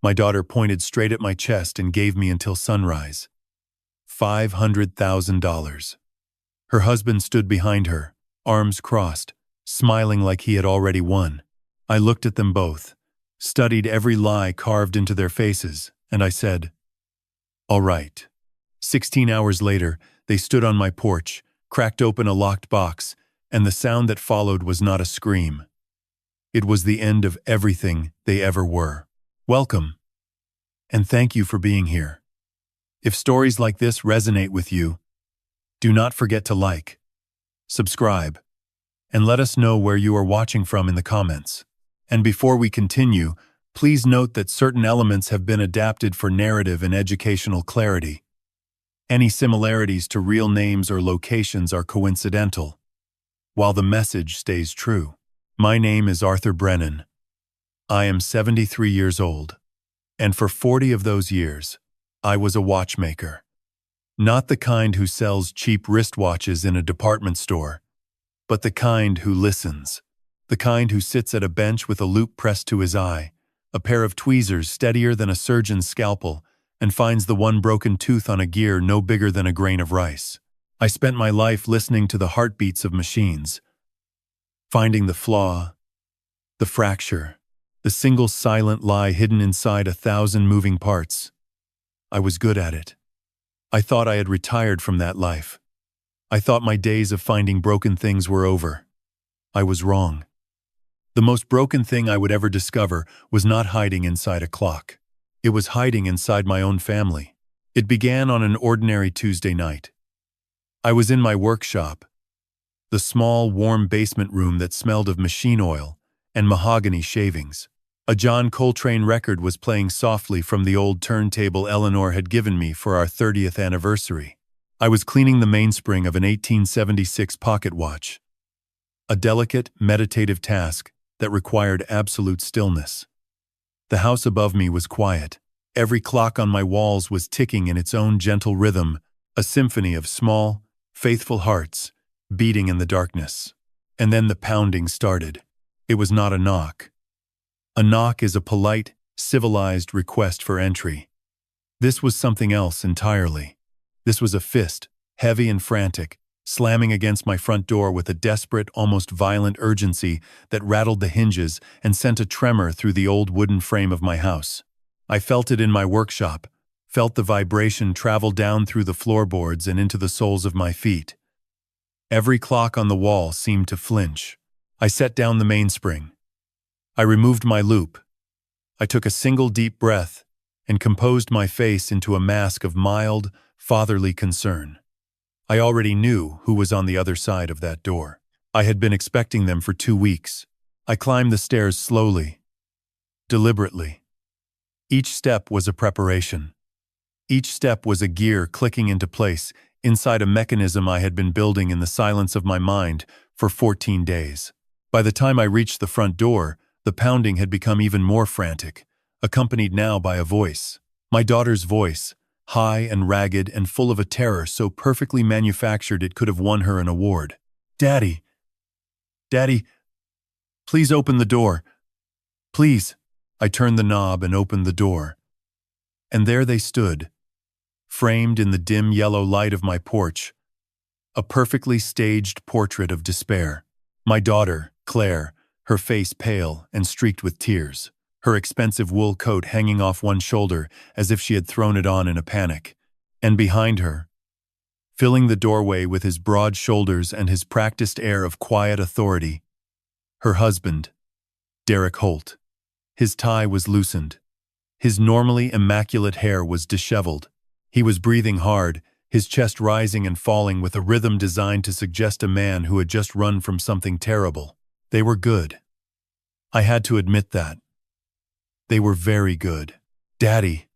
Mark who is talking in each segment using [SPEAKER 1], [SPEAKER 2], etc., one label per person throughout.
[SPEAKER 1] My daughter pointed straight at my chest and gave me until sunrise. $500,000. Her husband stood behind her, arms crossed, smiling like he had already won. I looked at them both, studied every lie carved into their faces, and I said, "All right." 16 hours later, they stood on my porch, cracked open a locked box, and the sound that followed was not a scream. It was the end of everything they ever were. Welcome, and thank you for being here. If stories like this resonate with you, do not forget to like, subscribe, and let us know where you are watching from in the comments. And before we continue, please note that certain elements have been adapted for narrative and educational clarity. Any similarities to real names or locations are coincidental, while the message stays true. My name is Arthur Brennan. I am 73 years old, and for 40 of those years, I was a watchmaker. Not the kind who sells cheap wristwatches in a department store, but the kind who listens. The kind who sits at a bench with a loop pressed to his eye, a pair of tweezers steadier than a surgeon's scalpel, and finds the one broken tooth on a gear no bigger than a grain of rice. I spent my life listening to the heartbeats of machines, finding the flaw, the fracture, the single silent lie hidden inside 1,000 moving parts. I was good at it. I thought I had retired from that life. I thought my days of finding broken things were over. I was wrong. The most broken thing I would ever discover was not hiding inside a clock. It was hiding inside my own family. It began on an ordinary Tuesday night. I was in my workshop, the small, warm basement room that smelled of machine oil and mahogany shavings. A John Coltrane record was playing softly from the old turntable Eleanor had given me for our 30th anniversary. I was cleaning the mainspring of an 1876 pocket watch, a delicate, meditative task that required absolute stillness. The house above me was quiet. Every clock on my walls was ticking in its own gentle rhythm, a symphony of small, faithful hearts beating in the darkness. And then the pounding started. It was not a knock. A knock is a polite, civilized request for entry. This was something else entirely. This was a fist, heavy and frantic, slamming against my front door with a desperate, almost violent urgency that rattled the hinges and sent a tremor through the old wooden frame of my house. I felt it in my workshop, felt the vibration travel down through the floorboards and into the soles of my feet. Every clock on the wall seemed to flinch. I set down the mainspring. I removed my loop. I took a single deep breath and composed my face into a mask of mild, fatherly concern. I already knew who was on the other side of that door. I had been expecting them for 2 weeks. I climbed the stairs slowly, deliberately. Each step was a preparation. Each step was a gear clicking into place inside a mechanism I had been building in the silence of my mind for 14 days. By the time I reached the front door, the pounding had become even more frantic, accompanied now by a voice. My daughter's voice, high and ragged and full of a terror so perfectly manufactured it could have won her an award. "Daddy! Daddy! Please open the door! Please!" I turned the knob and opened the door. And there they stood, framed in the dim yellow light of my porch, a perfectly staged portrait of despair. My daughter, Claire, her face pale and streaked with tears, her expensive wool coat hanging off one shoulder as if she had thrown it on in a panic. And behind her, filling the doorway with his broad shoulders and his practiced air of quiet authority, her husband, Derek Holt. His tie was loosened. His normally immaculate hair was disheveled. He was breathing hard, his chest rising and falling with a rhythm designed to suggest a man who had just run from something terrible. They were good. I had to admit that. They were very good. "Daddy,"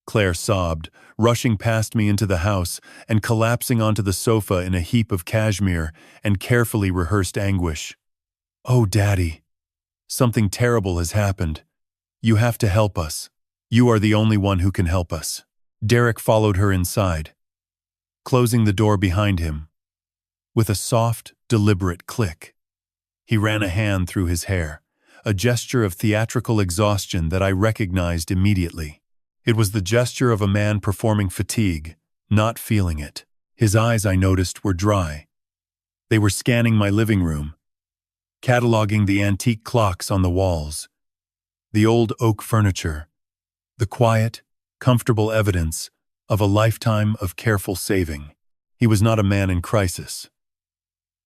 [SPEAKER 1] Claire sobbed, rushing past me into the house and collapsing onto the sofa in a heap of cashmere and carefully rehearsed anguish. "Oh, Daddy, something terrible has happened. You have to help us. You are the only one who can help us." Derek followed her inside, closing the door behind him. With a soft, deliberate click, he ran a hand through his hair, a gesture of theatrical exhaustion that I recognized immediately. It was the gesture of a man performing fatigue, not feeling it. His eyes, I noticed, were dry. They were scanning my living room, cataloging the antique clocks on the walls, the old oak furniture, the quiet, comfortable evidence of a lifetime of careful saving. He was not a man in crisis.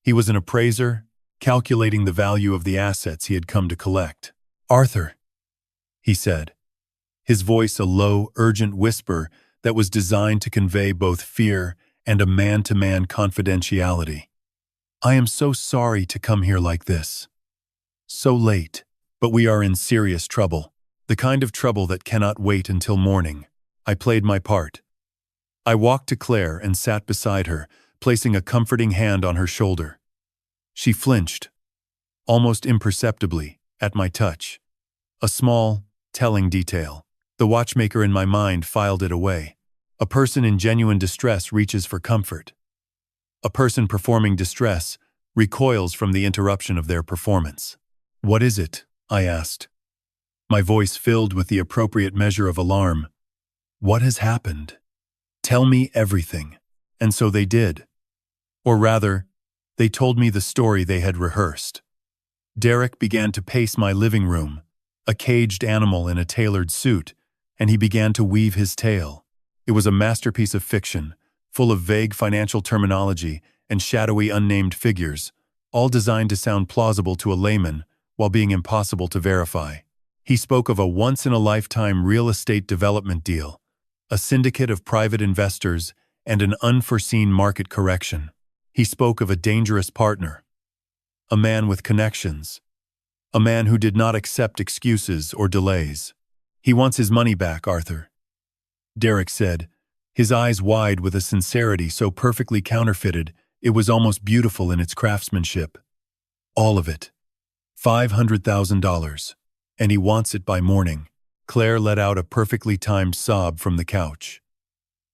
[SPEAKER 1] He was an appraiser, calculating the value of the assets he had come to collect. "Arthur," he said, his voice a low, urgent whisper that was designed to convey both fear and a man-to-man confidentiality. "I am so sorry to come here like this. So late, but we are in serious trouble. The kind of trouble that cannot wait until morning." I played my part. I walked to Claire and sat beside her, placing a comforting hand on her shoulder. She flinched, almost imperceptibly, at my touch. A small, telling detail. The watchmaker in my mind filed it away. A person in genuine distress reaches for comfort. A person performing distress recoils from the interruption of their performance. "What is it?" I asked. My voice filled with the appropriate measure of alarm. "What has happened? Tell me everything." And so they did. Or rather, they told me the story they had rehearsed. Derek began to pace my living room, a caged animal in a tailored suit, and he began to weave his tale. It was a masterpiece of fiction, full of vague financial terminology and shadowy unnamed figures, all designed to sound plausible to a layman while being impossible to verify. He spoke of a once-in-a-lifetime real estate development deal, a syndicate of private investors, and an unforeseen market correction. He spoke of a dangerous partner, a man with connections, a man who did not accept excuses or delays. "He wants his money back, Arthur," Derek said, his eyes wide with a sincerity so perfectly counterfeited it was almost beautiful in its craftsmanship. "All of it. $500,000. And he wants it by morning." Claire let out a perfectly timed sob from the couch.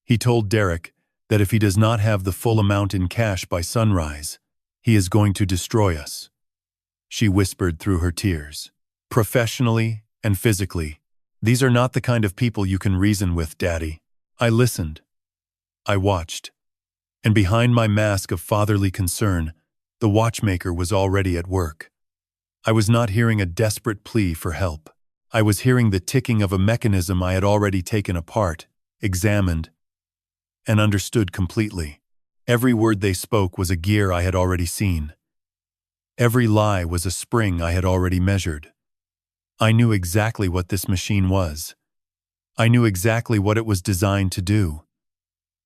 [SPEAKER 1] "He told Derek that if he does not have the full amount in cash by sunrise, he is going to destroy us," she whispered through her tears. "Professionally and physically, these are not the kind of people you can reason with, Daddy." I listened. I watched. And behind my mask of fatherly concern, the watchmaker was already at work. I was not hearing a desperate plea for help. I was hearing the ticking of a mechanism I had already taken apart, examined, and understood completely. Every word they spoke was a gear I had already seen. Every lie was a spring I had already measured. I knew exactly what this machine was. I knew exactly what it was designed to do.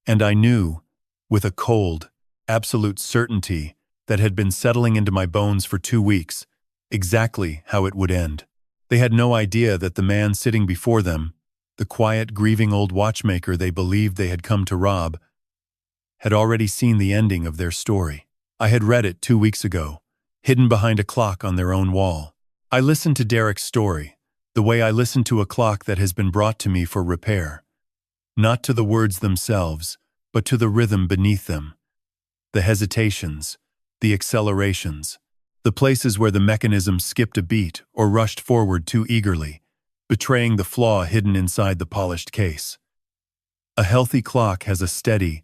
[SPEAKER 1] And I knew, with a cold, absolute certainty that had been settling into my bones for 2 weeks, exactly how it would end. They had no idea that the man sitting before them, the quiet, grieving old watchmaker they believed they had come to rob, had already seen the ending of their story. I had read it 2 weeks ago, hidden behind a clock on their own wall. I listened to Derek's story, the way I listen to a clock that has been brought to me for repair. Not to the words themselves, but to the rhythm beneath them. The hesitations, the accelerations, the places where the mechanism skipped a beat or rushed forward too eagerly, betraying the flaw hidden inside the polished case. A healthy clock has a steady,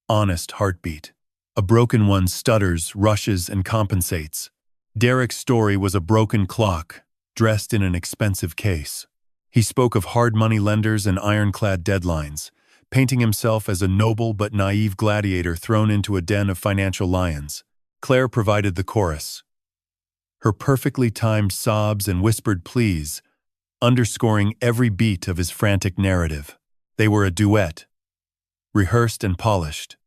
[SPEAKER 1] honest heartbeat. A broken one stutters, rushes, and compensates. Derek's story was a broken clock, dressed in an expensive case. He spoke of hard money lenders and ironclad deadlines, painting himself as a noble but naive gladiator thrown into a den of financial lions. Claire provided the chorus. Her perfectly timed sobs and whispered pleas, underscoring every beat of his frantic narrative. They were a duet, rehearsed and polished,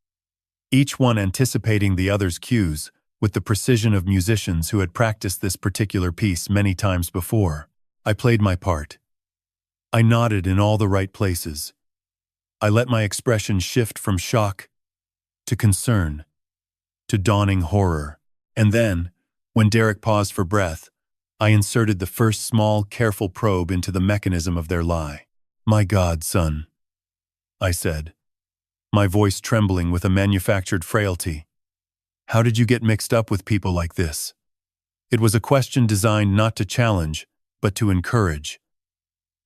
[SPEAKER 1] each one anticipating the other's cues with the precision of musicians who had practiced this particular piece many times before. I played my part. I nodded in all the right places. I let my expression shift from shock to concern to dawning horror. And then, when Derek paused for breath, I inserted the first small, careful probe into the mechanism of their lie. "My God, son," I said, my voice trembling with a manufactured frailty. "How did you get mixed up with people like this? It was a question designed not to challenge, but to encourage.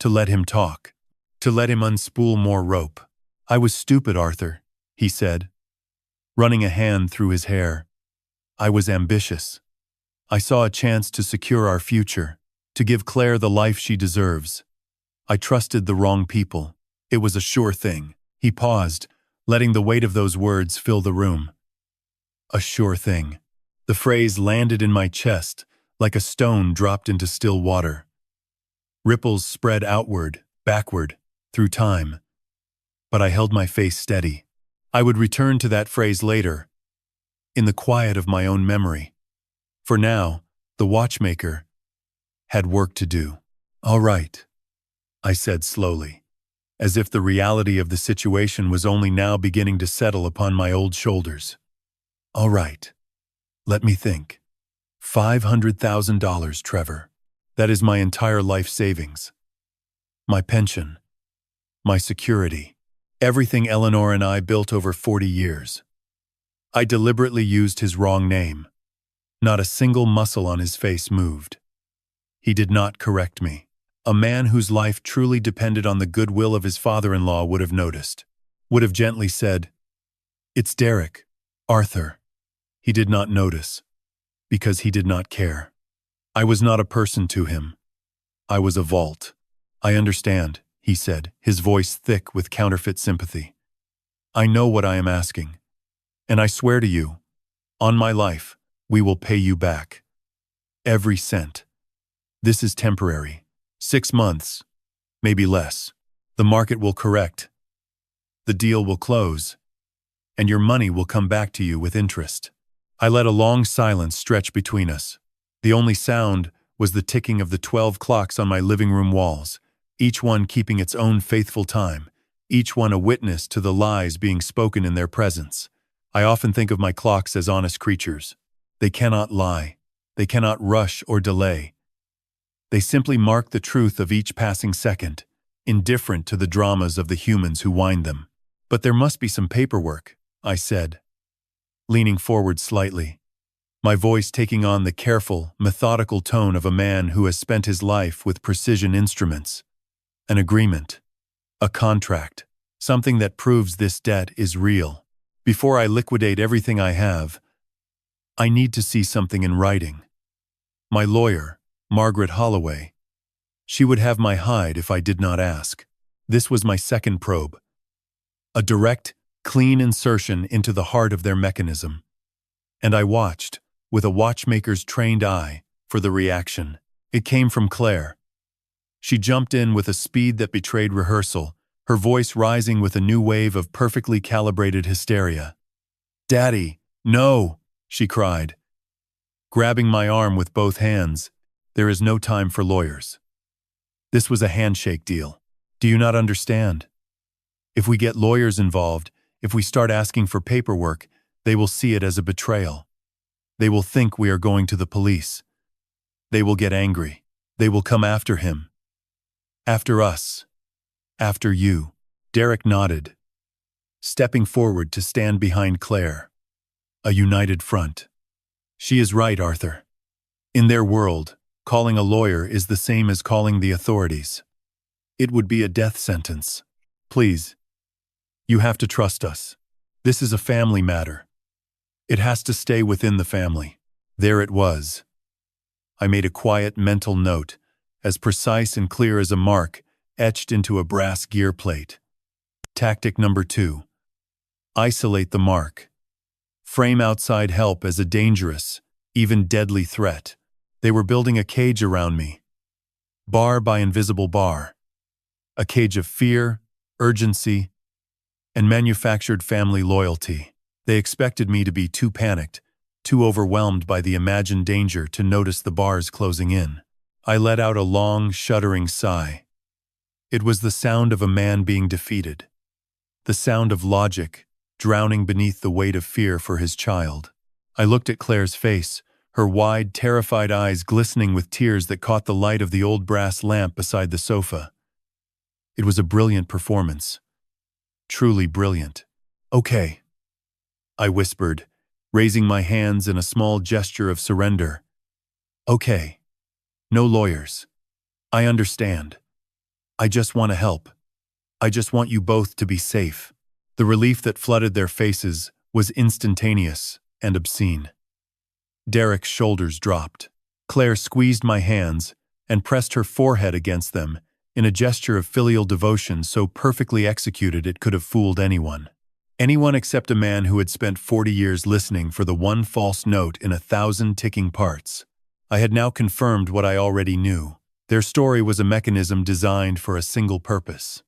[SPEAKER 1] To let him talk. To let him unspool more rope. "I was stupid, Arthur," he said, running a hand through his hair. "I was ambitious. I saw a chance to secure our future, to give Claire the life she deserves. I trusted the wrong people. It was a sure thing." He paused, letting the weight of those words fill the room. A sure thing. The phrase landed in my chest like a stone dropped into still water. Ripples spread outward, backward, through time. But I held my face steady. I would return to that phrase later, in the quiet of my own memory. For now, the watchmaker had work to do. "All right," I said slowly, as if the reality of the situation was only now beginning to settle upon my old shoulders. "All right. Let me think. $500,000, Trevor. That is my entire life savings. My pension. My security. Everything Eleanor and I built over 40 years. I deliberately used his wrong name. Not a single muscle on his face moved. He did not correct me. A man whose life truly depended on the goodwill of his father-in-law would have noticed. Would have gently said, "It's Derek, Arthur." He did not notice, because he did not care. I was not a person to him. I was a vault. "I understand," he said, his voice thick with counterfeit sympathy. "I know what I am asking. And I swear to you, on my life, we will pay you back. Every cent. This is temporary. 6 months, maybe less. The market will correct. The deal will close. And your money will come back to you with interest." I let a long silence stretch between us. The only sound was the ticking of the 12 clocks on my living room walls, each one keeping its own faithful time, each one a witness to the lies being spoken in their presence. I often think of my clocks as honest creatures. They cannot lie. They cannot rush or delay. They simply mark the truth of each passing second, indifferent to the dramas of the humans who wind them. "But there must be some paperwork," I said, leaning forward slightly, my voice taking on the careful, methodical tone of a man who has spent his life with precision instruments. "An agreement. A contract. Something that proves this debt is real. Before I liquidate everything I have, I need to see something in writing. My lawyer, Margaret Holloway. She would have my hide if I did not ask." This was my second probe. A direct, clean insertion into the heart of their mechanism. And I watched, with a watchmaker's trained eye, for the reaction. It came from Claire. She jumped in with a speed that betrayed rehearsal, her voice rising with a new wave of perfectly calibrated hysteria. "Daddy, no!" she cried, grabbing my arm with both hands. "There is no time for lawyers. This was a handshake deal. Do you not understand? If we get lawyers involved, if we start asking for paperwork, they will see it as a betrayal. They will think we are going to the police. They will get angry. They will come after him. After us. After you." Derek nodded, stepping forward to stand behind Claire. A united front. "She is right, Arthur. In their world, calling a lawyer is the same as calling the authorities. It would be a death sentence. Please. You have to trust us. This is a family matter. It has to stay within the family." There it was. I made a quiet mental note, as precise and clear as a mark etched into a brass gear plate. Tactic number 2. Isolate the mark. Frame outside help as a dangerous, even deadly threat. They were building a cage around me. Bar by invisible bar. A cage of fear, urgency, and manufactured family loyalty. They expected me to be too panicked, too overwhelmed by the imagined danger to notice the bars closing in. I let out a long, shuddering sigh. It was the sound of a man being defeated. The sound of logic, drowning beneath the weight of fear for his child. I looked at Claire's face, her wide, terrified eyes glistening with tears that caught the light of the old brass lamp beside the sofa. It was a brilliant performance. Truly brilliant. "Okay," I whispered, raising my hands in a small gesture of surrender. Okay. No lawyers. I understand. I just want to help. I just want you both to be safe. The relief that flooded their faces was instantaneous and obscene. Derek's shoulders dropped. Claire squeezed my hands and pressed her forehead against them in a gesture of filial devotion so perfectly executed it could have fooled anyone. Anyone except a man who had spent 40 years listening for the one false note in 1,000 ticking parts. I had now confirmed what I already knew. Their story was a mechanism designed for a single purpose: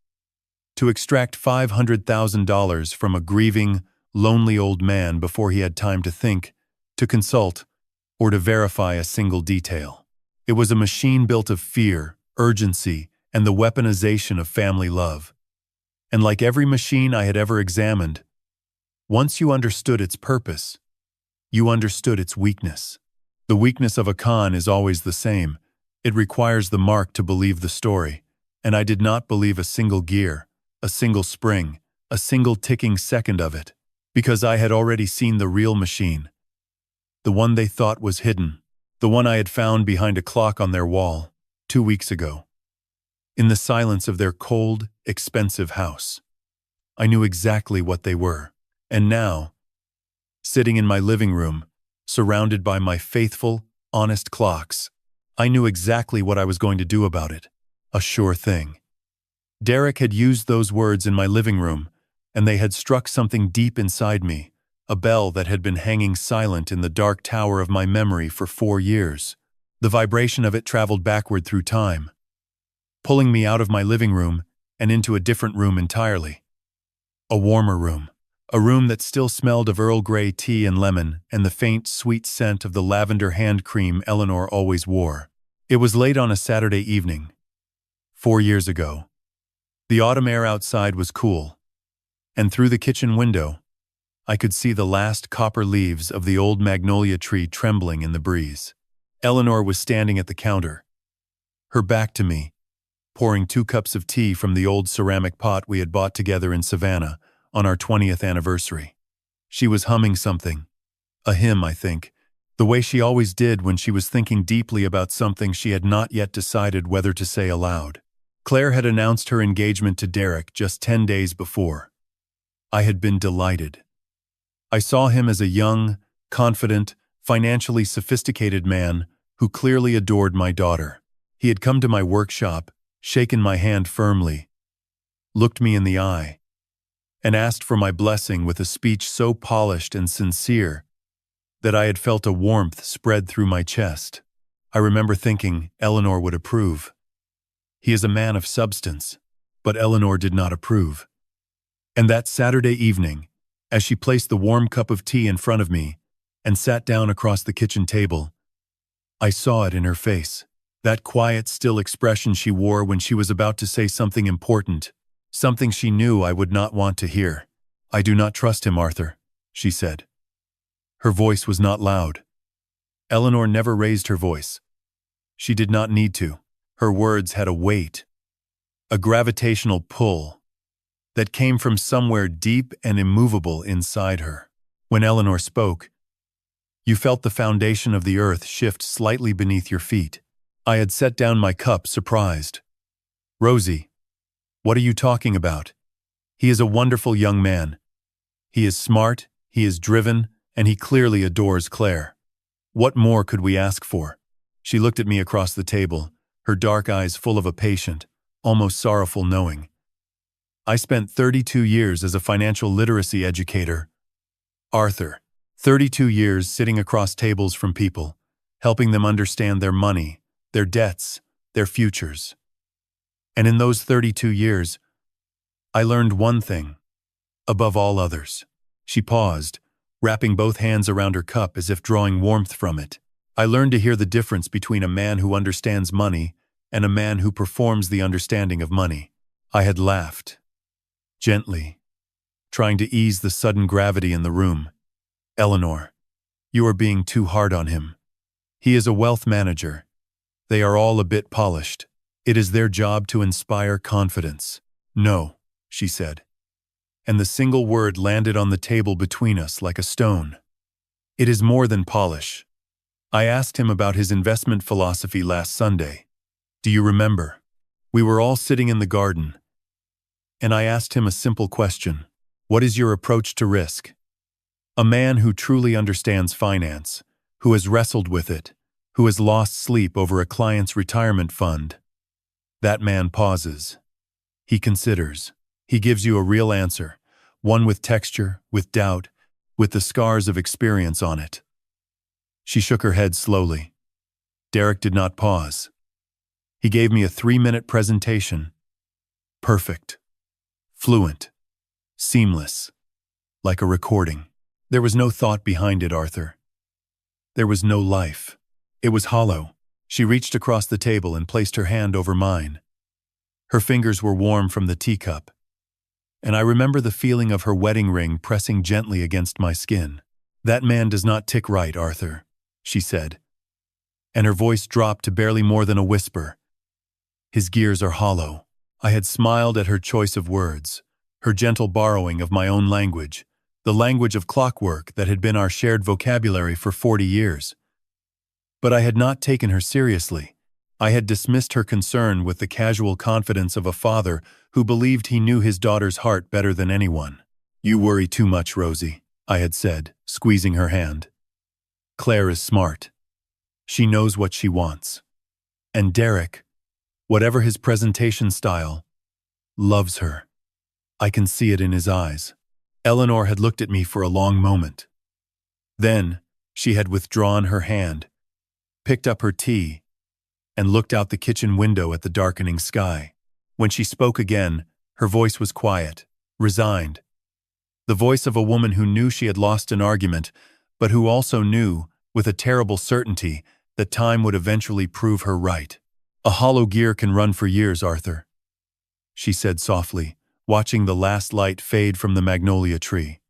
[SPEAKER 1] to extract $500,000 from a grieving, lonely old man before he had time to think, to consult, or to verify a single detail. It was a machine built of fear, urgency, and the weaponization of family love. And like every machine I had ever examined, once you understood its purpose, you understood its weakness. The weakness of a con is always the same. It requires the mark to believe the story, and I did not believe a single gear, a single spring, a single ticking second of it, because I had already seen the real machine, the one they thought was hidden, the one I had found behind a clock on their wall 2 weeks ago, in the silence of their cold, expensive house. I knew exactly what they were, and now, sitting in my living room, surrounded by my faithful, honest clocks, I knew exactly what I was going to do about it. A sure thing. Derek had used those words in my living room, and they had struck something deep inside me, a bell that had been hanging silent in the dark tower of my memory for 4 years. The vibration of it traveled backward through time, pulling me out of my living room and into a different room entirely. A warmer room. A room that still smelled of Earl Grey tea and lemon and the faint, sweet scent of the lavender hand cream Eleanor always wore. It was late on a Saturday evening, 4 years ago. The autumn air outside was cool, and through the kitchen window, I could see the last copper leaves of the old magnolia tree trembling in the breeze. Eleanor was standing at the counter, her back to me, pouring 2 cups of tea from the old ceramic pot we had bought together in Savannah on our 20th anniversary. She was humming something, a hymn, I think, the way she always did when she was thinking deeply about something she had not yet decided whether to say aloud. Claire had announced her engagement to Derek just 10 days before. I had been delighted. I saw him as a young, confident, financially sophisticated man who clearly adored my daughter. He had come to my workshop, shaken my hand firmly, looked me in the eye, and asked for my blessing with a speech so polished and sincere that I had felt a warmth spread through my chest. I remember thinking Eleanor would approve. He is a man of substance, but Eleanor did not approve. And that Saturday evening, as she placed the warm cup of tea in front of me and sat down across the kitchen table, I saw it in her face, that quiet, still expression she wore when she was about to say something important, something she knew I would not want to hear. "I do not trust him, Arthur," she said. Her voice was not loud. Eleanor never raised her voice. She did not need to. Her words had a weight, a gravitational pull that came from somewhere deep and immovable inside her. When Eleanor spoke, you felt the foundation of the earth shift slightly beneath your feet. I had set down my cup, surprised. "Rosie, what are you talking about? He is a wonderful young man. He is smart, he is driven, and he clearly adores Claire. What more could we ask for?" She looked at me across the table, her dark eyes full of a patient, almost sorrowful knowing. "I spent 32 years as a financial literacy educator, Arthur. 32 years sitting across tables from people, helping them understand their money, their debts, their futures. And in those 32 years, I learned one thing, above all others." She paused, wrapping both hands around her cup as if drawing warmth from it. "I learned to hear the difference between a man who understands money and a man who performs the understanding of money." I had laughed, gently, trying to ease the sudden gravity in the room. "Eleanor, you are being too hard on him. He is a wealth manager. They are all a bit polished. It is their job to inspire confidence." "No," she said, and the single word landed on the table between us like a stone. "It is more than polish. I asked him about his investment philosophy last Sunday. Do you remember? We were all sitting in the garden, and I asked him a simple question. What is your approach to risk? A man who truly understands finance, who has wrestled with it, who has lost sleep over a client's retirement fund. That man pauses. He considers. He gives you a real answer, one with texture, with doubt, with the scars of experience on it. She shook her head slowly. Derek did not pause. He gave me a 3-minute presentation. Perfect. Fluent. Seamless. Like a recording. There was no thought behind it, Arthur. There was no life. It was hollow. She reached across the table and placed her hand over mine. Her fingers were warm from the teacup, and I remember the feeling of her wedding ring pressing gently against my skin. That man does not tick right, Arthur, she said, and her voice dropped to barely more than a whisper. His gears are hollow. I had smiled at her choice of words, her gentle borrowing of my own language, the language of clockwork that had been our shared vocabulary for 40 years. But I had not taken her seriously. I had dismissed her concern with the casual confidence of a father who believed he knew his daughter's heart better than anyone. You worry too much, Rosie, I had said, squeezing her hand. Claire is smart. She knows what she wants. And Derek, whatever his presentation style, loves her. I can see it in his eyes. Eleanor had looked at me for a long moment. Then she had withdrawn her hand, picked up her tea, and looked out the kitchen window at the darkening sky. When she spoke again, her voice was quiet, resigned. The voice of a woman who knew she had lost an argument, but who also knew, with a terrible certainty, that time would eventually prove her right. A hollow gear can run for years, Arthur, she said softly, watching the last light fade from the magnolia tree.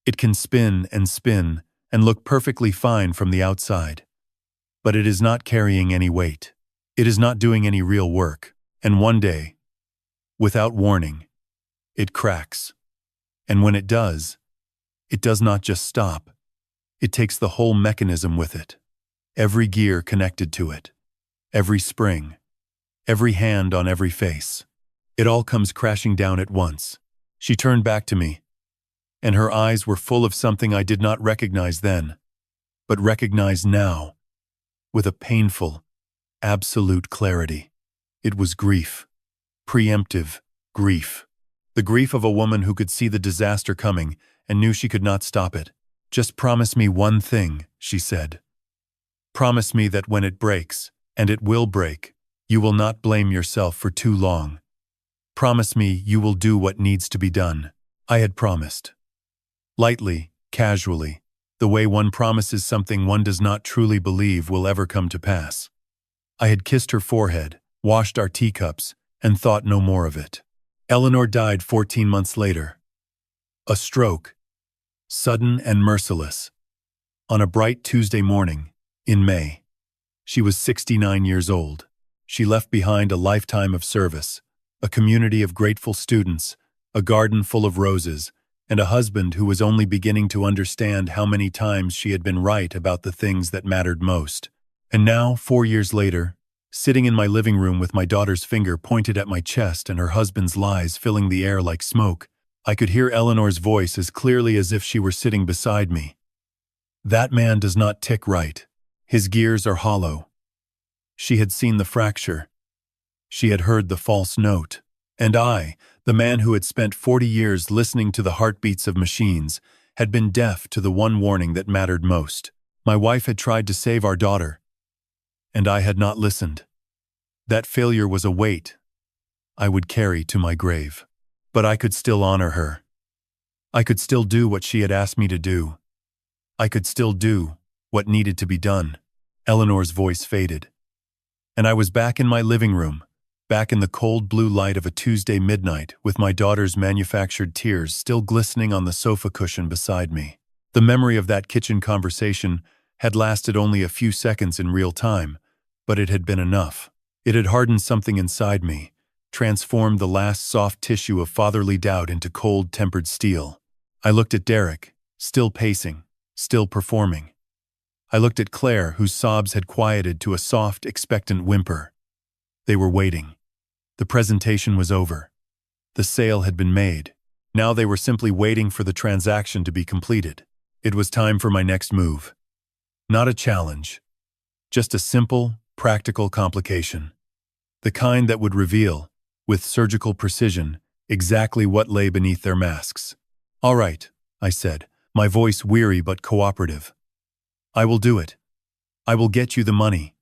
[SPEAKER 1] It can spin and look perfectly fine from the outside. But it is not carrying any weight. It is not doing any real work. And one day, without warning, it cracks. And when it does not just stop. It takes the whole mechanism with it. Every gear connected to it. Every spring. Every hand on every face. It all comes crashing down at once. She turned back to me, and her eyes were full of something I did not recognize then, but recognize now. With a painful, absolute clarity. It was grief. Preemptive grief. The grief of a woman who could see the disaster coming and knew she could not stop it. Just promise me one thing, she said. Promise me that when it breaks, and it will break, you will not blame yourself for too long. Promise me you will do what needs to be done. I had promised. Lightly, casually. The way one promises something one does not truly believe will ever come to pass. I had kissed her forehead, washed our teacups, and thought no more of it. Eleanor died 14 months later. A stroke, sudden and merciless. On a bright Tuesday morning, in May. She was 69 years old. She left behind a lifetime of service, a community of grateful students, a garden full of roses, and a husband who was only beginning to understand how many times she had been right about the things that mattered most. And now, 4 years later, sitting in my living room with my daughter's finger pointed at my chest and her husband's lies filling the air like smoke, I could hear Eleanor's voice as clearly as if she were sitting beside me. That man does not tick right. His gears are hollow. She had seen the fracture. She had heard the false note. And I, the man who had spent 40 years listening to the heartbeats of machines, had been deaf to the one warning that mattered most. My wife had tried to save our daughter, and I had not listened. That failure was a weight I would carry to my grave. But I could still honor her. I could still do what she had asked me to do. I could still do what needed to be done. Eleanor's voice faded, and I was back in my living room, back in the cold blue light of a Tuesday midnight with my daughter's manufactured tears still glistening on the sofa cushion beside me. The memory of that kitchen conversation had lasted only a few seconds in real time, but it had been enough. It had hardened something inside me, transformed the last soft tissue of fatherly doubt into cold-tempered steel. I looked at Derek, still pacing, still performing. I looked at Claire, whose sobs had quieted to a soft, expectant whimper. They were waiting. The presentation was over. The sale had been made. Now they were simply waiting for the transaction to be completed. It was time for my next move. Not a challenge. Just a simple, practical complication. The kind that would reveal, with surgical precision, exactly what lay beneath their masks. "All right," I said, my voice weary but cooperative. "I will do it. I will get you the money."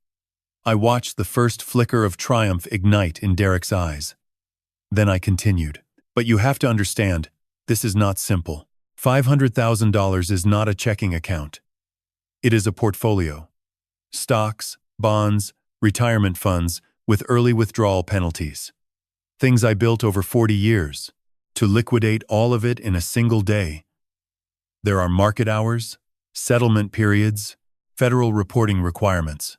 [SPEAKER 1] I watched the first flicker of triumph ignite in Derek's eyes. Then I continued. "But you have to understand, this is not simple. $500,000 is not a checking account. It is a portfolio. Stocks, bonds, retirement funds, with early withdrawal penalties. Things I built over 40 years. To liquidate all of it in a single day. There are market hours, settlement periods, federal reporting requirements.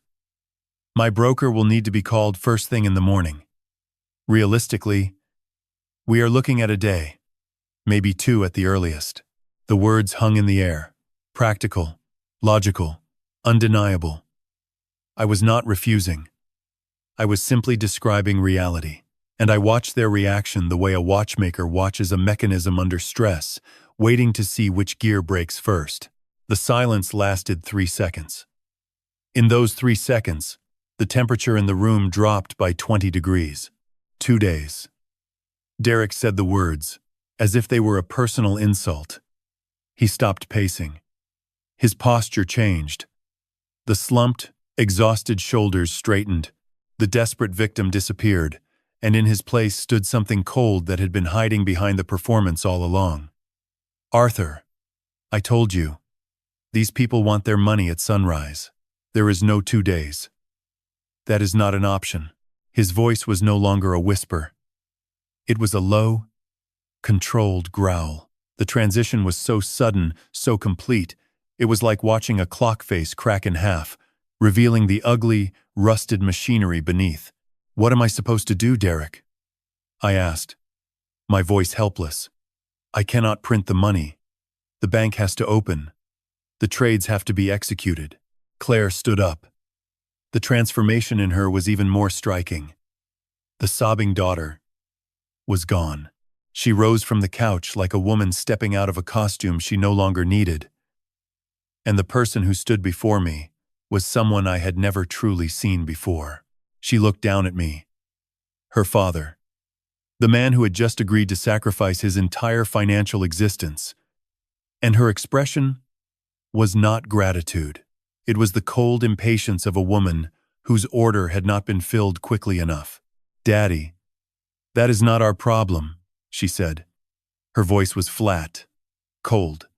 [SPEAKER 1] My broker will need to be called first thing in the morning. Realistically, we are looking at a day, maybe 2 at the earliest." The words hung in the air. Practical, logical, undeniable. I was not refusing. I was simply describing reality. And I watched their reaction the way a watchmaker watches a mechanism under stress, waiting to see which gear breaks first. The silence lasted 3 seconds. In those 3 seconds, the temperature in the room dropped by 20 degrees. 2 days. Derek said the words, as if they were a personal insult. He stopped pacing. His posture changed. The slumped, exhausted shoulders straightened. The desperate victim disappeared, and in his place stood something cold that had been hiding behind the performance all along. "Arthur, I told you. These people want their money at sunrise. There is no 2 days. That is not an option." His voice was no longer a whisper. It was a low, controlled growl. The transition was so sudden, so complete, it was like watching a clock face crack in half, revealing the ugly, rusted machinery beneath. "What am I supposed to do, Derek?" I asked, my voice helpless. "I cannot print the money. The bank has to open. The trades have to be executed." Claire stood up. The transformation in her was even more striking. The sobbing daughter was gone. She rose from the couch like a woman stepping out of a costume she no longer needed. And the person who stood before me was someone I had never truly seen before. She looked down at me. Her father. The man who had just agreed to sacrifice his entire financial existence. And her expression was not gratitude. It was the cold impatience of a woman whose order had not been filled quickly enough. "Daddy, that is not our problem," she said. Her voice was flat, cold,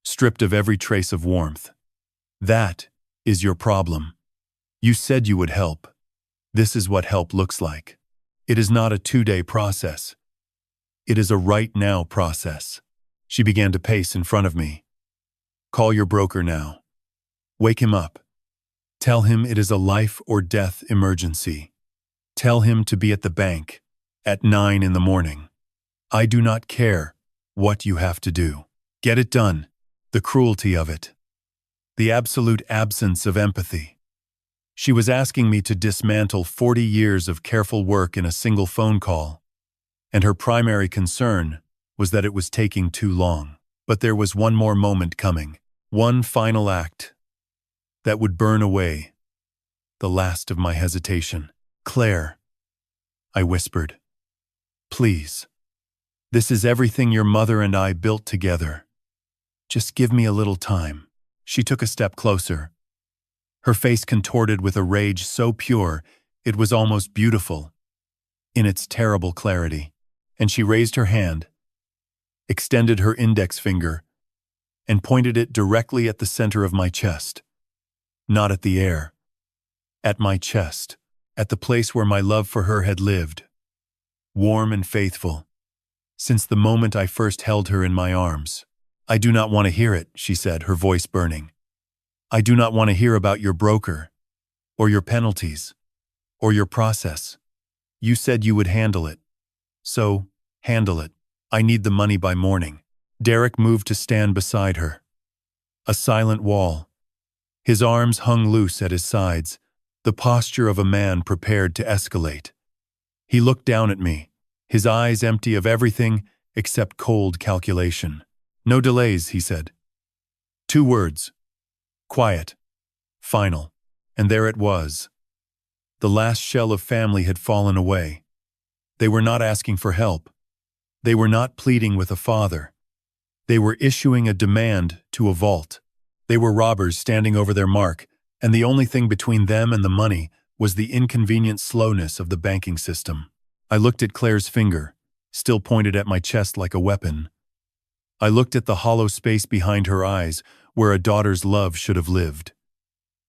[SPEAKER 1] stripped of every trace of warmth. "That is your problem. You said you would help. This is what help looks like. It is not a 2-day process. It is a right-now process." She began to pace in front of me. "Call your broker now. Wake him up. Tell him it is a life-or-death emergency. Tell him to be at the bank at 9 in the morning. I do not care what you have to do. Get it done." The cruelty of it. The absolute absence of empathy. She was asking me to dismantle 40 years of careful work in a single phone call, and her primary concern was that it was taking too long. But there was one more moment coming, one final act that would burn away the last of my hesitation. "Claire," I whispered, "please. This is everything your mother and I built together. Just give me a little time." She took a step closer. Her face contorted with a rage so pure it was almost beautiful in its terrible clarity. And she raised her hand, extended her index finger, and pointed it directly at the center of my chest. Not at the air. At my chest. At the place where my love for her had lived. Warm and faithful. Since the moment I first held her in my arms. "I do not want to hear it," she said, her voice burning. "I do not want to hear about your broker, or your penalties, or your process. You said you would handle it. So, handle it. I need the money by morning." Derek moved to stand beside her. A silent wall. His arms hung loose at his sides, the posture of a man prepared to escalate. He looked down at me, his eyes empty of everything except cold calculation. "No delays," he said. 2 words. Quiet. Final. And there it was. The last shell of family had fallen away. They were not asking for help. They were not pleading with a father. They were issuing a demand to a vault. They were robbers standing over their mark, and the only thing between them and the money was the inconvenient slowness of the banking system. I looked at Claire's finger, still pointed at my chest like a weapon. I looked at the hollow space behind her eyes where a daughter's love should have lived.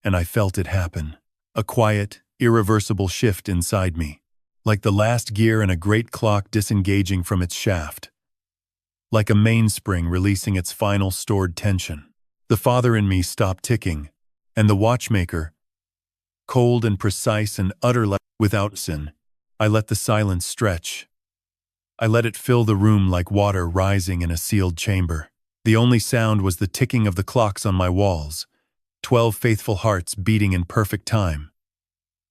[SPEAKER 1] And I felt it happen. A quiet, irreversible shift inside me, like the last gear in a great clock disengaging from its shaft. Like a mainspring releasing its final stored tension. The father in me stopped ticking, and the watchmaker, cold and precise and utter without sin, I let the silence stretch. I let it fill the room like water rising in a sealed chamber. The only sound was the ticking of the clocks on my walls, 12 faithful hearts beating in perfect time.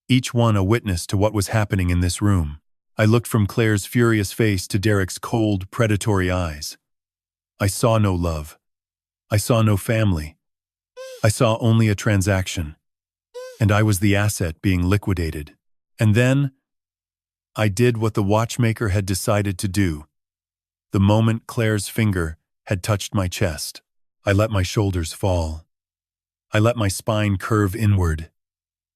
[SPEAKER 1] Each one a witness to what was happening in this room. I looked from Claire's furious face to Derek's cold, predatory eyes. I saw no love. I saw no family. I saw only a transaction. And I was the asset being liquidated. And then, I did what the watchmaker had decided to do. The moment Claire's finger had touched my chest, I let my shoulders fall. I let my spine curve inward.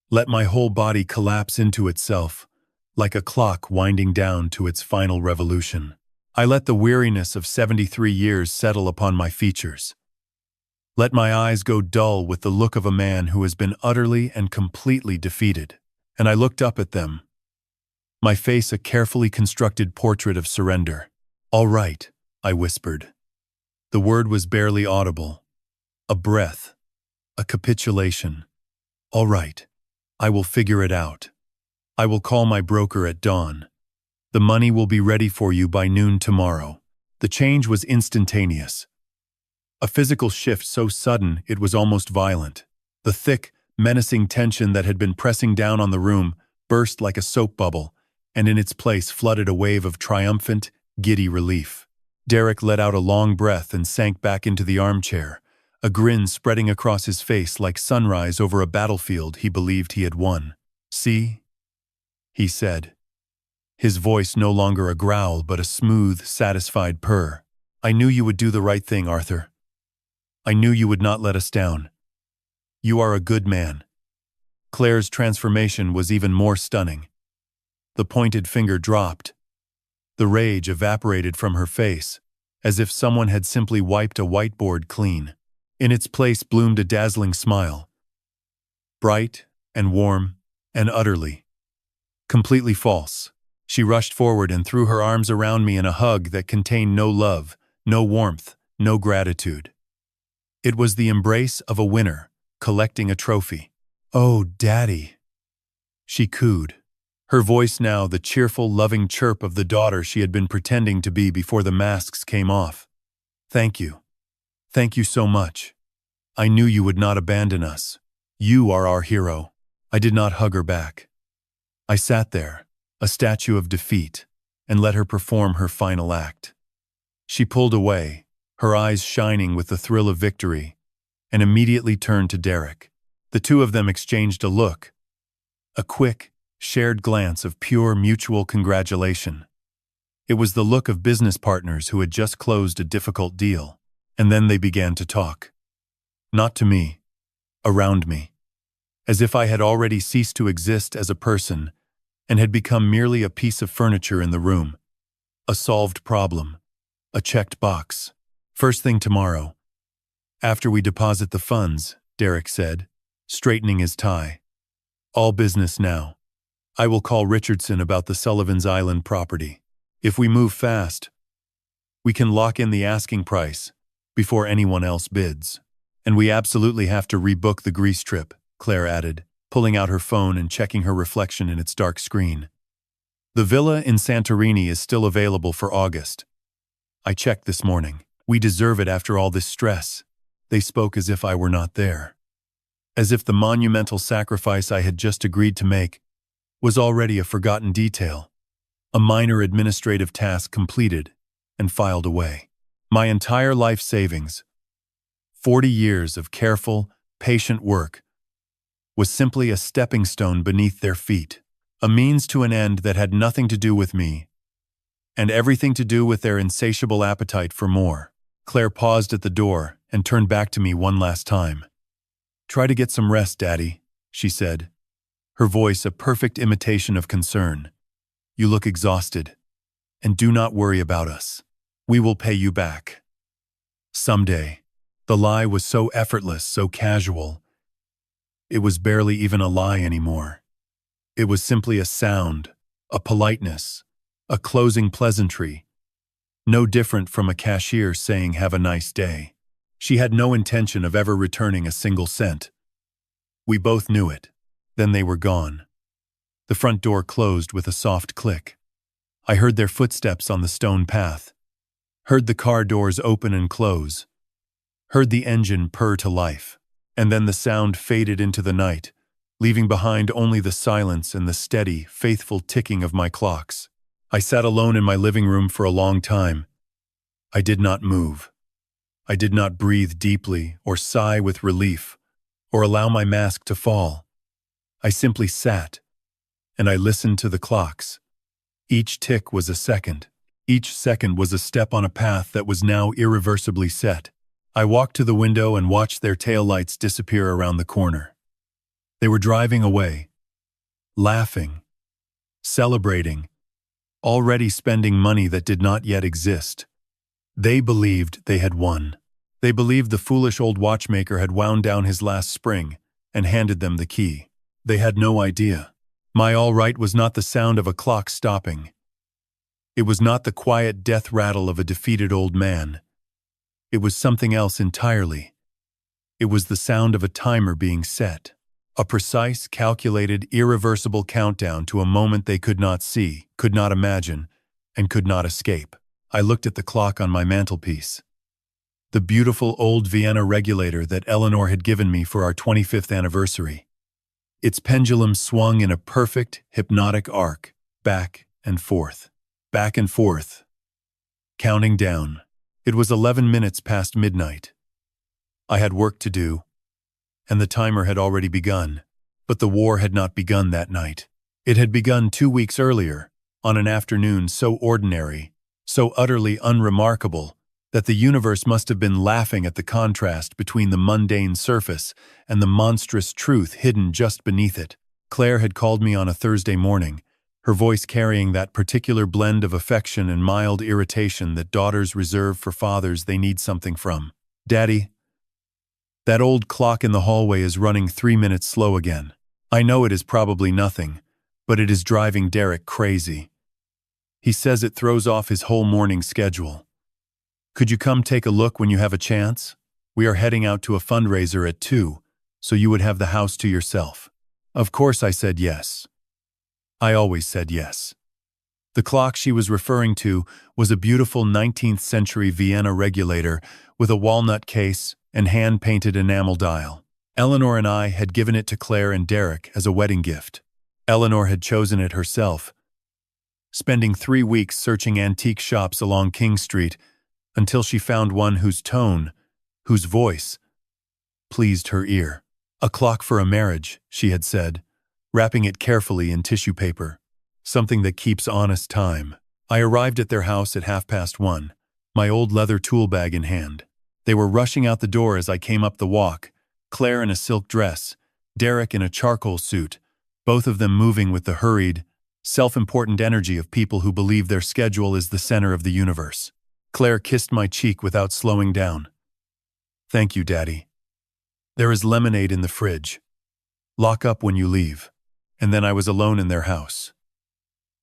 [SPEAKER 1] Let my whole body collapse into itself, like a clock winding down to its final revolution. I let the weariness of 73 years settle upon my features. Let my eyes go dull with the look of a man who has been utterly and completely defeated. And I looked up at them, my face a carefully constructed portrait of surrender. "All right," I whispered. The word was barely audible. A breath. A capitulation. "All right. I will figure it out. I will call my broker at dawn. The money will be ready for you by noon tomorrow." The change was instantaneous. A physical shift so sudden it was almost violent. The thick, menacing tension that had been pressing down on the room burst like a soap bubble, and in its place flooded a wave of triumphant, giddy relief. Derek let out a long breath and sank back into the armchair, a grin spreading across his face like sunrise over a battlefield he believed he had won. "See?" he said. His voice no longer a growl but a smooth, satisfied purr. "I knew you would do the right thing, Arthur. I knew you would not let us down. You are a good man." Claire's transformation was even more stunning. The pointed finger dropped. The rage evaporated from her face, as if someone had simply wiped a whiteboard clean. In its place bloomed a dazzling smile. Bright and warm and utterly, completely false. She rushed forward and threw her arms around me in a hug that contained no love, no warmth, no gratitude. It was the embrace of a winner, collecting a trophy. "Oh, Daddy," she cooed. Her voice now the cheerful, loving chirp of the daughter she had been pretending to be before the masks came off. "Thank you. Thank you so much. I knew you would not abandon us. You are our hero." I did not hug her back. I sat there, a statue of defeat, and let her perform her final act. She pulled away, her eyes shining with the thrill of victory, and immediately turned to Derek. The two of them exchanged a look, a quick, shared glance of pure mutual congratulation. It was the look of business partners who had just closed a difficult deal, and then they began to talk. Not to me, around me, as if I had already ceased to exist as a person and had become merely a piece of furniture in the room, a solved problem, a checked box. "First thing tomorrow, after we deposit the funds," Derek said, straightening his tie. "All business now. I will call Richardson about the Sullivan's Island property. If we move fast, we can lock in the asking price before anyone else bids. And we absolutely have to rebook the Greece trip," Claire added, pulling out her phone and checking her reflection in its dark screen. "The villa in Santorini is still available for August. I checked this morning. We deserve it after all this stress." They spoke as if I were not there. as if the monumental sacrifice I had just agreed to make was already a forgotten detail, a minor administrative task completed and filed away. My entire life savings, 40 years of careful, patient work, was simply a stepping stone beneath their feet, a means to an end that had nothing to do with me, and everything to do with their insatiable appetite for more. Claire paused at the door and turned back to me one last time. "Try to get some rest, Daddy," she said, her voice a perfect imitation of concern. "You look exhausted, and do not worry about us. We will pay you back. Someday." The lie was so effortless, so casual. It was barely even a lie anymore. It was simply a sound, a politeness, a closing pleasantry, no different from a cashier saying "have a nice day." She had no intention of ever returning a single cent. We both knew it. Then they were gone. The front door closed with a soft click. I heard their footsteps on the stone path, heard the car doors open and close, heard the engine purr to life, and then the sound faded into the night, leaving behind only the silence and the steady, faithful ticking of my clocks. I sat alone in my living room for a long time. I did not move. I did not breathe deeply or sigh with relief or allow my mask to fall. I simply sat, and I listened to the clocks. Each tick was a second. Each second was a step on a path that was now irreversibly set. I walked to the window and watched their taillights disappear around the corner. They were driving away, laughing, celebrating, already spending money that did not yet exist. They believed they had won. They believed the foolish old watchmaker had wound down his last spring and handed them the key. They had no idea. My all right was not the sound of a clock stopping. It was not the quiet death rattle of a defeated old man. It was something else entirely. It was the sound of a timer being set. A precise, calculated, irreversible countdown to a moment they could not see, could not imagine, and could not escape. I looked at the clock on my mantelpiece. The beautiful old Vienna regulator that Eleanor had given me for our 25th anniversary. Its pendulum swung in a perfect, hypnotic arc, back and forth, counting down. It was 11 minutes past midnight. I had work to do, and the timer had already begun. But the war had not begun that night. It had begun 2 weeks earlier, on an afternoon so ordinary, so utterly unremarkable, that the universe must have been laughing at the contrast between the mundane surface and the monstrous truth hidden just beneath it. Claire had called me on a Thursday morning, her voice carrying that particular blend of affection and mild irritation that daughters reserve for fathers they need something from. "Daddy, that old clock in the hallway is running 3 minutes slow again. I know it is probably nothing, but it is driving Derek crazy. He says it throws off his whole morning schedule. Could you come take a look when you have a chance? We are heading out to a fundraiser at 2, so you would have the house to yourself." Of course I said yes. I always said yes. The clock she was referring to was a beautiful 19th century Vienna regulator with a walnut case and hand-painted enamel dial. Eleanor and I had given it to Claire and Derek as a wedding gift. Eleanor had chosen it herself, spending 3 weeks searching antique shops along King Street until she found one whose tone, whose voice, pleased her ear. "A clock for a marriage," she had said, wrapping it carefully in tissue paper. "Something that keeps honest time." I arrived at their house at 1:30, my old leather tool bag in hand. They were rushing out the door as I came up the walk, Claire in a silk dress, Derek in a charcoal suit, both of them moving with the hurried, self-important energy of people who believe their schedule is the center of the universe. Claire kissed my cheek without slowing down. "Thank you, Daddy. There is lemonade in the fridge. Lock up when you leave." And then I was alone in their house.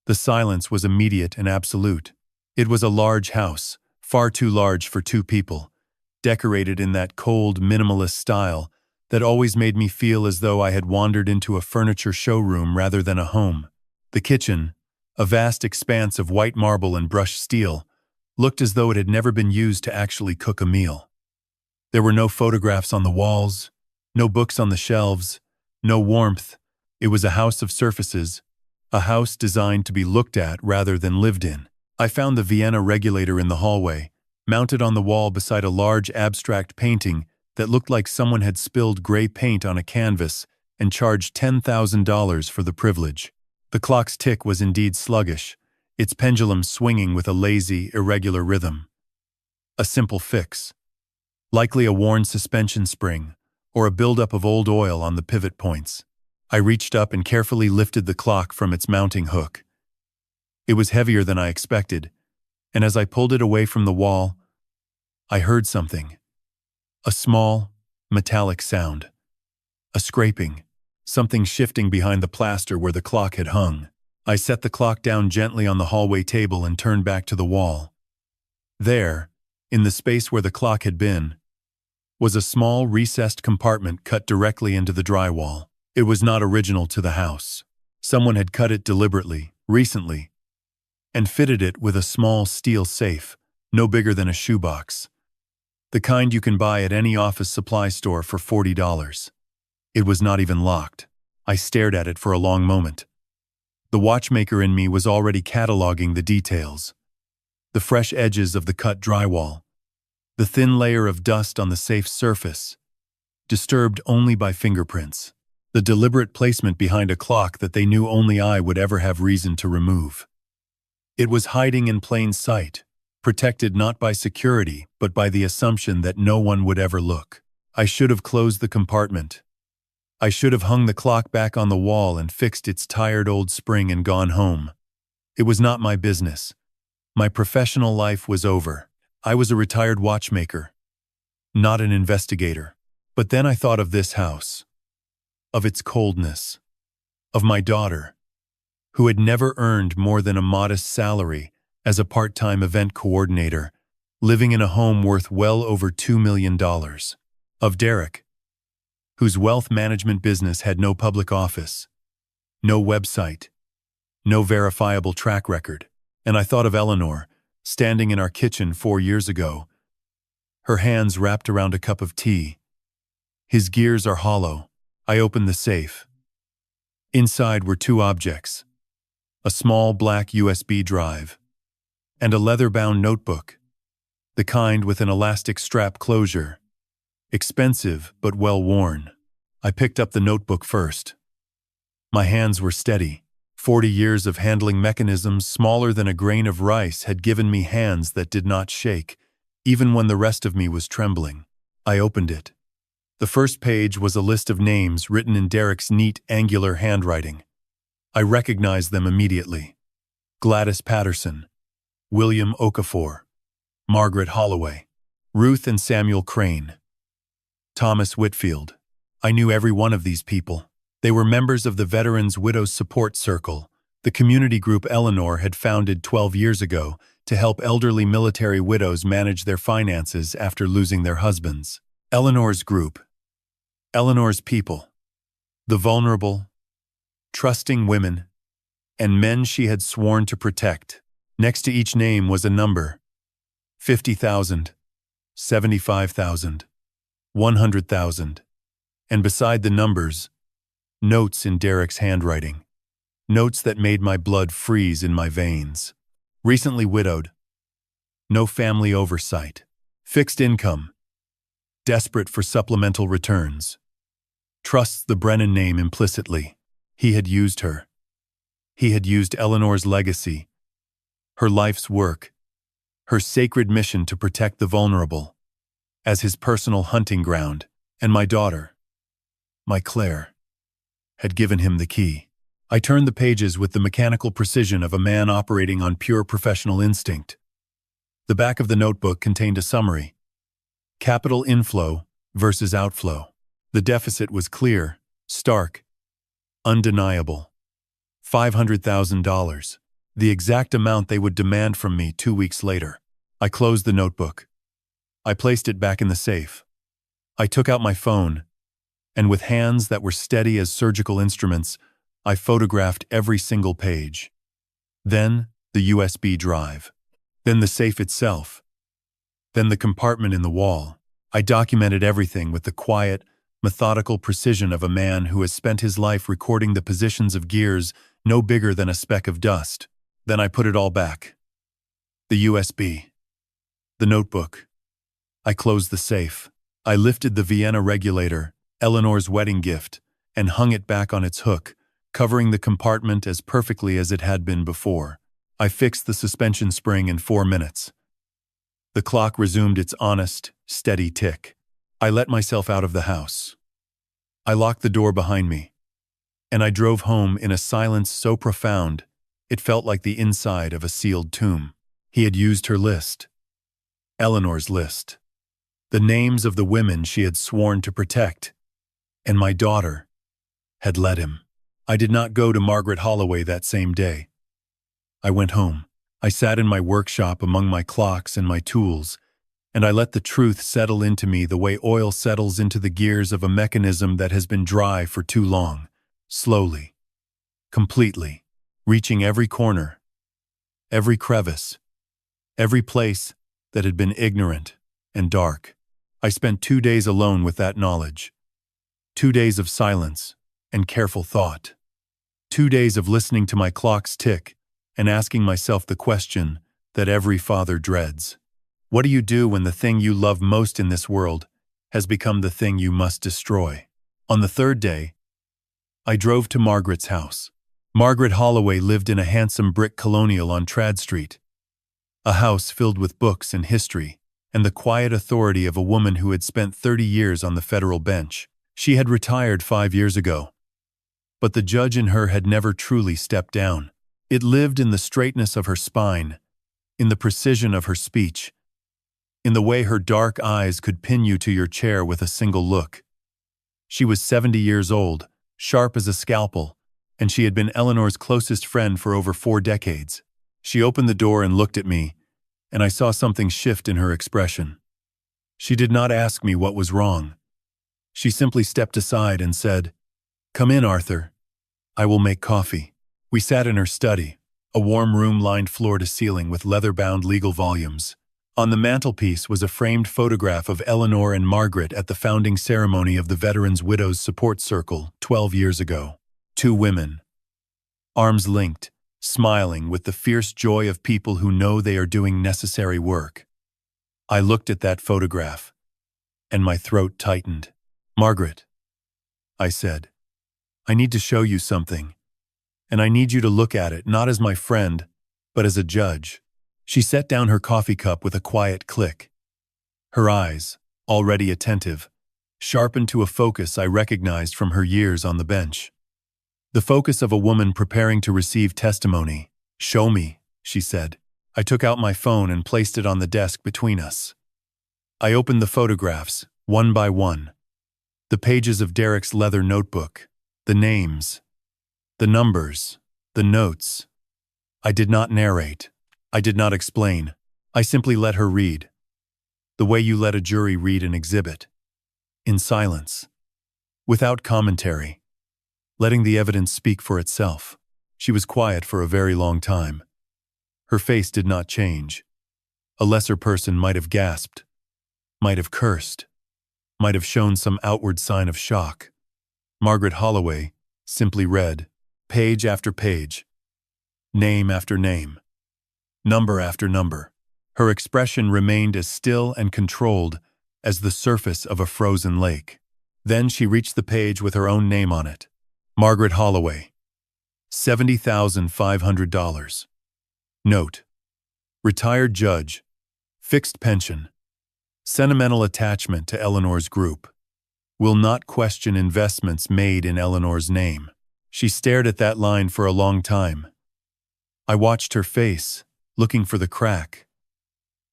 [SPEAKER 1] The silence was immediate and absolute. It was a large house, far too large for 2 people, decorated in that cold, minimalist style that always made me feel as though I had wandered into a furniture showroom rather than a home. The kitchen, a vast expanse of white marble and brushed steel, looked as though it had never been used to actually cook a meal. There were no photographs on the walls, No books on the shelves, no warmth. It was a house of surfaces, a house designed to be looked at rather than lived in. I found the Vienna regulator in the hallway, mounted on the wall beside a large abstract painting that looked like someone had spilled gray paint on a canvas and charged $10,000 for the privilege. The clock's tick was indeed sluggish, its pendulum swinging with a lazy, irregular rhythm. A simple fix. Likely a worn suspension spring, or a buildup of old oil on the pivot points. I reached up and carefully lifted the clock from its mounting hook. It was heavier than I expected, and as I pulled it away from the wall, I heard something. A small, metallic sound. A scraping, something shifting behind the plaster where the clock had hung. I set the clock down gently on the hallway table and turned back to the wall. There, in the space where the clock had been, was a small recessed compartment cut directly into the drywall. It was not original to the house. Someone had cut it deliberately, recently, and fitted it with a small steel safe, no bigger than a shoebox. The kind you can buy at any office supply store for $40. It was not even locked. I stared at it for a long moment. The watchmaker in me was already cataloging the details. The fresh edges of the cut drywall, the thin layer of dust on the safe's surface, disturbed only by fingerprints, the deliberate placement behind a clock that they knew only I would ever have reason to remove. It was hiding in plain sight, protected not by security, but by the assumption that no one would ever look. I should have closed the compartment. I should have hung the clock back on the wall and fixed its tired old spring and gone home. It was not my business. My professional life was over. I was a retired watchmaker, not an investigator. But then I thought of this house, of its coldness, of my daughter, who had never earned more than a modest salary as a part-time event coordinator, living in a home worth well over $2 million. Of Derek, whose wealth management business had no public office, no website, no verifiable track record. And I thought of Eleanor, standing in our kitchen 4 years ago, her hands wrapped around a cup of tea. His gears are hollow. I opened the safe. Inside were two objects, a small black USB drive, and a leather-bound notebook, the kind with an elastic strap closure. Expensive, but well-worn. I picked up the notebook first. My hands were steady. 40 years of handling mechanisms smaller than a grain of rice had given me hands that did not shake, even when the rest of me was trembling. I opened it. The first page was a list of names written in Derek's neat, angular handwriting. I recognized them immediately. Gladys Patterson, William Okafor, Margaret Holloway, Ruth and Samuel Crane, Thomas Whitfield. I knew every one of these people. They were members of the Veterans Widows Support Circle, the community group Eleanor had founded 12 years ago to help elderly military widows manage their finances after losing their husbands. Eleanor's group. Eleanor's people. The vulnerable, trusting women, and men she had sworn to protect. Next to each name was a number. 50,000, 75,000, 100,000. And beside the numbers, notes in Derek's handwriting. Notes that made my blood freeze in my veins. Recently widowed. No family oversight. Fixed income. Desperate for supplemental returns. Trusts the Brennan name implicitly. He had used her. He had used Eleanor's legacy, her life's work, her sacred mission to protect the vulnerable, as his personal hunting ground, and my daughter, my Claire, had given him the key. I turned the pages with the mechanical precision of a man operating on pure professional instinct. The back of the notebook contained a summary. Capital inflow versus outflow. The deficit was clear, stark, undeniable. $500,000, the exact amount they would demand from me 2 weeks later. I closed the notebook. I placed it back in the safe. I took out my phone, and with hands that were steady as surgical instruments, I photographed every single page. Then the USB drive. Then the safe itself. Then the compartment in the wall. I documented everything with the quiet, methodical precision of a man who has spent his life recording the positions of gears no bigger than a speck of dust. Then I put it all back. The USB. The notebook. I closed the safe. I lifted the Vienna regulator, Eleanor's wedding gift, and hung it back on its hook, covering the compartment as perfectly as it had been before. I fixed the suspension spring in 4 minutes. The clock resumed its honest, steady tick. I let myself out of the house. I locked the door behind me, and I drove home in a silence so profound it felt like the inside of a sealed tomb. He had used her list. Eleanor's list. The names of the women she had sworn to protect. And my daughter had let him. I did not go to Margaret Holloway that same day. I went home. I sat in my workshop among my clocks and my tools, and I let the truth settle into me the way oil settles into the gears of a mechanism that has been dry for too long, slowly, completely, reaching every corner, every crevice, every place that had been ignorant and dark. I spent 2 days alone with that knowledge. 2 days of silence and careful thought. 2 days of listening to my clocks tick and asking myself the question that every father dreads. What do you do when the thing you love most in this world has become the thing you must destroy? On the 3rd day, I drove to Margaret's house. Margaret Holloway lived in a handsome brick colonial on Trad Street, a house filled with books and history, and the quiet authority of a woman who had spent 30 years on the federal bench. She had retired 5 years ago, but the judge in her had never truly stepped down. It lived in the straightness of her spine, in the precision of her speech, in the way her dark eyes could pin you to your chair with a single look. She was 70 years old, sharp as a scalpel, and she had been Eleanor's closest friend for over 4 decades. She opened the door and looked at me, and I saw something shift in her expression. She did not ask me what was wrong. She simply stepped aside and said, "Come in, Arthur. I will make coffee." We sat in her study, a warm room lined floor to ceiling with leather-bound legal volumes. On the mantelpiece was a framed photograph of Eleanor and Margaret at the founding ceremony of the Veterans Widows Support Circle 12 years ago. 2 women, arms linked, smiling with the fierce joy of people who know they are doing necessary work. I looked at that photograph, and my throat tightened. "Margaret," I said, "I need to show you something, and I need you to look at it not as my friend, but as a judge." She set down her coffee cup with a quiet click. Her eyes, already attentive, sharpened to a focus I recognized from her years on the bench. The focus of a woman preparing to receive testimony. "Show me," she said. I took out my phone and placed it on the desk between us. I opened the photographs, one by one. The pages of Derek's leather notebook, the names, the numbers, the notes. I did not narrate. I did not explain. I simply let her read. The way you let a jury read an exhibit. In silence. Without commentary. Letting the evidence speak for itself. She was quiet for a very long time. Her face did not change. A lesser person might have gasped, might have cursed, might have shown some outward sign of shock. Margaret Holloway simply read, page after page, name after name, number after number. Her expression remained as still and controlled as the surface of a frozen lake. Then she reached the page with her own name on it. Margaret Holloway. $70,500. Note. Retired judge. Fixed pension. Sentimental attachment to Eleanor's group. Will not question investments made in Eleanor's name. She stared at that line for a long time. I watched her face, looking for the crack,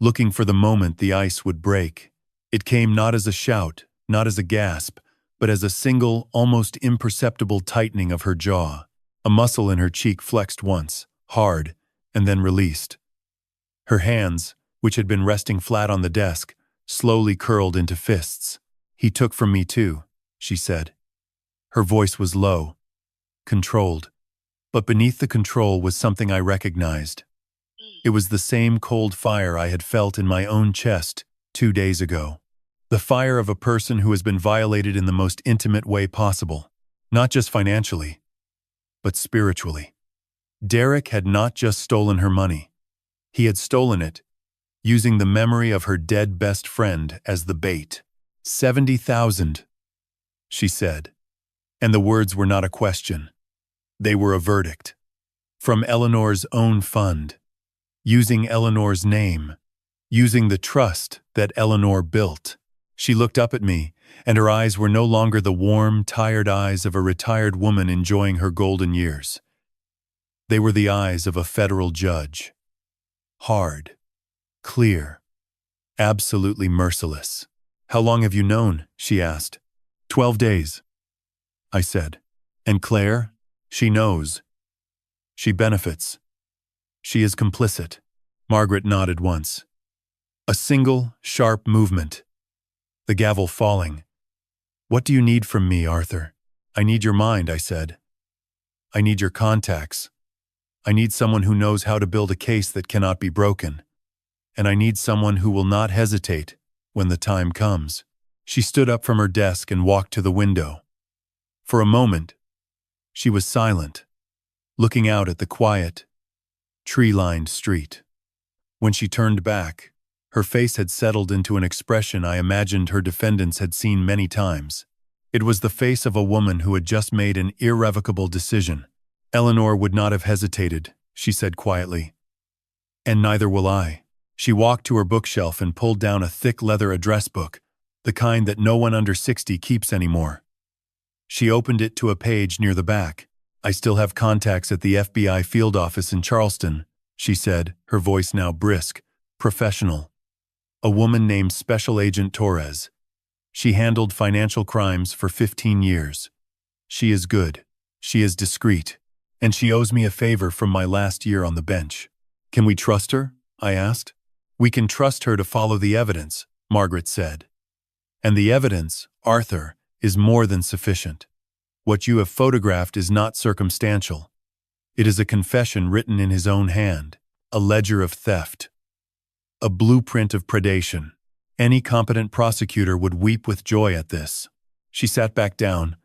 [SPEAKER 1] looking for the moment the ice would break. It came not as a shout, not as a gasp, but as a single, almost imperceptible tightening of her jaw. A muscle in her cheek flexed once, hard, and then released. Her hands, which had been resting flat on the desk, slowly curled into fists. "He took from me too," she said. Her voice was low, controlled, but beneath the control was something I recognized. It was the same cold fire I had felt in my own chest 2 days ago. The fire of a person who has been violated in the most intimate way possible, not just financially, but spiritually. Derek had not just stolen her money. He had stolen it, using the memory of her dead best friend as the bait. 70,000, she said. And the words were not a question. They were a verdict. From Eleanor's own fund, using Eleanor's name, using the trust that Eleanor built. She looked up at me, and her eyes were no longer the warm, tired eyes of a retired woman enjoying her golden years. They were the eyes of a federal judge. Hard, clear, absolutely merciless. "How long have you known?" she asked. 12 days, I said. "And Claire? She knows. She benefits. She is complicit." Margaret nodded once. A single, sharp movement. The gavel falling. "What do you need from me, Arthur?" "I need your mind," I said. "I need your contacts. I need someone who knows how to build a case that cannot be broken. And I need someone who will not hesitate when the time comes." She stood up from her desk and walked to the window. For a moment, she was silent, looking out at the quiet, tree-lined street. When she turned back, her face had settled into an expression I imagined her defendants had seen many times. It was the face of a woman who had just made an irrevocable decision. "Eleanor would not have hesitated," she said quietly. "And neither will I." She walked to her bookshelf and pulled down a thick leather address book, the kind that no one under 60 keeps anymore. She opened it to a page near the back. "I still have contacts at the FBI field office in Charleston," she said, her voice now brisk, professional. "A woman named Special Agent Torres. She handled financial crimes for 15 years. She is good. She is discreet. And she owes me a favor from my last year on the bench." "Can we trust her?" I asked. "We can trust her to follow the evidence," Margaret said. "And the evidence, Arthur, is more than sufficient. What you have photographed is not circumstantial. It is a confession written in his own hand, a ledger of theft, a blueprint of predation. Any competent prosecutor would weep with joy at this." She sat back down,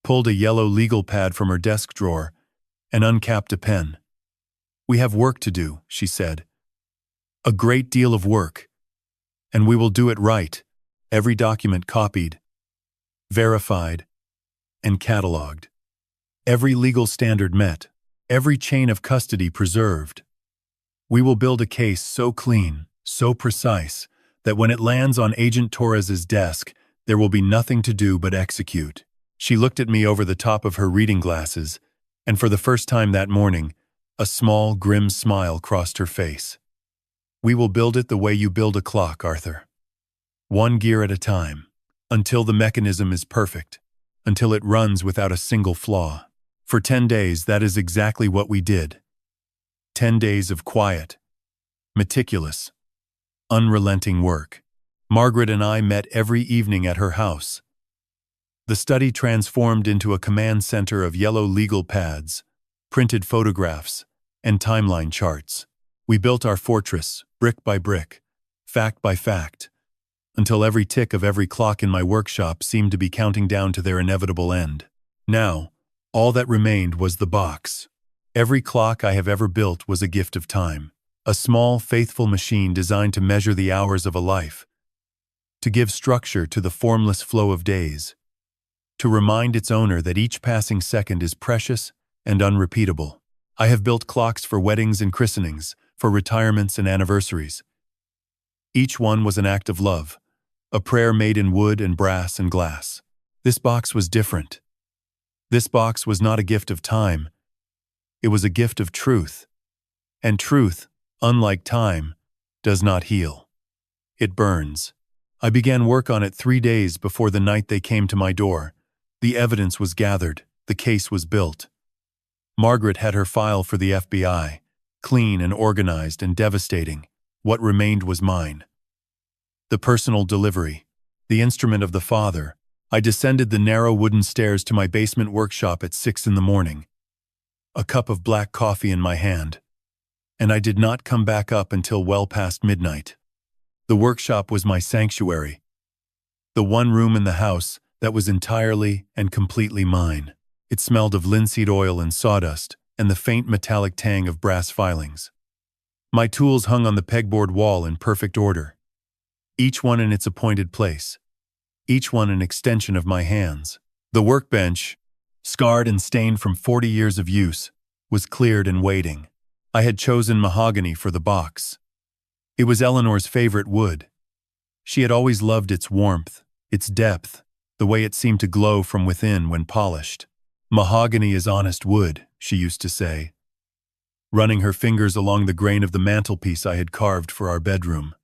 [SPEAKER 1] pulled a yellow legal pad from her desk drawer, and uncapped a pen. "We have work to do," she said. "A great deal of work. And we will do it right. Every document copied, verified, and cataloged. Every legal standard met. Every chain of custody preserved. We will build a case so clean, so precise, that when it lands on Agent Torres's desk, there will be nothing to do but execute." She looked at me over the top of her reading glasses, and for the first time that morning, a small, grim smile crossed her face. "We will build it the way you build a clock, Arthur. One gear at a time, until the mechanism is perfect, until it runs without a single flaw." For 10 days, that is exactly what we did. 10 days of quiet, meticulous, unrelenting work. Margaret and I met every evening at her house. The study transformed into a command center of yellow legal pads, printed photographs, and timeline charts. We built our fortress, brick by brick, fact by fact, until every tick of every clock in my workshop seemed to be counting down to their inevitable end. Now, all that remained was the box. Every clock I have ever built was a gift of time, a small, faithful machine designed to measure the hours of a life, to give structure to the formless flow of days, to remind its owner that each passing second is precious and unrepeatable. I have built clocks for weddings and christenings, for retirements and anniversaries. Each one was an act of love, a prayer made in wood and brass and glass. This box was different. This box was not a gift of time. It was a gift of truth. And truth, unlike time, does not heal. It burns. I began work on it 3 days before the night they came to my door. The evidence was gathered. The case was built. Margaret had her file for the FBI, clean and organized and devastating. What remained was mine. The personal delivery, the instrument of the father. I descended the narrow wooden stairs to my basement workshop at 6 in the morning, a cup of black coffee in my hand, and I did not come back up until well past midnight. The workshop was my sanctuary, The one room in the house that was entirely and completely mine. It smelled of linseed oil and sawdust, and the faint metallic tang of brass filings. My tools hung on the pegboard wall in perfect order, each one in its appointed place, each one an extension of my hands. The workbench, scarred and stained from 40 years of use, was cleared and waiting. I had chosen mahogany for the box. It was Eleanor's favorite wood. She had always loved its warmth, its depth, the way it seemed to glow from within when polished. "Mahogany is honest wood," she used to say, running her fingers along the grain of the mantelpiece I had carved for our bedroom.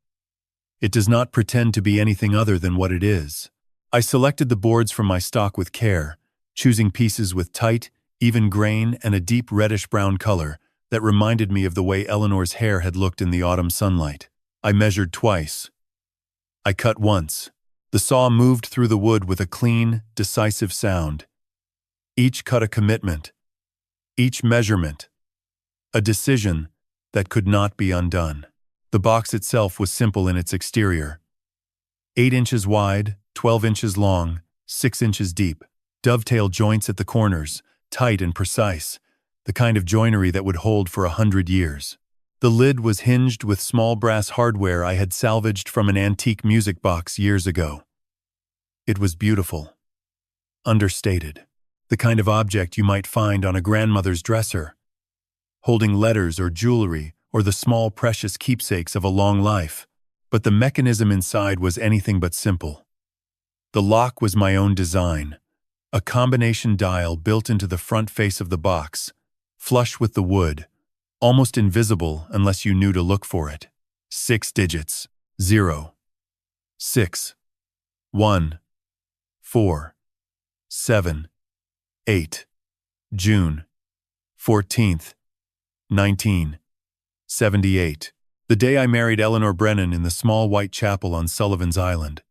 [SPEAKER 1] "It does not pretend to be anything other than what it is." I selected the boards from my stock with care, choosing pieces with tight, even grain and a deep reddish-brown color that reminded me of the way Eleanor's hair had looked in the autumn sunlight. I measured twice. I cut once. The saw moved through the wood with a clean, decisive sound. Each cut a commitment, each measurement, a decision that could not be undone. The box itself was simple in its exterior. 8 inches wide, 12 inches long, 6 inches deep. Dovetail joints at the corners, tight and precise, the kind of joinery that would hold for 100 years. The lid was hinged with small brass hardware I had salvaged from an antique music box years ago. It was beautiful. Understated. The kind of object you might find on a grandmother's dresser, holding letters or jewelry or the small precious keepsakes of a long life. But the mechanism inside was anything but simple. The lock was my own design, a combination dial built into the front face of the box, flush with the wood, almost invisible unless you knew to look for it. 6 digits. 0, 6, 1, 4, 7, 8. June 14th, 1978. The day I married Eleanor Brennan in the small white chapel on Sullivan's Island.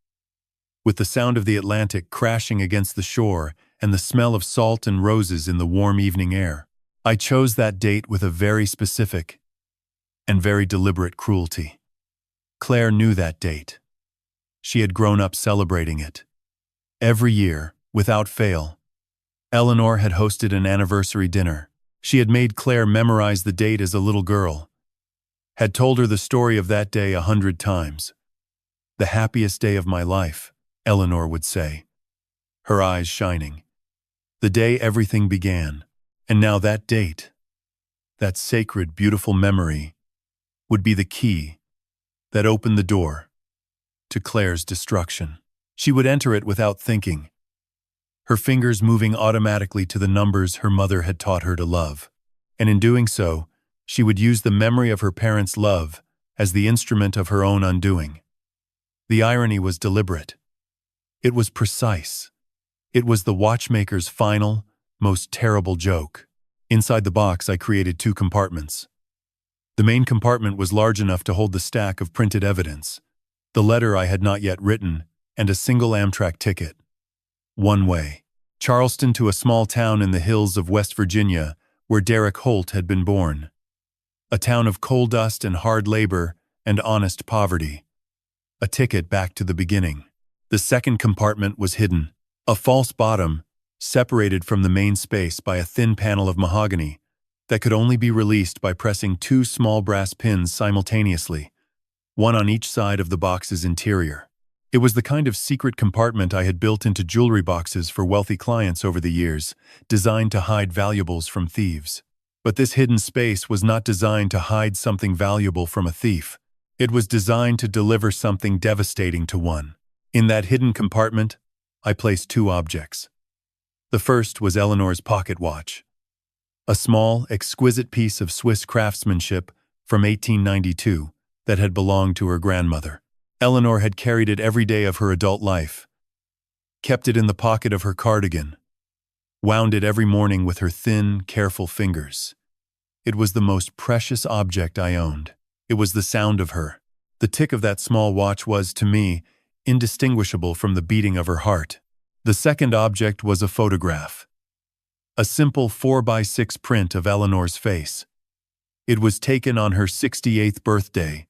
[SPEAKER 1] With the sound of the Atlantic crashing against the shore and the smell of salt and roses in the warm evening air, I chose that date with a very specific and very deliberate cruelty. Claire knew that date. She had grown up celebrating it. Every year, without fail, Eleanor had hosted an anniversary dinner. She had made Claire memorize the date as a little girl, had told her the story of that day 100 times. "The happiest day of my life," Eleanor would say, her eyes shining. The day everything began. And now that date, that sacred, beautiful memory, would be the key that opened the door to Claire's destruction. She would enter it without thinking, her fingers moving automatically to the numbers her mother had taught her to love. And in doing so, she would use the memory of her parents' love as the instrument of her own undoing. The irony was deliberate. It was precise. It was the watchmaker's final, most terrible joke. Inside the box, I created 2 compartments. The main compartment was large enough to hold the stack of printed evidence, the letter I had not yet written, and a single Amtrak ticket. One way. Charleston to a small town in the hills of West Virginia where Derek Holt had been born. A town of coal dust and hard labor and honest poverty. A ticket back to the beginning. The second compartment was hidden. A false bottom, separated from the main space by a thin panel of mahogany that could only be released by pressing 2 small brass pins simultaneously, one on each side of the box's interior. It was the kind of secret compartment I had built into jewelry boxes for wealthy clients over the years, designed to hide valuables from thieves. But this hidden space was not designed to hide something valuable from a thief. It was designed to deliver something devastating to one. In that hidden compartment, I placed 2 objects. The first was Eleanor's pocket watch, a small, exquisite piece of Swiss craftsmanship from 1892 that had belonged to her grandmother. Eleanor had carried it every day of her adult life, kept it in the pocket of her cardigan, wound it every morning with her thin, careful fingers. It was the most precious object I owned. It was the sound of her. The tick of that small watch was, to me, indistinguishable from the beating of her heart. The second object was a photograph. A simple 4x6 print of Eleanor's face. It was taken on her 68th birthday,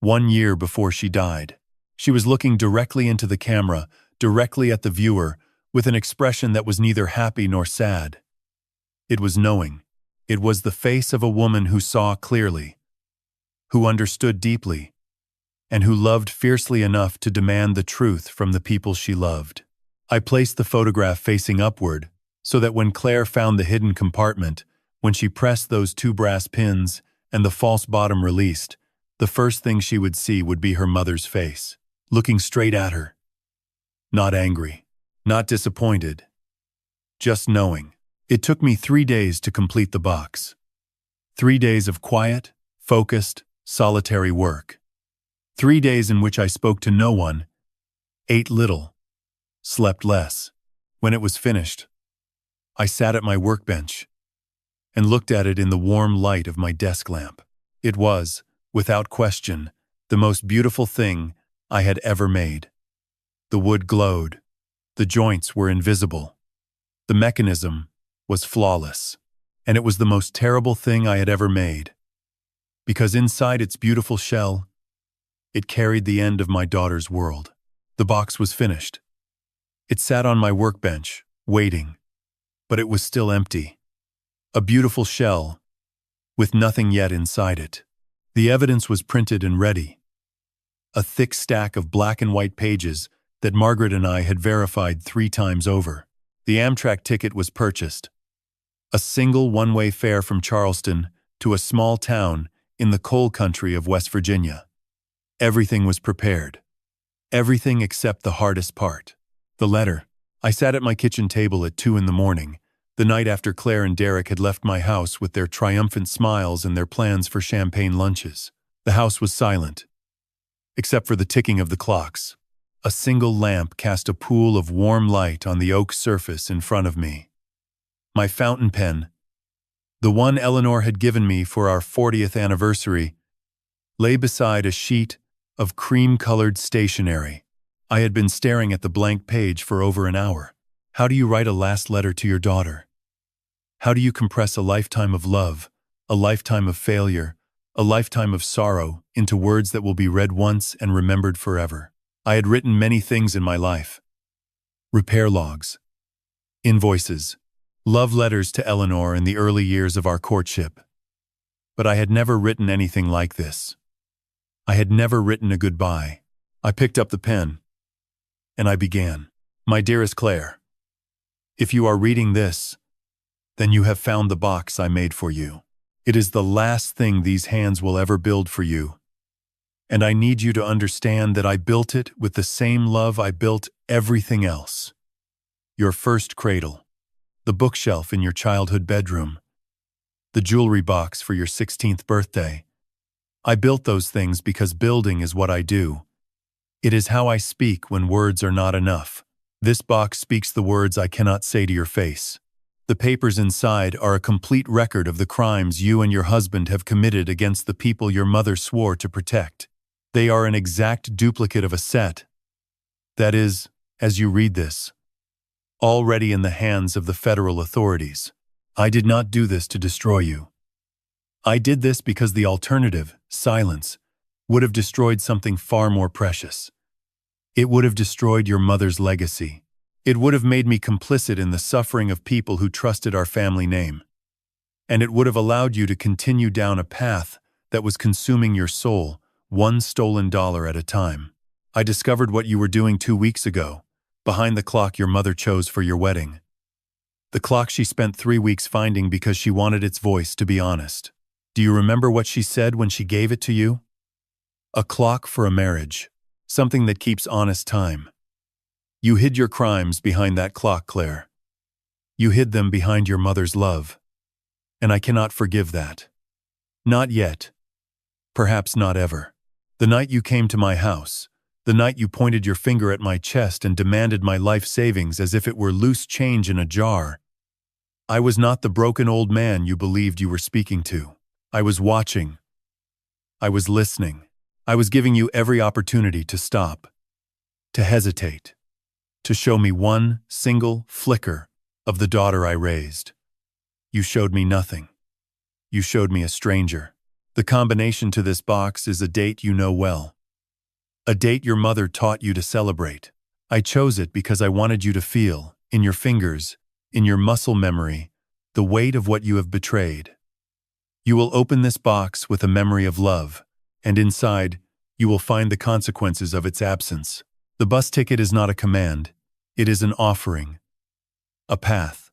[SPEAKER 1] 1 year before she died. She was looking directly into the camera, directly at the viewer, with an expression that was neither happy nor sad. It was knowing. It was the face of a woman who saw clearly, who understood deeply, and who loved fiercely enough to demand the truth from the people she loved. I placed the photograph facing upward, so that when Claire found the hidden compartment, when she pressed those two brass pins and the false bottom released, the first thing she would see would be her mother's face, looking straight at her. Not angry, not disappointed, just knowing. It took me 3 days to complete the box. 3 days of quiet, focused, solitary work. 3 days in which I spoke to no one, ate little, slept less. When it was finished, I sat at my workbench and looked at it in the warm light of my desk lamp. It was, without question, the most beautiful thing I had ever made. The wood glowed. The joints were invisible. The mechanism was flawless. And it was the most terrible thing I had ever made, because inside its beautiful shell, it carried the end of my daughter's world. The box was finished. It sat on my workbench, waiting, but it was still empty. A beautiful shell, with nothing yet inside it. The evidence was printed and ready. A thick stack of black and white pages that Margaret and I had verified 3 times over. The Amtrak ticket was purchased. A single one-way fare from Charleston to a small town in the coal country of West Virginia. Everything was prepared. Everything except the hardest part. The letter. I sat at my kitchen table at 2 in the morning, the night after Claire and Derek had left my house with their triumphant smiles and their plans for champagne lunches. The house was silent, except for the ticking of the clocks. A single lamp cast a pool of warm light on the oak surface in front of me. My fountain pen, the one Eleanor had given me for our 40th anniversary, lay beside a sheet of cream-colored stationery. I had been staring at the blank page for over an hour. How do you write a last letter to your daughter? How do you compress a lifetime of love, a lifetime of failure, a lifetime of sorrow into words that will be read once and remembered forever? I had written many things in my life. Repair logs, invoices, love letters to Eleanor in the early years of our courtship. But I had never written anything like this. I had never written a goodbye. I picked up the pen, and I began. My dearest Claire, if you are reading this, then you have found the box I made for you. It is the last thing these hands will ever build for you. And I need you to understand that I built it with the same love I built everything else. Your first cradle, the bookshelf in your childhood bedroom, the jewelry box for your 16th birthday. I built those things because building is what I do. It is how I speak when words are not enough. This box speaks the words I cannot say to your face. The papers inside are a complete record of the crimes you and your husband have committed against the people your mother swore to protect. They are an exact duplicate of a set. That is, as you read this, already in the hands of the federal authorities. I did not do this to destroy you. I did this because the alternative, silence, would have destroyed something far more precious. It would have destroyed your mother's legacy. It would have made me complicit in the suffering of people who trusted our family name. And it would have allowed you to continue down a path that was consuming your soul, one stolen dollar at a time. I discovered what you were doing 2 weeks ago, behind the clock your mother chose for your wedding. The clock she spent 3 weeks finding because she wanted its voice to be honest. Do you remember what she said when she gave it to you? A clock for a marriage, something that keeps honest time. You hid your crimes behind that clock, Claire. You hid them behind your mother's love. And I cannot forgive that. Not yet. Perhaps not ever. The night you came to my house, the night you pointed your finger at my chest and demanded my life savings as if it were loose change in a jar, I was not the broken old man you believed you were speaking to. I was watching. I was listening. I was giving you every opportunity to stop, to hesitate, to show me one single flicker of the daughter I raised. You showed me nothing. You showed me a stranger. The combination to this box is a date you know well. A date your mother taught you to celebrate. I chose it because I wanted you to feel, in your fingers, in your muscle memory, the weight of what you have betrayed. You will open this box with a memory of love, and inside, you will find the consequences of its absence. The bus ticket is not a command. It is an offering. A path.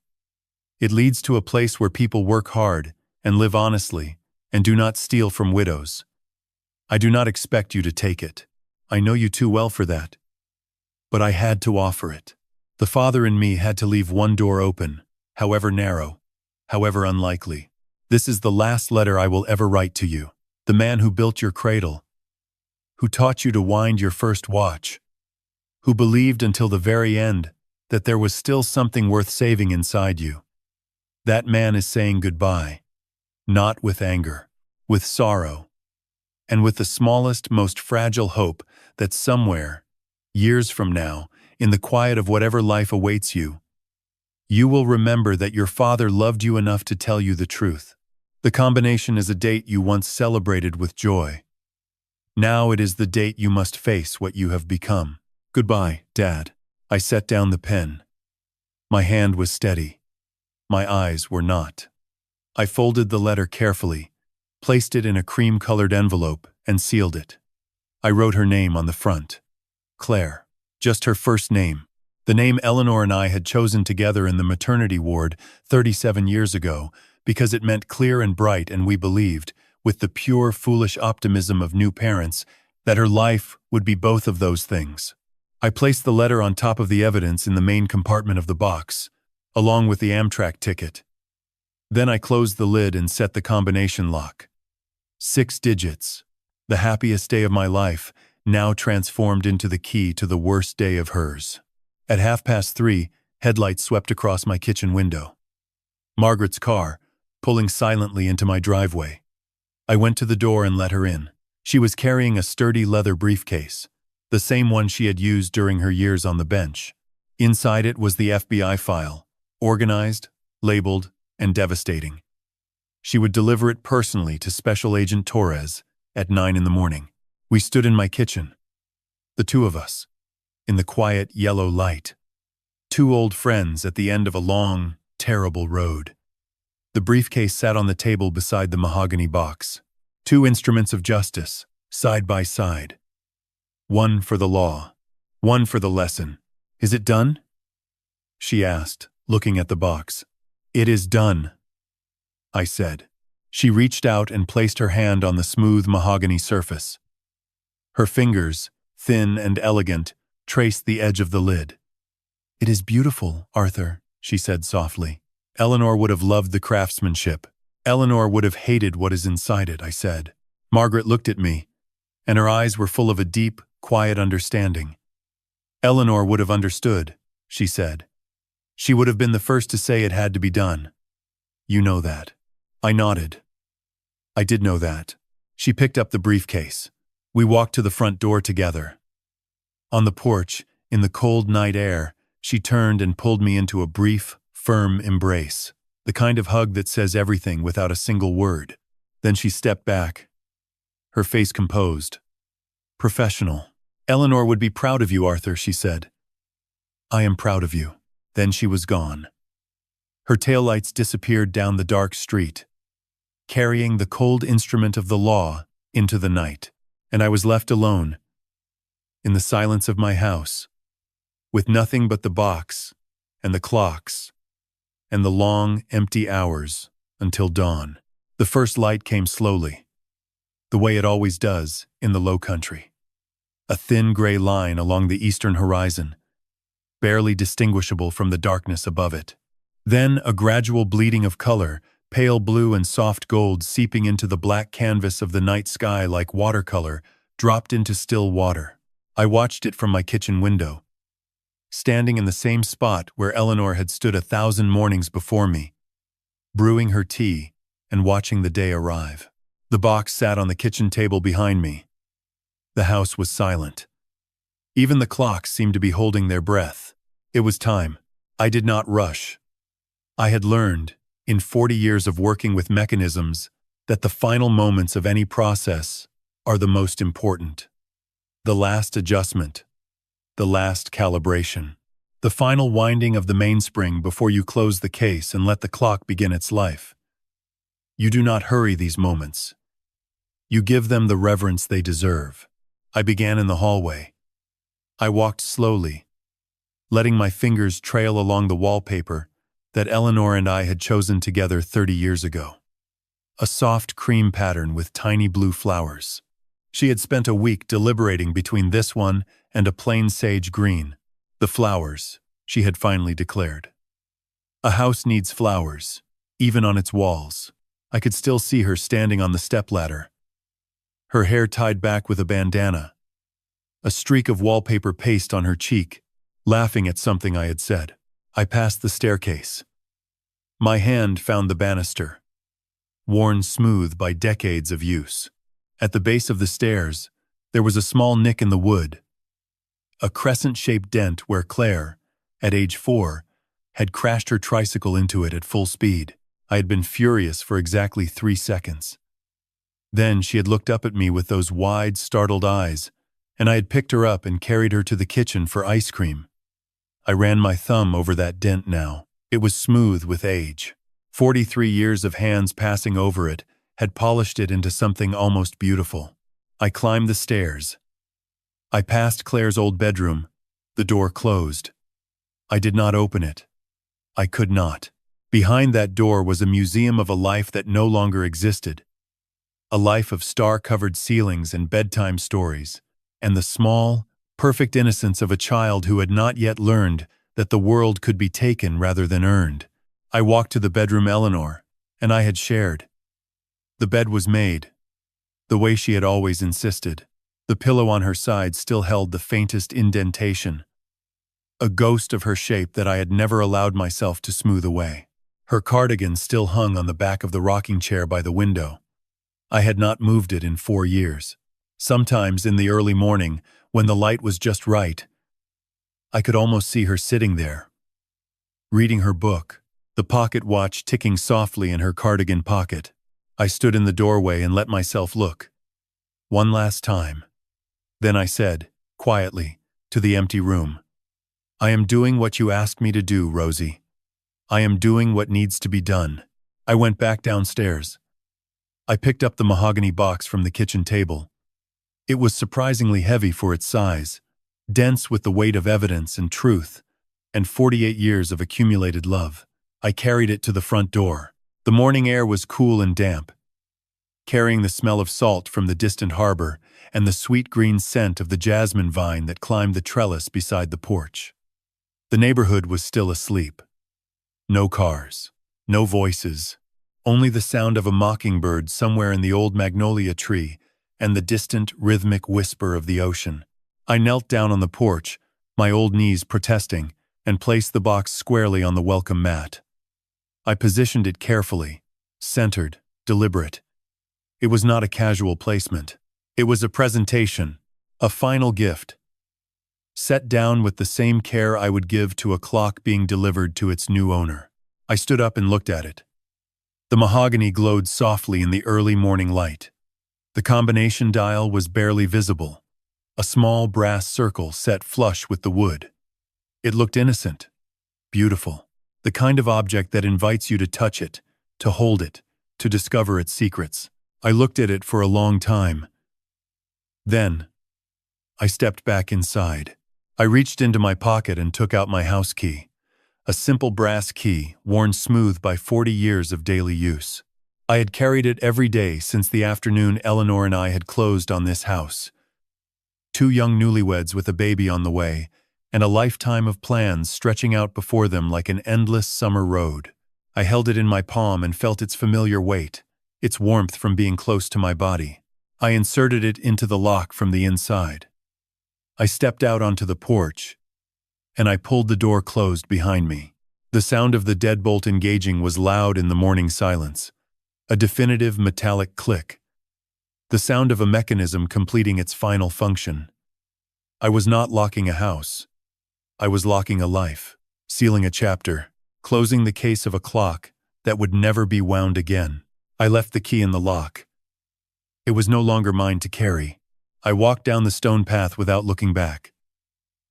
[SPEAKER 1] It leads to a place where people work hard and live honestly and do not steal from widows. I do not expect you to take it. I know you too well for that. But I had to offer it. The father in me had to leave one door open, however narrow, however unlikely. This is the last letter I will ever write to you. The man who built your cradle, who taught you to wind your first watch, who believed until the very end that there was still something worth saving inside you. That man is saying goodbye, not with anger, with sorrow, and with the smallest, most fragile hope that somewhere, years from now, in the quiet of whatever life awaits you, you will remember that your father loved you enough to tell you the truth. The combination is a date you once celebrated with joy. Now it is the date you must face what you have become. Goodbye, Dad. I set down the pen. My hand was steady. My eyes were not. I folded the letter carefully, placed it in a cream-colored envelope, and sealed it. I wrote her name on the front. Claire. Just her first name. The name Eleanor and I had chosen together in the maternity ward 37 years ago because it meant clear and bright, and we believed, with the pure, foolish optimism of new parents, that her life would be both of those things. I placed the letter on top of the evidence in the main compartment of the box, along with the Amtrak ticket. Then I closed the lid and set the combination lock. 6 digits. The happiest day of my life, now transformed into the key to the worst day of hers. At 3:30, headlights swept across my kitchen window. Margaret's car, pulling silently into my driveway. I went to the door and let her in. She was carrying a sturdy leather briefcase, the same one she had used during her years on the bench. Inside it was the FBI file, organized, labeled, and devastating. She would deliver it personally to Special Agent Torres at 9 in the morning. We stood in my kitchen, the two of us, in the quiet yellow light. 2 old friends at the end of a long, terrible road. The briefcase sat on the table beside the mahogany box. 2 instruments of justice, side by side. One for the law, one for the lesson. Is it done? She asked, looking at the box. It is done, I said. She reached out and placed her hand on the smooth mahogany surface. Her fingers, thin and elegant, traced the edge of the lid. It is beautiful, Arthur, she said softly. Eleanor would have loved the craftsmanship. Eleanor would have hated what is inside it, I said. Margaret looked at me, and her eyes were full of a deep, quiet understanding. Eleanor would have understood, she said. She would have been the first to say it had to be done. You know that. I nodded. I did know that. She picked up the briefcase. We walked to the front door together. On the porch, in the cold night air, she turned and pulled me into a brief, firm embrace, the kind of hug that says everything without a single word. Then she stepped back, her face composed. Professional. Eleanor would be proud of you, Arthur, she said. I am proud of you. Then she was gone. Her taillights disappeared down the dark street, carrying the cold instrument of the law into the night. And I was left alone, in the silence of my house, with nothing but the box and the clocks and the long, empty hours until dawn. The first light came slowly, the way it always does in the low country. A thin gray line along the eastern horizon, barely distinguishable from the darkness above it. Then a gradual bleeding of color, pale blue and soft gold seeping into the black canvas of the night sky like watercolor, dropped into still water. I watched it from my kitchen window, standing in the same spot where Eleanor had stood 1,000 mornings before me, brewing her tea and watching the day arrive. The box sat on the kitchen table behind me. The house was silent. Even the clocks seemed to be holding their breath. It was time. I did not rush. I had learned, in 40 years of working with mechanisms, that the final moments of any process are the most important. The last adjustment. The last calibration. The final winding of the mainspring before you close the case and let the clock begin its life. You do not hurry these moments. You give them the reverence they deserve. I began in the hallway. I walked slowly, letting my fingers trail along the wallpaper that Eleanor and I had chosen together 30 years ago. A soft cream pattern with tiny blue flowers. She had spent a week deliberating between this one and a plain sage green. The flowers, she had finally declared. A house needs flowers, even on its walls. I could still see her standing on the stepladder, her hair tied back with a bandana, a streak of wallpaper paste on her cheek, laughing at something I had said. I passed the staircase. My hand found the banister, worn smooth by decades of use. At the base of the stairs, there was a small nick in the wood, a crescent-shaped dent where Claire, at age 4, had crashed her tricycle into it at full speed. I had been furious for exactly 3 seconds. Then she had looked up at me with those wide, startled eyes, and I had picked her up and carried her to the kitchen for ice cream. I ran my thumb over that dent now. It was smooth with age. 43 years of hands passing over it had polished it into something almost beautiful. I climbed the stairs. I passed Claire's old bedroom. The door closed. I did not open it. I could not. Behind that door was a museum of a life that no longer existed. A life of star-covered ceilings and bedtime stories, and the small, perfect innocence of a child who had not yet learned that the world could be taken rather than earned. I walked to the bedroom Eleanor and I had shared. The bed was made, the way she had always insisted. The pillow on her side still held the faintest indentation, a ghost of her shape that I had never allowed myself to smooth away. Her cardigan still hung on the back of the rocking chair by the window. I had not moved it in 4 years. Sometimes in the early morning, when the light was just right, I could almost see her sitting there, reading her book, the pocket watch ticking softly in her cardigan pocket. I stood in the doorway and let myself look. One last time. Then I said, quietly, to the empty room, "I am doing what you asked me to do, Rosie. I am doing what needs to be done." I went back downstairs. I picked up the mahogany box from the kitchen table. It was surprisingly heavy for its size, dense with the weight of evidence and truth, and 48 years of accumulated love. I carried it to the front door. The morning air was cool and damp, carrying the smell of salt from the distant harbor and the sweet green scent of the jasmine vine that climbed the trellis beside the porch. The neighborhood was still asleep. No cars, no voices, only the sound of a mockingbird somewhere in the old magnolia tree and the distant, rhythmic whisper of the ocean. I knelt down on the porch, my old knees protesting, and placed the box squarely on the welcome mat. I positioned it carefully, centered, deliberate. It was not a casual placement. It was a presentation, a final gift, set down with the same care I would give to a clock being delivered to its new owner. I stood up and looked at it. The mahogany glowed softly in the early morning light. The combination dial was barely visible, a small brass circle set flush with the wood. It looked innocent, beautiful, the kind of object that invites you to touch it, to hold it, to discover its secrets. I looked at it for a long time. Then, I stepped back inside. I reached into my pocket and took out my house key, a simple brass key worn smooth by 40 years of daily use. I had carried it every day since the afternoon Eleanor and I had closed on this house. 2 young newlyweds with a baby on the way, and a lifetime of plans stretching out before them like an endless summer road. I held it in my palm and felt its familiar weight, its warmth from being close to my body. I inserted it into the lock from the inside. I stepped out onto the porch, and I pulled the door closed behind me. The sound of the deadbolt engaging was loud in the morning silence, a definitive metallic click, the sound of a mechanism completing its final function. I was not locking a house. I was locking a life, sealing a chapter, closing the case of a clock that would never be wound again. I left the key in the lock. It was no longer mine to carry. I walked down the stone path without looking back.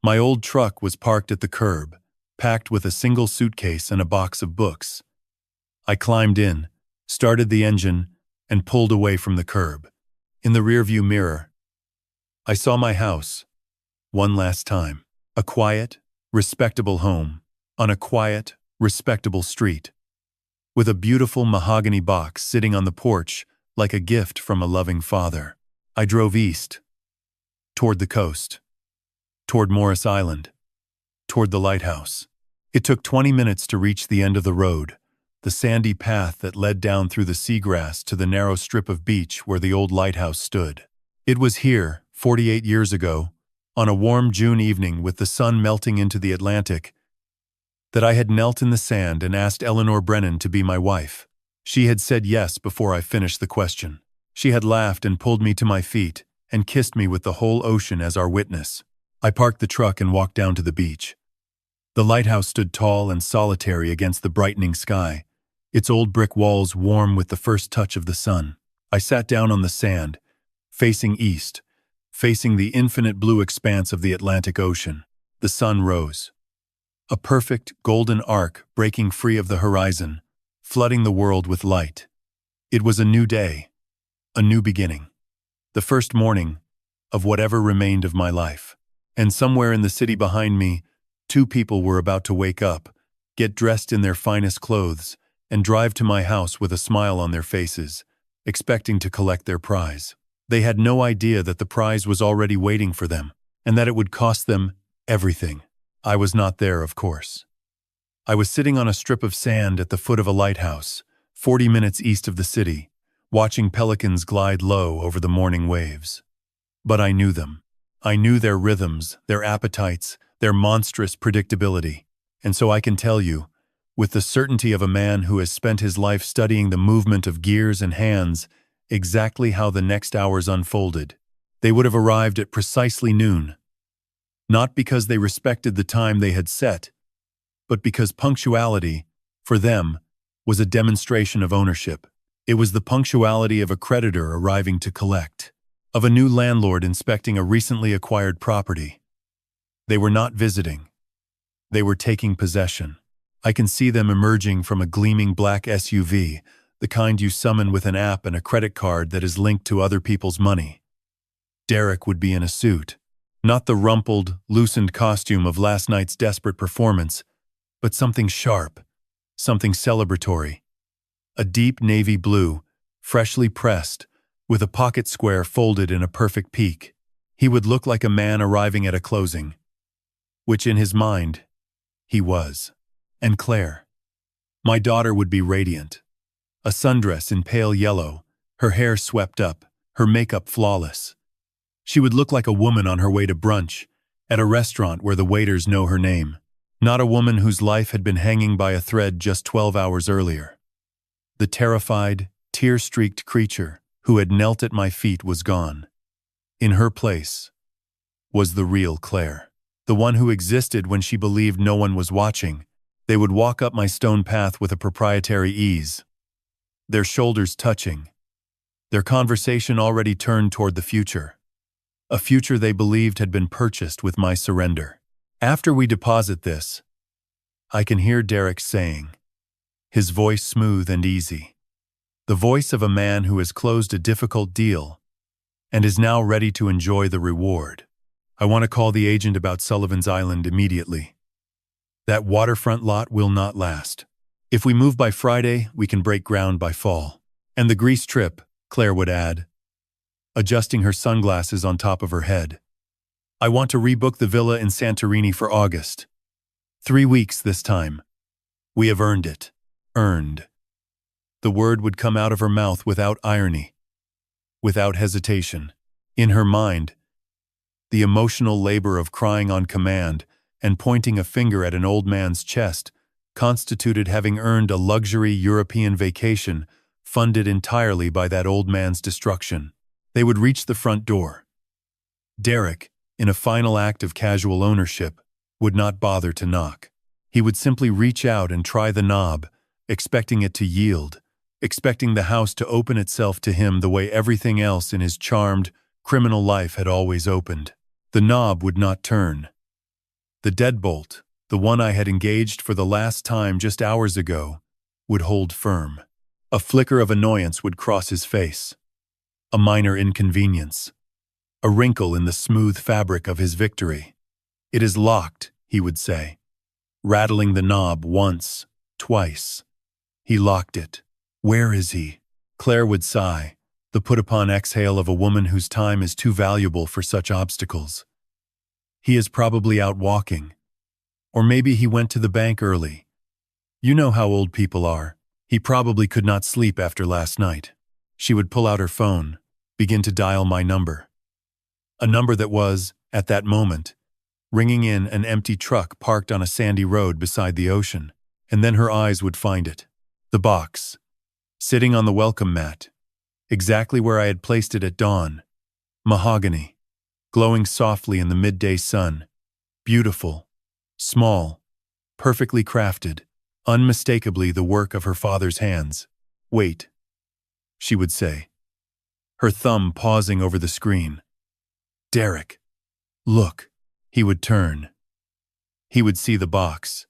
[SPEAKER 1] My old truck was parked at the curb, packed with a single suitcase and a box of books. I climbed in, started the engine, and pulled away from the curb. In the rearview mirror, I saw my house, one last time. A quiet, respectable home, on a quiet, respectable street, with a beautiful mahogany box sitting on the porch like a gift from a loving father. I drove east, toward the coast, toward Morris Island, toward the lighthouse. It took 20 minutes to reach the end of the road, the sandy path that led down through the seagrass to the narrow strip of beach where the old lighthouse stood. It was here, 48 years ago, on a warm June evening with the sun melting into the Atlantic, that I had knelt in the sand and asked Eleanor Brennan to be my wife. She had said yes before I finished the question. She had laughed and pulled me to my feet and kissed me with the whole ocean as our witness. I parked the truck and walked down to the beach. The lighthouse stood tall and solitary against the brightening sky, its old brick walls warm with the first touch of the sun. I sat down on the sand, facing east, facing the infinite blue expanse of the Atlantic Ocean. The sun rose, a perfect golden arc breaking free of the horizon, flooding the world with light. It was a new day, a new beginning, the first morning of whatever remained of my life. And somewhere in the city behind me, two people were about to wake up, get dressed in their finest clothes, and drive to my house with a smile on their faces, expecting to collect their prize. They had no idea that the prize was already waiting for them, and that it would cost them everything. I was not there, of course. I was sitting on a strip of sand at the foot of a lighthouse, 40 minutes east of the city, watching pelicans glide low over the morning waves. But I knew them. I knew their rhythms, their appetites, their monstrous predictability. And so I can tell you, with the certainty of a man who has spent his life studying the movement of gears and hands, exactly how the next hours unfolded. They would have arrived at precisely noon. Not because they respected the time they had set, but because punctuality, for them, was a demonstration of ownership. It was the punctuality of a creditor arriving to collect, of a new landlord inspecting a recently acquired property. They were not visiting. They were taking possession. I can see them emerging from a gleaming black SUV, the kind you summon with an app and a credit card that is linked to other people's money. Derek would be in a suit, not the rumpled, loosened costume of last night's desperate performance, but something sharp, something celebratory. A deep navy blue, freshly pressed, with a pocket square folded in a perfect peak. He would look like a man arriving at a closing, which in his mind, he was. And Claire, my daughter, would be radiant. A sundress in pale yellow, her hair swept up, her makeup flawless. She would look like a woman on her way to brunch, at a restaurant where the waiters know her name, not a woman whose life had been hanging by a thread just 12 hours earlier. The terrified, tear-streaked creature who had knelt at my feet was gone. In her place was the real Claire, the one who existed when she believed no one was watching. They would walk up my stone path with a proprietary ease, their shoulders touching, their conversation already turned toward the future, a future they believed had been purchased with my surrender. After we deposit this, I can hear Derek saying, his voice smooth and easy, the voice of a man who has closed a difficult deal and is now ready to enjoy the reward. I want to call the agent about Sullivan's Island immediately. That waterfront lot will not last. If we move by Friday, we can break ground by fall. And the Greece trip, Claire would add, adjusting her sunglasses on top of her head. I want to rebook the villa in Santorini for August. 3 weeks this time. We have earned it. Earned. The word would come out of her mouth without irony, without hesitation. In her mind, the emotional labor of crying on command and pointing a finger at an old man's chest constituted having earned a luxury European vacation funded entirely by that old man's destruction. They would reach the front door. Derek, in a final act of casual ownership, would not bother to knock. He would simply reach out and try the knob, expecting it to yield, expecting the house to open itself to him the way everything else in his charmed, Criminal life had always opened. The knob would not turn. The deadbolt, the one I had engaged for the last time just hours ago, would hold firm. A flicker of annoyance would cross his face. A minor inconvenience. A wrinkle in the smooth fabric of his victory. "It is locked," he would say, rattling the knob once, twice. He locked it. "Where is he?" Claire would sigh, the put-upon exhale of a woman whose time is too valuable for such obstacles. "He is probably out walking. Or maybe he went to the bank early. You know how old people are. He probably could not sleep after last night." She would pull out her phone, begin to dial my number. A number that was, at that moment, ringing in an empty truck parked on a sandy road beside the ocean, and then her eyes would find it. The box, sitting on the welcome mat, exactly where I had placed it at dawn. Mahogany, glowing softly in the midday sun. Beautiful, small, perfectly crafted, unmistakably the work of her father's hands. "Wait," she would say, her thumb pausing over the screen. "Derek, look." He would turn. He would see the box,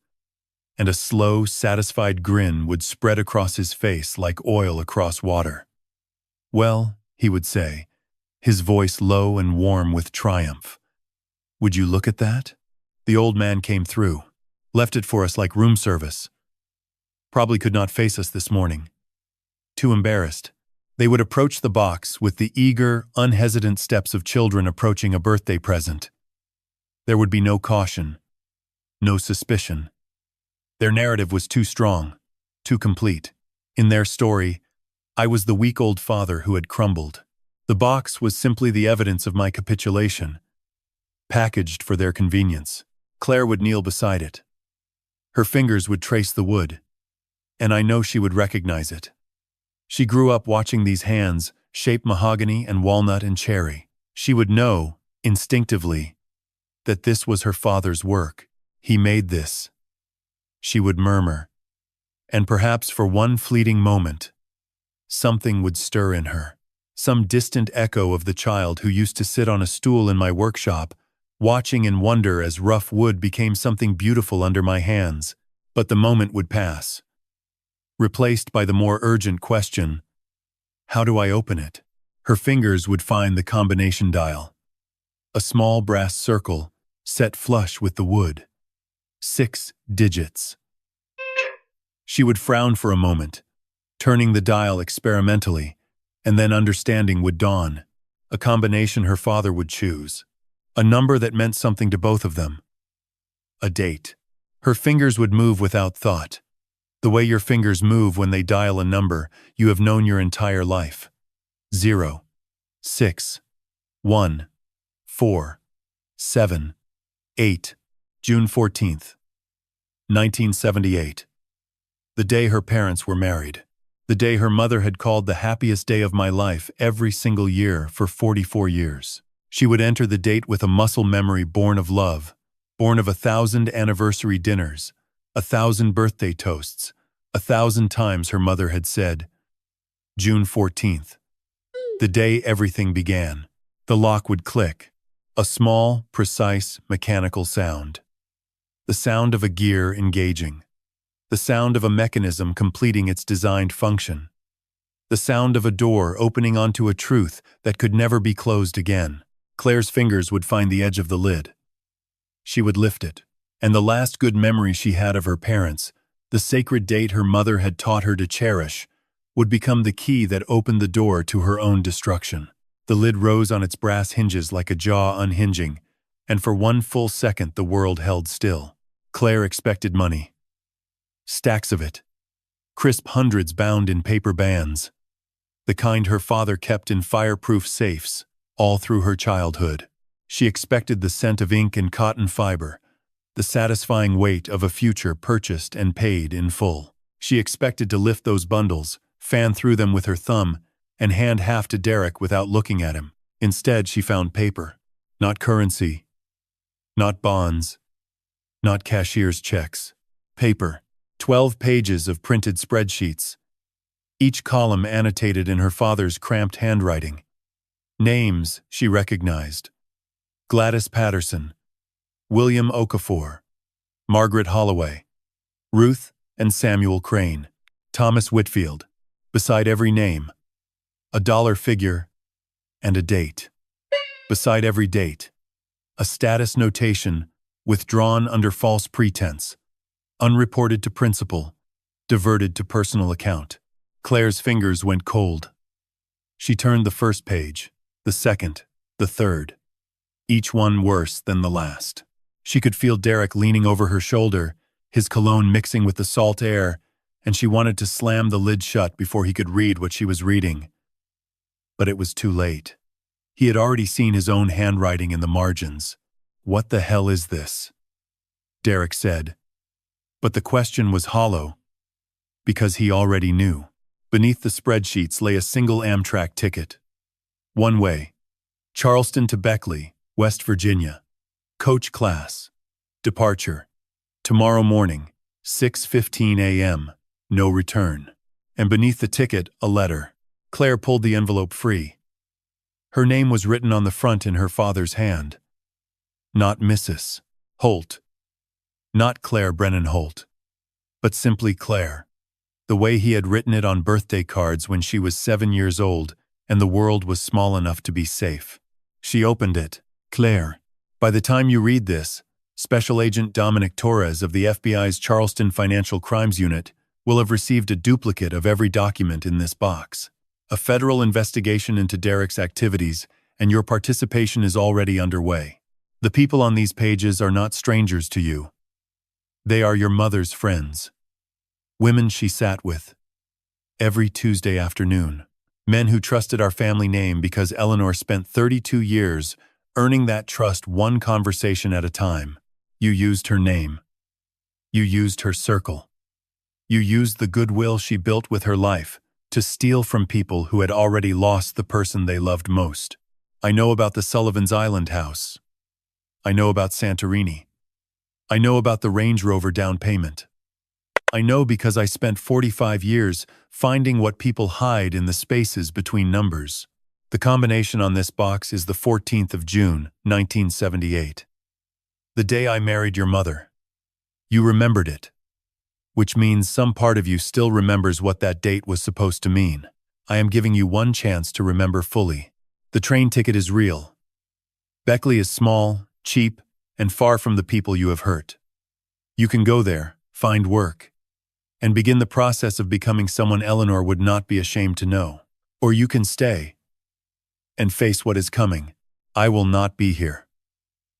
[SPEAKER 1] and a slow, satisfied grin would spread across his face like oil across water. "Well," he would say, his voice low and warm with triumph. "Would you look at that? The old man came through, left it for us like room service. Probably could not face us this morning. Too embarrassed." They would approach the box with the eager, unhesitant steps of children approaching a birthday present. There would be no caution, no suspicion. Their narrative was too strong, too complete. In their story, I was the weak old father who had crumbled. The box was simply the evidence of my capitulation, packaged for their convenience. Claire would kneel beside it. Her fingers would trace the wood, and I know she would recognize it. She grew up watching these hands shape mahogany and walnut and cherry. She would know, instinctively, that this was her father's work. "He made this," she would murmur, and perhaps for one fleeting moment, something would stir in her. Some distant echo of the child who used to sit on a stool in my workshop, watching in wonder as rough wood became something beautiful under my hands. But the moment would pass, replaced by the more urgent question, "How do I open it?" Her fingers would find the combination dial. A small brass circle, set flush with the wood. 6 digits. She would frown for a moment, turning the dial experimentally, and then understanding would dawn. A combination her father would choose. A number that meant something to both of them. A date. Her fingers would move without thought. The way your fingers move when they dial a number you have known your entire life. 0, 6, 1, 4, 7, 8, June 14th, 1978. The day her parents were married. The day her mother had called the happiest day of my life every single year for 44 years. She would enter the date with a muscle memory born of love, born of 1,000 anniversary dinners, 1,000 birthday toasts, 1,000 times her mother had said, "June 14th. The day everything began. The lock would click. A small, precise, mechanical sound. The sound of a gear engaging. The sound of a mechanism completing its designed function. The sound of a door opening onto a truth that could never be closed again. Claire's fingers would find the edge of the lid. She would lift it, and the last good memory she had of her parents, the sacred date her mother had taught her to cherish, would become the key that opened the door to her own destruction. The lid rose on its brass hinges like a jaw unhinging, and for one full second the world held still. Claire expected money. Stacks of it. Crisp hundreds bound in paper bands. The kind her father kept in fireproof safes, all through her childhood. She expected the scent of ink and cotton fiber, the satisfying weight of a future purchased and paid in full. She expected to lift those bundles, fan through them with her thumb, and hand half to Derek without looking at him. Instead, she found paper. Not currency. Not bonds. Not cashier's checks. Paper. 12 pages of printed spreadsheets. Each column annotated in her father's cramped handwriting. Names she recognized: Gladys Patterson, William Okafor, Margaret Holloway, Ruth and Samuel Crane, Thomas Whitfield. Beside every name, a dollar figure and a date. Beside every date, a status notation withdrawn under false pretense, unreported to principal, diverted to personal account. Claire's fingers went cold. She turned the first page, the second, the third, each one worse than the last. She could feel Derek leaning over her shoulder, his cologne mixing with the salt air, and she wanted to slam the lid shut before he could read what she was reading. But it was too late. He had already seen his own handwriting in the margins. "What the hell is this?" Derek said. But the question was hollow, because he already knew. Beneath the spreadsheets lay a single Amtrak ticket. One way, Charleston to Beckley, West Virginia. Coach class. Departure. Tomorrow morning, 6:15 a.m. No return. And beneath the ticket, a letter. Claire pulled the envelope free. Her name was written on the front in her father's hand. Not Mrs. Holt. Not Claire Brennan Holt. But simply Claire. The way he had written it on birthday cards when she was 7 years old and the world was small enough to be safe. She opened it. Claire. By the time you read this, Special Agent Dominic Torres of the FBI's Charleston Financial Crimes Unit will have received a duplicate of every document in this box. A federal investigation into Derek's activities, and your participation is already underway. The people on these pages are not strangers to you. They are your mother's friends. Women she sat with every Tuesday afternoon. Men who trusted our family name because Eleanor spent 32 years earning that trust one conversation at a time. You used her name. You used her circle. You used the goodwill she built with her life to steal from people who had already lost the person they loved most. I know about the Sullivan's Island house. I know about Santorini. I know about the Range Rover down payment. I know because I spent 45 years finding what people hide in the spaces between numbers. The combination on this box is the 14th of June, 1978. The day I married your mother. You remembered it. Which means some part of you still remembers what that date was supposed to mean. I am giving you one chance to remember fully. The train ticket is real. Beckley is small, cheap, and far from the people you have hurt. You can go there, find work, and begin the process of becoming someone Eleanor would not be ashamed to know. Or you can stay and face what is coming. I will not be here.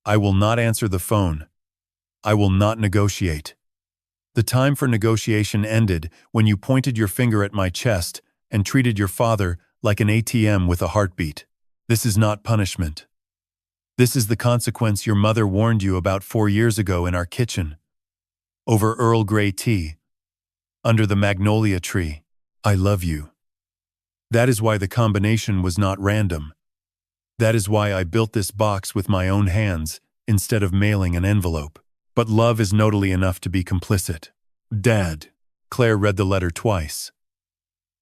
[SPEAKER 1] I will not answer the phone. I will not negotiate. The time for negotiation ended when you pointed your finger at my chest and treated your father like an ATM with a heartbeat. This is not punishment. This is the consequence your mother warned you about 4 years ago in our kitchen. Over Earl Grey tea. Under the magnolia tree. I love you. That is why the combination was not random. That is why I built this box with my own hands instead of mailing an envelope. But love is notally enough to be complicit. Dad. Claire read the letter twice.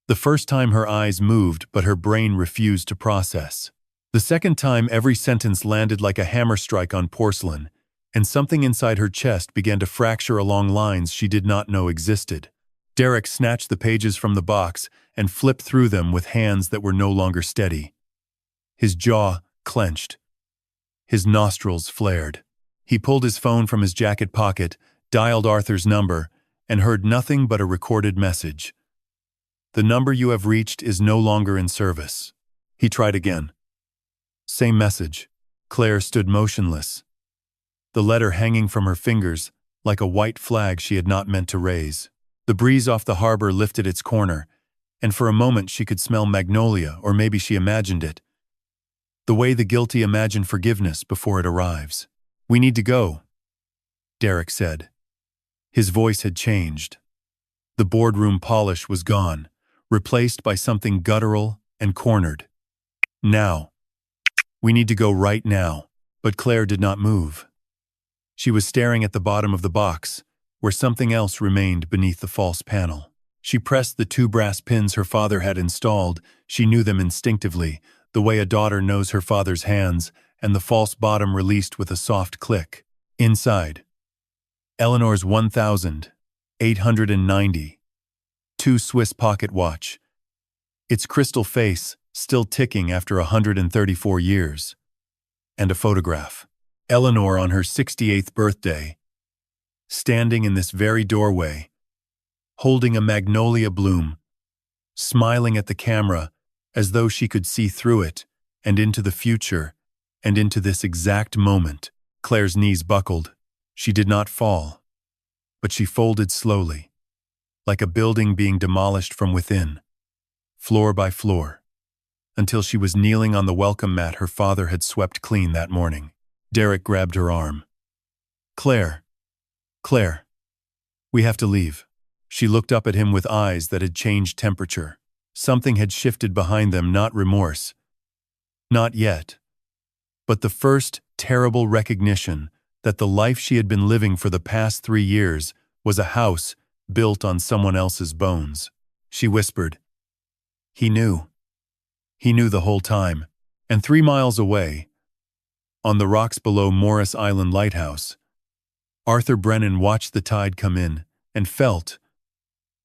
[SPEAKER 1] The first time her eyes moved, but her brain refused to process. The second time every sentence landed like a hammer strike on porcelain, and something inside her chest began to fracture along lines she did not know existed. Derek snatched the pages from the box and flipped through them with hands that were no longer steady. His jaw clenched. His nostrils flared. He pulled his phone from his jacket pocket, dialed Arthur's number, and heard nothing but a recorded message. The number you have reached is no longer in service. He tried again. Same message. Claire stood motionless, the letter hanging from her fingers like a white flag she had not meant to raise. The breeze off the harbor lifted its corner, and for a moment she could smell magnolia, or maybe she imagined it. The way the guilty imagine forgiveness before it arrives. We need to go, Derek said. His voice had changed. The boardroom polish was gone, replaced by something guttural and cornered. Now. We need to go right now. But Claire did not move. She was staring at the bottom of the box, where something else remained beneath the false panel. She pressed the 2 brass pins her father had installed. She knew them instinctively, the way a daughter knows her father's hands, and the false bottom released with a soft click. Inside, Eleanor's 1,890. 2 Swiss pocket watch. Its crystal face still ticking after 134 years. And a photograph. Eleanor on her 68th birthday, standing in this very doorway, holding a magnolia bloom, smiling at the camera as though she could see through it and into the future and into this exact moment. Claire's knees buckled. She did not fall, but she folded slowly, like a building being demolished from within, floor by floor, until she was kneeling on the welcome mat her father had swept clean that morning. Derek grabbed her arm. Claire, we have to leave." She looked up at him with eyes that had changed temperature. Something had shifted behind them, not remorse. Not yet. But the first terrible recognition that the life she had been living for the past 3 years was a house built on someone else's bones. She whispered, "He knew. He knew the whole time." And 3 miles away, on the rocks below Morris Island Lighthouse, Arthur Brennan watched the tide come in and felt,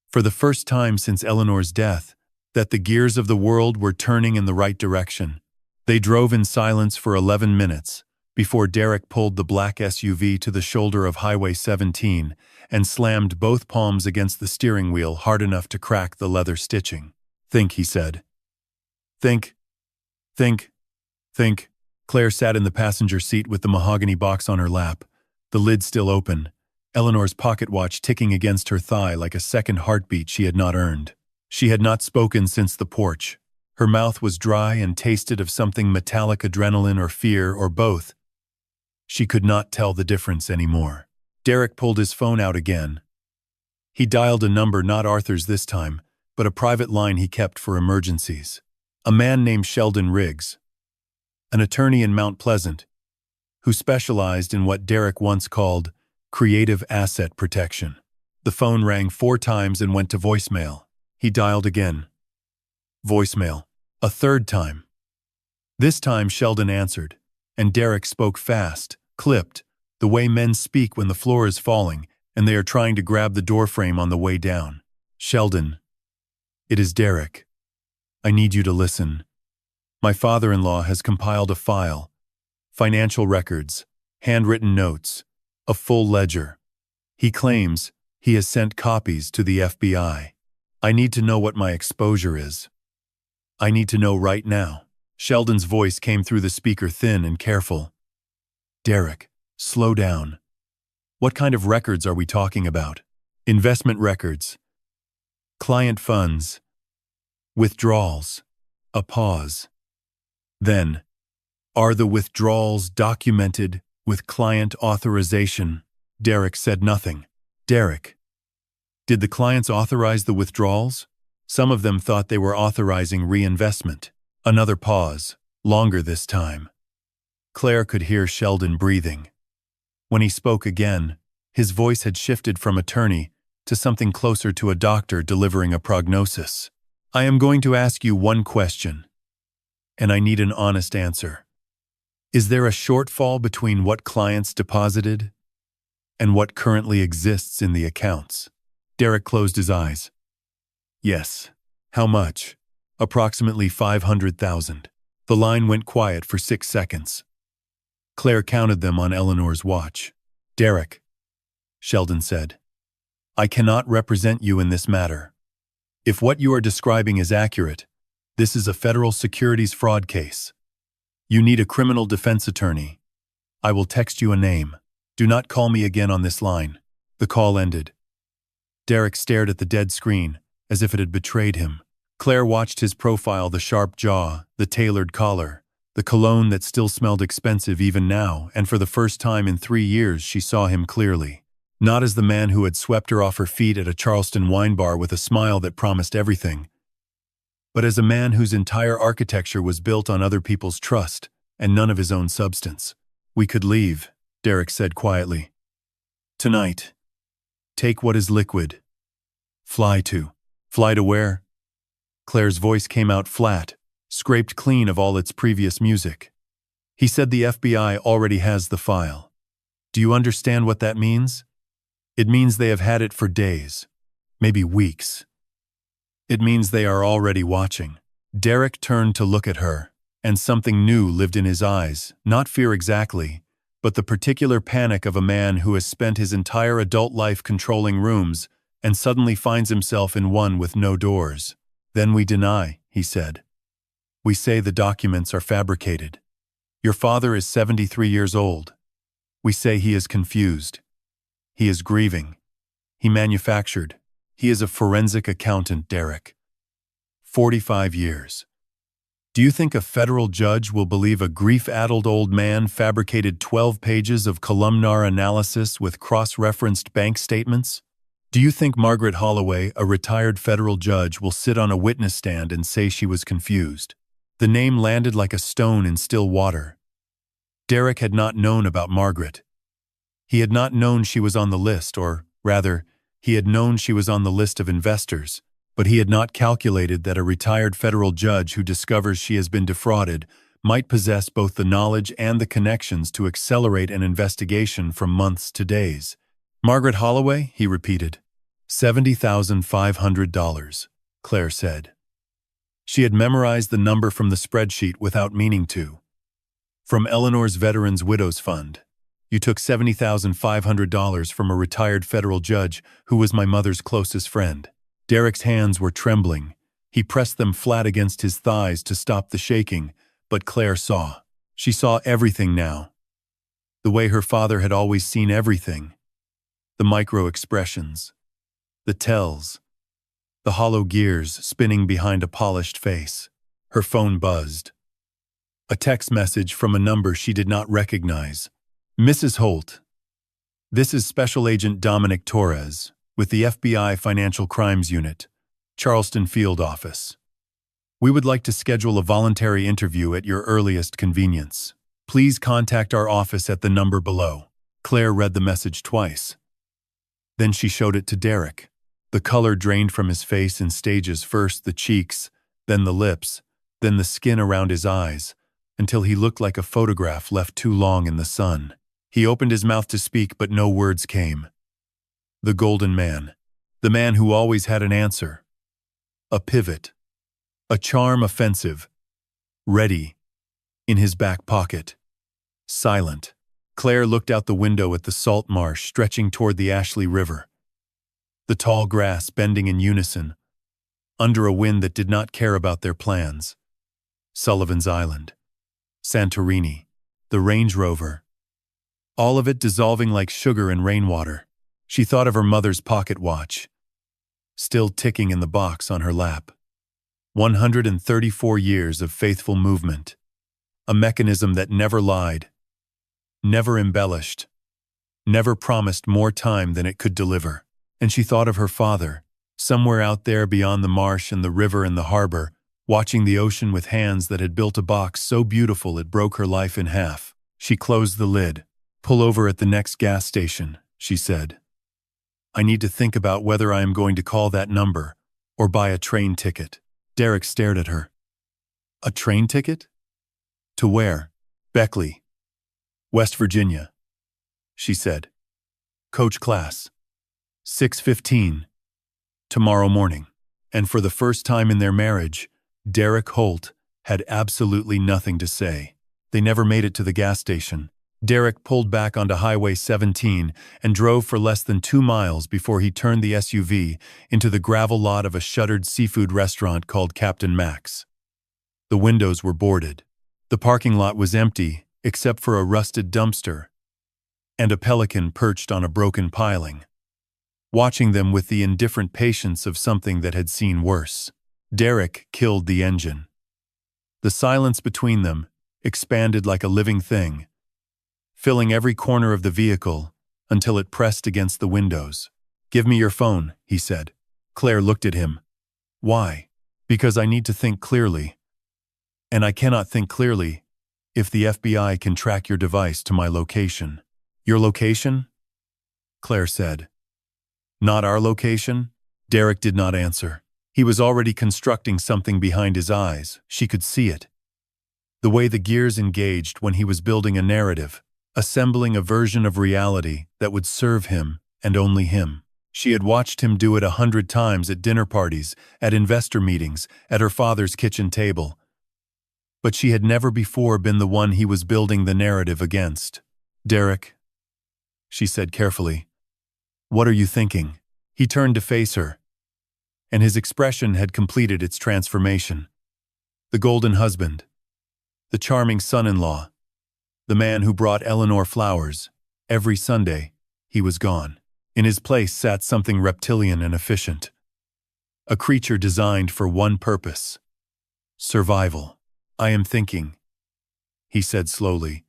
[SPEAKER 1] for the first time since Eleanor's death, that the gears of the world were turning in the right direction. They drove in silence for 11 minutes before Derek pulled the black SUV to the shoulder of Highway 17 and slammed both palms against the steering wheel hard enough to crack the leather stitching. "Think," he said. "Think. Think. Think." Claire sat in the passenger seat with the mahogany box on her lap, the lid still open, Eleanor's pocket watch ticking against her thigh like a second heartbeat she had not earned. She had not spoken since the porch. Her mouth was dry and tasted of something metallic, adrenaline or fear or both. She could not tell the difference anymore. Derek pulled his phone out again. He dialed a number not Arthur's this time, but a private line he kept for emergencies. A man named Sheldon Riggs, an attorney in Mount Pleasant, who specialized in what Derek once called creative asset protection. The phone rang 4 times and went to voicemail. He dialed again. Voicemail. A 3rd time. This time Sheldon answered, and Derek spoke fast, clipped, the way men speak when the floor is falling and they are trying to grab the doorframe on the way down. "Sheldon, it is Derek. I need you to listen. My father-in-law has compiled a file, financial records, handwritten notes, a full ledger. He claims he has sent copies to the FBI. I need to know what my exposure is. I need to know right now." Sheldon's voice came through the speaker, thin and careful. "Derek, slow down. What kind of records are we talking about? Investment records, client funds, withdrawals." A pause. Then, "Are the withdrawals documented with client authorization?" Derek said nothing. "Derek, did the clients authorize the withdrawals?" Some of them thought they were authorizing reinvestment. Another pause, longer this time. Claire could hear Sheldon breathing. When he spoke again, his voice had shifted from attorney to something closer to a doctor delivering a prognosis. "I am going to ask you one question, and I need an honest answer. Is there a shortfall between what clients deposited and what currently exists in the accounts?" Derek closed his eyes. "Yes." "How much?" "Approximately 500,000. The line went quiet for 6 seconds. Claire counted them on Eleanor's watch. "Derek," Sheldon said, "I cannot represent you in this matter. If what you are describing is accurate, this is a federal securities fraud case. You need a criminal defense attorney. I will text you a name. Do not call me again on this line." The call ended. Derek stared at the dead screen, as if it had betrayed him. Claire watched his profile, the sharp jaw, the tailored collar, the cologne that still smelled expensive even now, and for the first time in 3 years she saw him clearly. Not as the man who had swept her off her feet at a Charleston wine bar with a smile that promised everything, but as a man whose entire architecture was built on other people's trust and none of his own substance. "We could leave," Derek said quietly. "Tonight. Take what is liquid. Fly to." "Fly to where?" Claire's voice came out flat, scraped clean of all its previous music. He said the FBI already has the file. Do you understand what that means? It means they have had it for days, maybe weeks. It means they are already watching. Derek turned to look at her, and something new lived in his eyes, not fear exactly, but the particular panic of a man who has spent his entire adult life controlling rooms and suddenly finds himself in one with no doors. Then we deny, he said. We say the documents are fabricated. Your father is 73 years old. We say he is confused. He is grieving. He manufactured. He is a forensic accountant, Derek. 45 years. Do you think a federal judge will believe a grief-addled old man fabricated 12 pages of columnar analysis with cross-referenced bank statements? Do you think Margaret Holloway, a retired federal judge, will sit on a witness stand and say she was confused? The name landed like a stone in still water. Derek had not known about Margaret. He had not known she was on the list, or, rather, he had known she was on the list of investors, but he had not calculated that a retired federal judge who discovers she has been defrauded might possess both the knowledge and the connections to accelerate an investigation from months to days. Margaret Holloway, he repeated. $70,500, Claire said. She had memorized the number from the spreadsheet without meaning to. From Eleanor's Veterans Widows Fund. You took $70,500 from a retired federal judge who was my mother's closest friend. Derek's hands were trembling. He pressed them flat against his thighs to stop the shaking, but Claire saw. She saw everything now. The way her father had always seen everything. The micro-expressions. The tells. The hollow gears spinning behind a polished face. Her phone buzzed. A text message from a number she did not recognize. Mrs. Holt. This is Special Agent Dominic Torres, with the FBI Financial Crimes Unit, Charleston Field Office. We would like to schedule a voluntary interview at your earliest convenience. Please contact our office at the number below. Claire read the message twice. Then she showed it to Derek. The color drained from his face in stages, first the cheeks, then the lips, then the skin around his eyes, until he looked like a photograph left too long in the sun. He opened his mouth to speak, but no words came. The golden man. The man who always had an answer. A pivot. A charm offensive. Ready. In his back pocket. Silent. Claire looked out the window at the salt marsh stretching toward the Ashley River. The tall grass bending in unison, under a wind that did not care about their plans. Sullivan's Island. Santorini. The Range Rover. All of it dissolving like sugar in rainwater. She thought of her mother's pocket watch, still ticking in the box on her lap. 134 years of faithful movement. A mechanism that never lied, never embellished, never promised more time than it could deliver. And she thought of her father, somewhere out there beyond the marsh and the river and the harbor, watching the ocean with hands that had built a box so beautiful it broke her life in half. She closed the lid. Pull over at the next gas station, she said. I need to think about whether I am going to call that number or buy a train ticket. Derek stared at her. A train ticket? To where? Beckley. West Virginia, she said. Coach class. 6:15. Tomorrow morning. And for the first time in their marriage, Derek Holt had absolutely nothing to say. They never made it to the gas station. Derek pulled back onto Highway 17 and drove for less than 2 miles before he turned the SUV into the gravel lot of a shuttered seafood restaurant called Captain Mac's. The windows were boarded. The parking lot was empty except for a rusted dumpster and a pelican perched on a broken piling, watching them with the indifferent patience of something that had seen worse. Derek killed the engine. The silence between them expanded like a living thing, filling every corner of the vehicle until it pressed against the windows. Give me your phone, he said. Claire looked at him. Why? Because I need to think clearly. And I cannot think clearly if the FBI can track your device to my location. Your location? Claire said. Not our location? Derek did not answer. He was already constructing something behind his eyes. She could see it. The way the gears engaged when he was building a narrative, assembling a version of reality that would serve him and only him. She had watched him do it 100 times at dinner parties, at investor meetings, at her father's kitchen table. But she had never before been the one he was building the narrative against. "Derek," she said carefully, "what are you thinking?" He turned to face her, and his expression had completed its transformation. The golden husband, the charming son-in-law, the man who brought Eleanor flowers every Sunday, he was gone. In his place sat something reptilian and efficient. A creature designed for one purpose: survival. "I am thinking," he said slowly,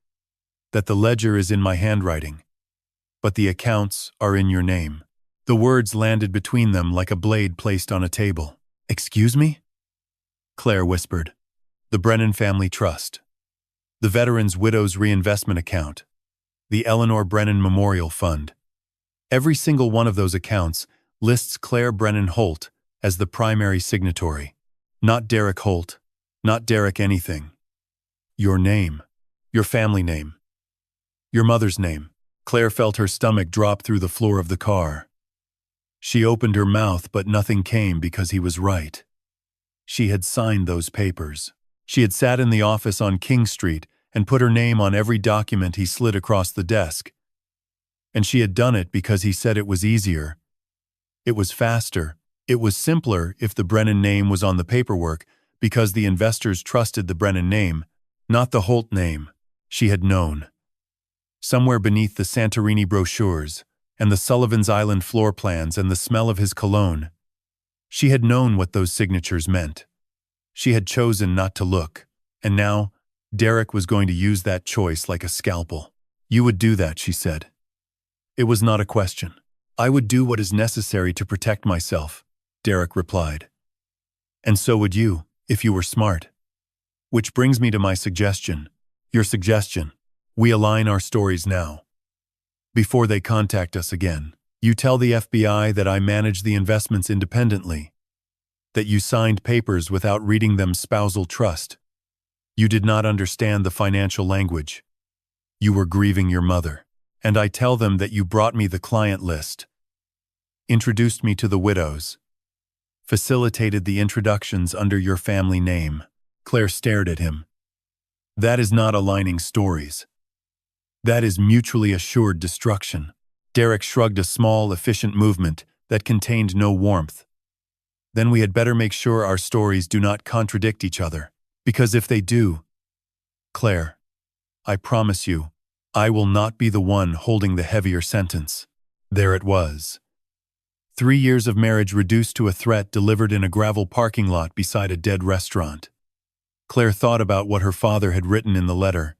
[SPEAKER 1] "that the ledger is in my handwriting, but the accounts are in your name." The words landed between them like a blade placed on a table. "Excuse me?" Claire whispered. "The Brennan Family Trust, the Veterans Widows Reinvestment Account, the Eleanor Brennan Memorial Fund. Every single one of those accounts lists Claire Brennan Holt as the primary signatory. Not Derek Holt, not Derek anything. Your name, your family name, your mother's name." Claire felt her stomach drop through the floor of the car. She opened her mouth, but nothing came because he was right. She had signed those papers. She had sat in the office on King Street and put her name on every document he slid across the desk. And she had done it because he said it was easier. It was faster. It was simpler if the Brennan name was on the paperwork, because the investors trusted the Brennan name, not the Holt name. She had known. Somewhere beneath the Santorini brochures and the Sullivan's Island floor plans and the smell of his cologne, she had known what those signatures meant. She had chosen not to look, and now Derek was going to use that choice like a scalpel. "You would do that," she said. "It was not a question." "I would do what is necessary to protect myself," Derek replied. "And so would you, if you were smart. Which brings me to my suggestion. Your suggestion. We align our stories now. Before they contact us again, you tell the FBI that I manage the investments independently, that you signed papers without reading them spousal trust. You did not understand the financial language. You were grieving your mother. And I tell them that you brought me the client list, introduced me to the widows, facilitated the introductions under your family name." Claire stared at him. "That is not aligning stories. That is mutually assured destruction." Derek shrugged a small, efficient movement that contained no warmth. "Then we had better make sure our stories do not contradict each other. Because if they do, Claire, I promise you, I will not be the one holding the heavier sentence." There it was. 3 years of marriage reduced to a threat delivered in a gravel parking lot beside a dead restaurant. Claire thought about what her father had written in the letter.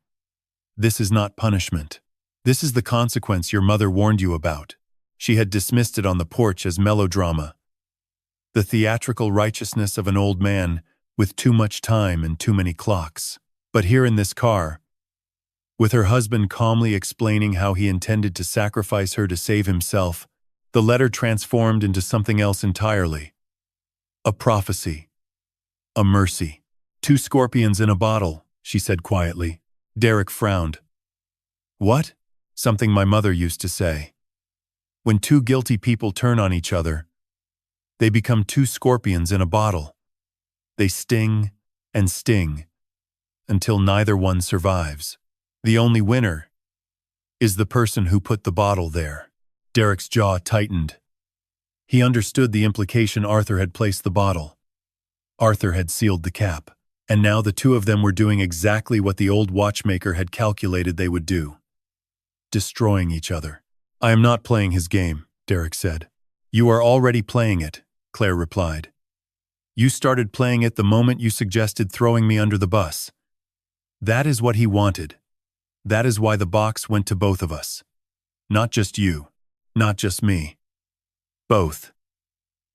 [SPEAKER 1] "This is not punishment. This is the consequence your mother warned you about." She had dismissed it on the porch as melodrama. The theatrical righteousness of an old man with too much time and too many clocks. But here in this car, with her husband calmly explaining how he intended to sacrifice her to save himself, the letter transformed into something else entirely. A prophecy. A mercy. "2 scorpions in a bottle," she said quietly. Derek frowned. "What?" "Something my mother used to say. When 2 guilty people turn on each other, they become 2 scorpions in a bottle. They sting and sting until neither one survives. The only winner is the person who put the bottle there." Derek's jaw tightened. He understood the implication. Arthur had placed the bottle. Arthur had sealed the cap. And now the two of them were doing exactly what the old watchmaker had calculated they would do. Destroying each other. "I am not playing his game," Derek said. "You are already playing it," Claire replied. "You started playing it the moment you suggested throwing me under the bus. That is what he wanted. That is why the box went to both of us. Not just you. Not just me. Both.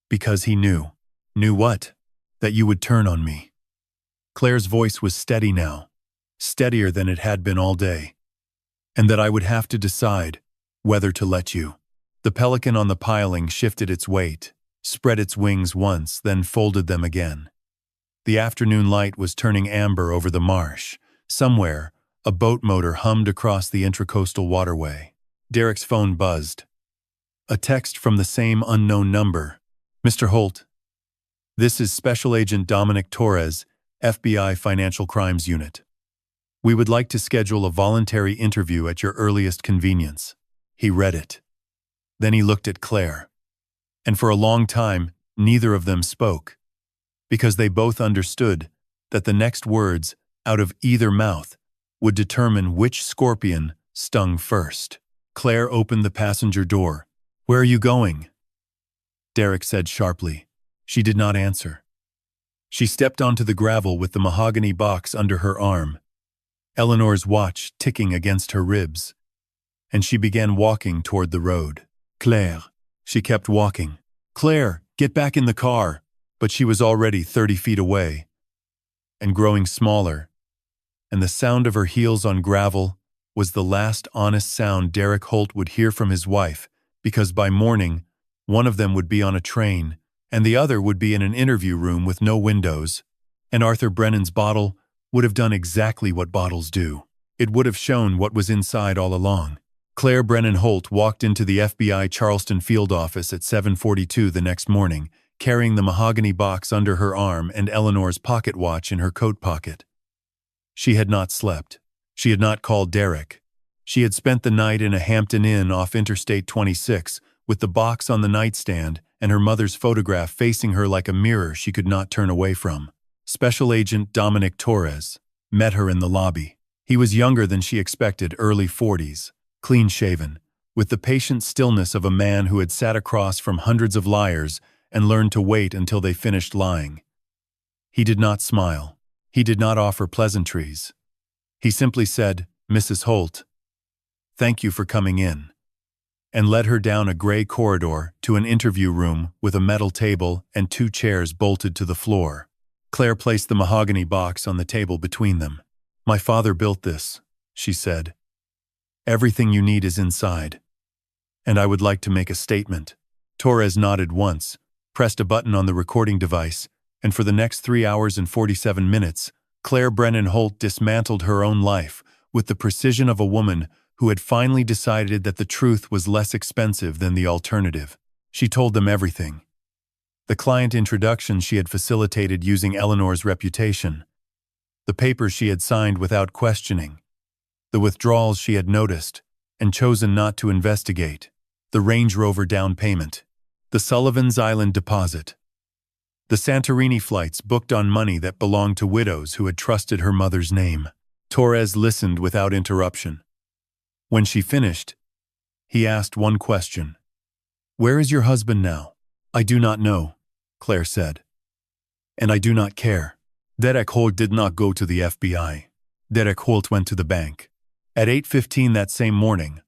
[SPEAKER 1] Because he knew." "Knew what?" "That you would turn on me." Claire's voice was steady now, steadier than it had been all day. "And that I would have to decide whether to let you." The pelican on the piling shifted its weight. spread its wings once, then folded them again. The afternoon light was turning amber over the marsh. Somewhere, a boat motor hummed across the intracoastal waterway. Derek's phone buzzed. A text from the same unknown number. Mr. Holt, this is Special Agent Dominic Torres, FBI Financial Crimes Unit. We would like to schedule a voluntary interview at your earliest convenience. He read it. Then he looked at Claire. And for a long time, neither of them spoke, because they both understood that the next words out of either mouth would determine which scorpion stung first. Claire opened the passenger door. "Where are you going?" Derek said sharply. She did not answer. She stepped onto the gravel with the mahogany box under her arm, Eleanor's watch ticking against her ribs, and she began walking toward the road. "Claire." She kept walking. "Claire, get back in the car." But she was already 30 feet away, and growing smaller, and the sound of her heels on gravel was the last honest sound Derek Holt would hear from his wife, because by morning, one of them would be on a train, and the other would be in an interview room with no windows, and Arthur Brennan's bottle would have done exactly what bottles do. It would have shown what was inside all along. Claire Brennan Holt walked into the FBI Charleston field office at 7:42 the next morning, carrying the mahogany box under her arm and Eleanor's pocket watch in her coat pocket. She had not slept. She had not called Derek. She had spent the night in a Hampton Inn off Interstate 26, with the box on the nightstand and her mother's photograph facing her like a mirror she could not turn away from. Special Agent Dominic Torres met her in the lobby. He was younger than she expected, early 40s, clean-shaven, with the patient stillness of a man who had sat across from hundreds of liars and learned to wait until they finished lying. He did not smile. He did not offer pleasantries. He simply said, "Mrs. Holt, thank you for coming in," and led her down a gray corridor to an interview room with a metal table and 2 chairs bolted to the floor. Claire placed the mahogany box on the table between them. "My father built this," she said. "Everything you need is inside. And I would like to make a statement." Torres nodded once, pressed a button on the recording device, and for the next 3 hours and 47 minutes, Claire Brennan Holt dismantled her own life with the precision of a woman who had finally decided that the truth was less expensive than the alternative. She told them everything. The client introduction she had facilitated using Eleanor's reputation, the papers she had signed without questioning, the withdrawals she had noticed and chosen not to investigate, the Range Rover down payment, the Sullivan's Island deposit, the Santorini flights booked on money that belonged to widows who had trusted her mother's name. Torres listened without interruption. When she finished, he asked one question. "Where is your husband now?" "I do not know," Claire said. "And I do not care." Derek Holt did not go to the FBI. Derek Holt went to the bank. At 8:15 that same morning,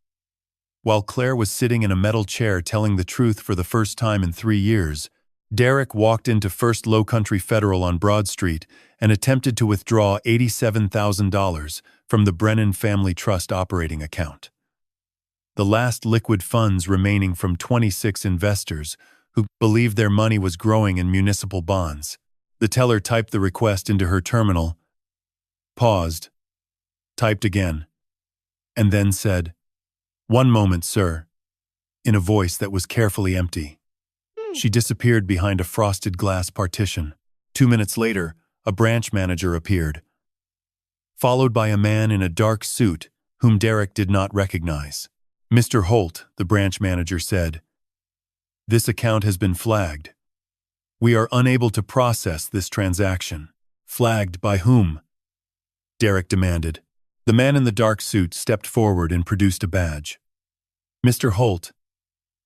[SPEAKER 1] while Claire was sitting in a metal chair telling the truth for the first time in 3 years, Derek walked into First Low Country Federal on Broad Street and attempted to withdraw $87,000 from the Brennan Family Trust operating account. The last liquid funds remaining from 26 investors who believed their money was growing in municipal bonds. The teller typed the request into her terminal, paused, typed again, and then said, "One moment, sir," in a voice that was carefully empty. She disappeared behind a frosted glass partition. 2 minutes later, a branch manager appeared, followed by a man in a dark suit whom Derek did not recognize. "Mr. Holt," the branch manager said, "this account has been flagged. We are unable to process this transaction." "Flagged by whom?" Derek demanded. The man in the dark suit stepped forward and produced a badge. "Mr. Holt,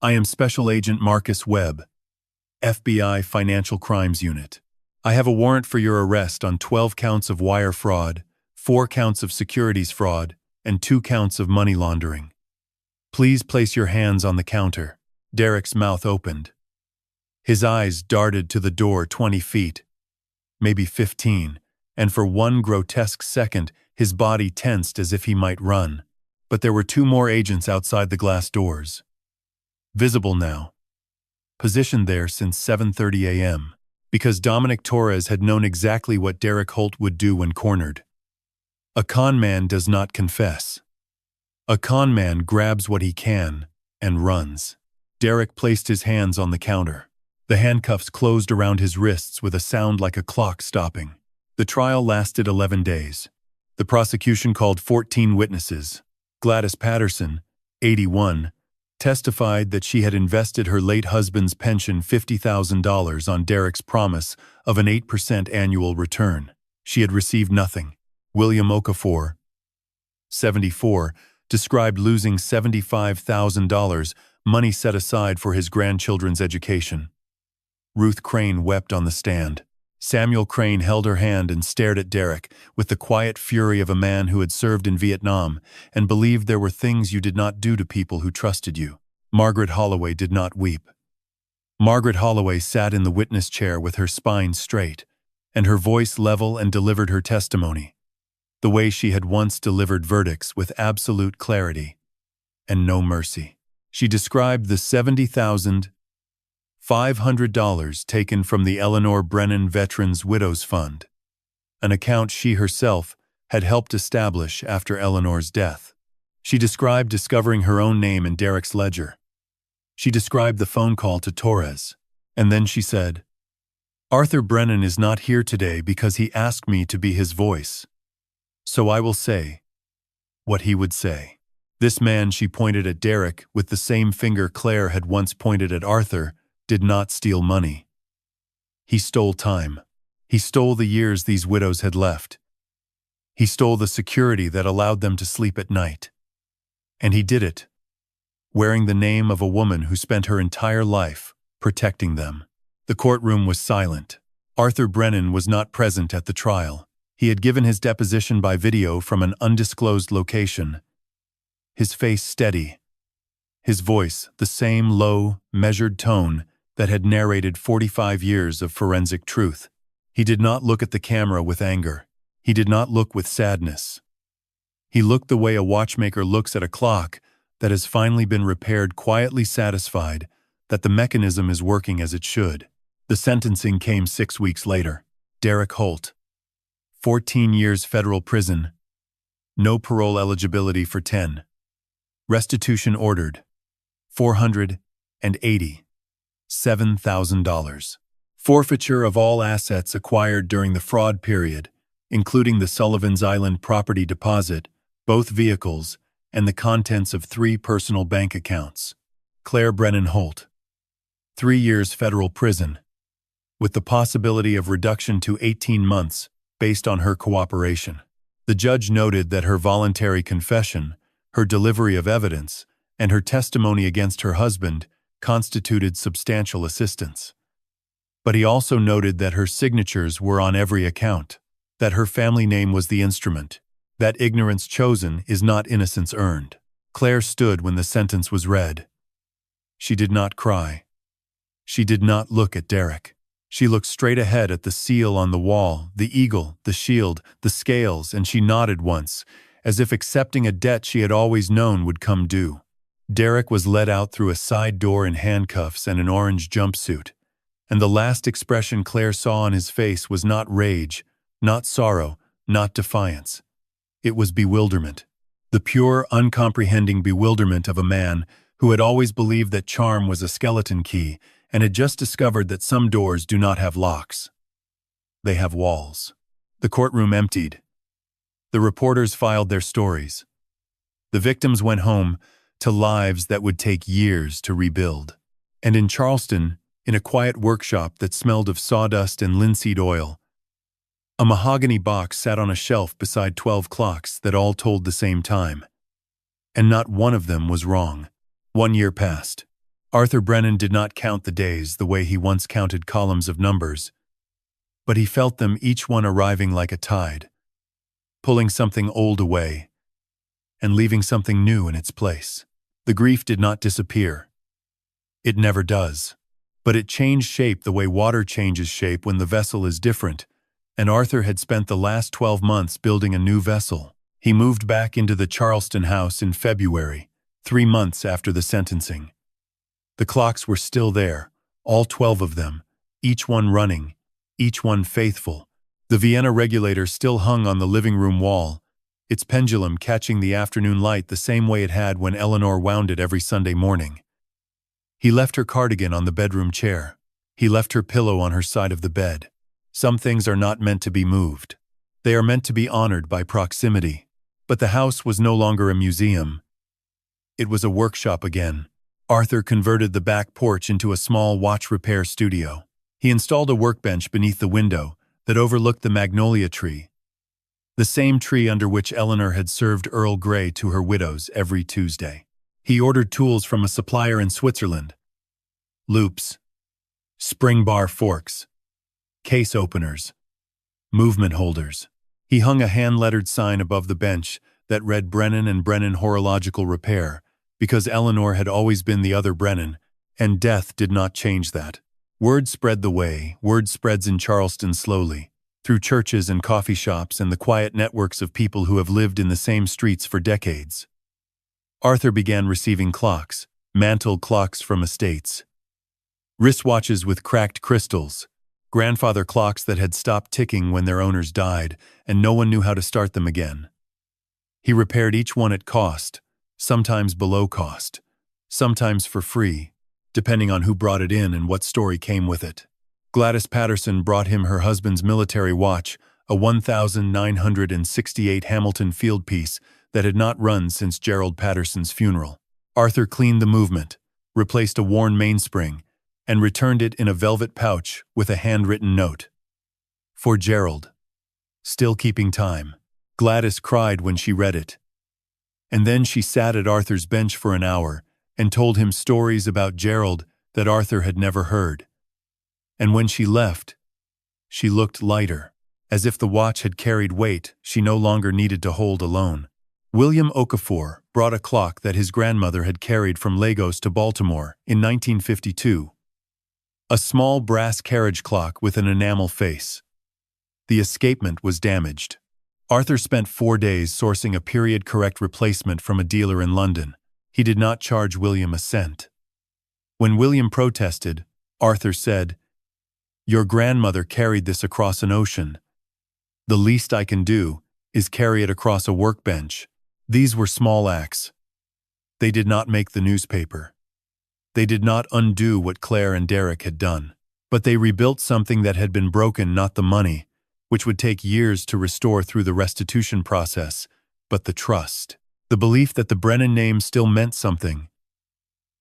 [SPEAKER 1] I am Special Agent Marcus Webb, FBI Financial Crimes Unit. I have a warrant for your arrest on 12 counts of wire fraud, 4 counts of securities fraud, and 2 counts of money laundering. Please place your hands on the counter." Derek's mouth opened. His eyes darted to the door 20 feet, maybe 15, and for one grotesque second, his body tensed as if he might run. But there were 2 more agents outside the glass doors. Visible now. positioned there since 7:30 a.m., because Dominic Torres had known exactly what Derek Holt would do when cornered. A con man does not confess. A con man grabs what he can and runs. Derek placed his hands on the counter. The handcuffs closed around his wrists with a sound like a clock stopping. The trial lasted 11 days. The prosecution called 14 witnesses. Gladys Patterson, 81, testified that she had invested her late husband's pension $50,000 on Derek's promise of an 8% annual return. She had received nothing. William Okafor, 74, described losing $75,000, money set aside for his grandchildren's education. Ruth Crane wept on the stand. Samuel Crane held her hand and stared at Derek with the quiet fury of a man who had served in Vietnam and believed there were things you did not do to people who trusted you. Margaret Holloway did not weep. Margaret Holloway sat in the witness chair with her spine straight and her voice level and delivered her testimony, the way she had once delivered verdicts with absolute clarity and no mercy. She described the $70,500 taken from the Eleanor Brennan Veterans Widows Fund, an account she herself had helped establish after Eleanor's death. She described discovering her own name in Derek's ledger. She described the phone call to Torres, and then she said, "Arthur Brennan is not here today because he asked me to be his voice. So I will say what he would say." This man, she pointed at Derek with the same finger Claire had once pointed at Arthur, did not steal money. He stole time. He stole the years these widows had left. He stole the security that allowed them to sleep at night. And he did it, wearing the name of a woman who spent her entire life protecting them. The courtroom was silent. Arthur Brennan was not present at the trial. He had given his deposition by video from an undisclosed location. His face steady. His voice the same low, measured tone that had narrated 45 years of forensic truth. He did not look at the camera with anger. He did not look with sadness. He looked the way a watchmaker looks at a clock that has finally been repaired, quietly satisfied that the mechanism is working as it should. The sentencing came 6 weeks later. Derek Holt, 14 years federal prison, no parole eligibility for 10. Restitution ordered, $487,000. Forfeiture of all assets acquired during the fraud period, including the Sullivan's Island property deposit, both vehicles, and the contents of 3 personal bank accounts. Claire Brennan Holt, 3 years federal prison, with the possibility of reduction to 18 months based on her cooperation. The judge noted that her voluntary confession, her delivery of evidence, and her testimony against her husband constituted substantial assistance. But he also noted that her signatures were on every account, that her family name was the instrument, that ignorance chosen is not innocence earned. Claire stood when the sentence was read. She did not cry. She did not look at Derek. She looked straight ahead at the seal on the wall, the eagle, the shield, the scales, and she nodded once, as if accepting a debt she had always known would come due. Derek was led out through a side door in handcuffs and an orange jumpsuit, and the last expression Claire saw on his face was not rage, not sorrow, not defiance. It was bewilderment, the pure, uncomprehending bewilderment of a man who had always believed that charm was a skeleton key and had just discovered that some doors do not have locks. They have walls. The courtroom emptied. The reporters filed their stories. The victims went home to lives that would take years to rebuild. And in Charleston, in a quiet workshop that smelled of sawdust and linseed oil, a mahogany box sat on a shelf beside 12 clocks that all told the same time. And not one of them was wrong. 1 year passed. Arthur Brennan did not count the days the way he once counted columns of numbers, but he felt them, each one arriving like a tide, pulling something old away and leaving something new in its place. The grief did not disappear. It never does. But it changed shape the way water changes shape when the vessel is different, and Arthur had spent the last 12 months building a new vessel. He moved back into the Charleston house in February, 3 months after the sentencing. The clocks were still there, all 12 of them, each one running, each one faithful. The Vienna regulator still hung on the living room wall, its pendulum catching the afternoon light the same way it had when Eleanor wound it every Sunday morning. He left her cardigan on the bedroom chair. He left her pillow on her side of the bed. Some things are not meant to be moved. They are meant to be honored by proximity. But the house was no longer a museum. It was a workshop again. Arthur converted the back porch into a small watch repair studio. He installed a workbench beneath the window that overlooked the magnolia tree, the same tree under which Eleanor had served Earl Grey to her widows every Tuesday. He ordered tools from a supplier in Switzerland: loops, spring bar forks, case openers, movement holders. He hung a hand-lettered sign above the bench that read Brennan and Brennan Horological Repair, because Eleanor had always been the other Brennan, and death did not change that. Word spread the way. Word spreads in Charleston slowly, through churches and coffee shops and the quiet networks of people who have lived in the same streets for decades. Arthur began receiving clocks, mantle clocks from estates, wristwatches with cracked crystals, grandfather clocks that had stopped ticking when their owners died, and no one knew how to start them again. He repaired each one at cost, sometimes below cost, sometimes for free, depending on who brought it in and what story came with it. Gladys Patterson brought him her husband's military watch, a 1968 Hamilton field piece that had not run since Gerald Patterson's funeral. Arthur cleaned the movement, replaced a worn mainspring, and returned it in a velvet pouch with a handwritten note. For Gerald. Still keeping time. Gladys cried when she read it. And then she sat at Arthur's bench for an hour and told him stories about Gerald that Arthur had never heard. And when she left, she looked lighter, as if the watch had carried weight she no longer needed to hold alone. William Okafor brought a clock that his grandmother had carried from Lagos to Baltimore in 1952. A small brass carriage clock with an enamel face. The escapement was damaged. Arthur spent 4 days sourcing a period-correct replacement from a dealer in London. He did not charge William a cent. When William protested, Arthur said, "Your grandmother carried this across an ocean. The least I can do is carry it across a workbench." These were small acts. They did not make the newspaper. They did not undo what Claire and Derek had done. But they rebuilt something that had been broken, not the money, which would take years to restore through the restitution process, but the trust. The belief that the Brennan name still meant something.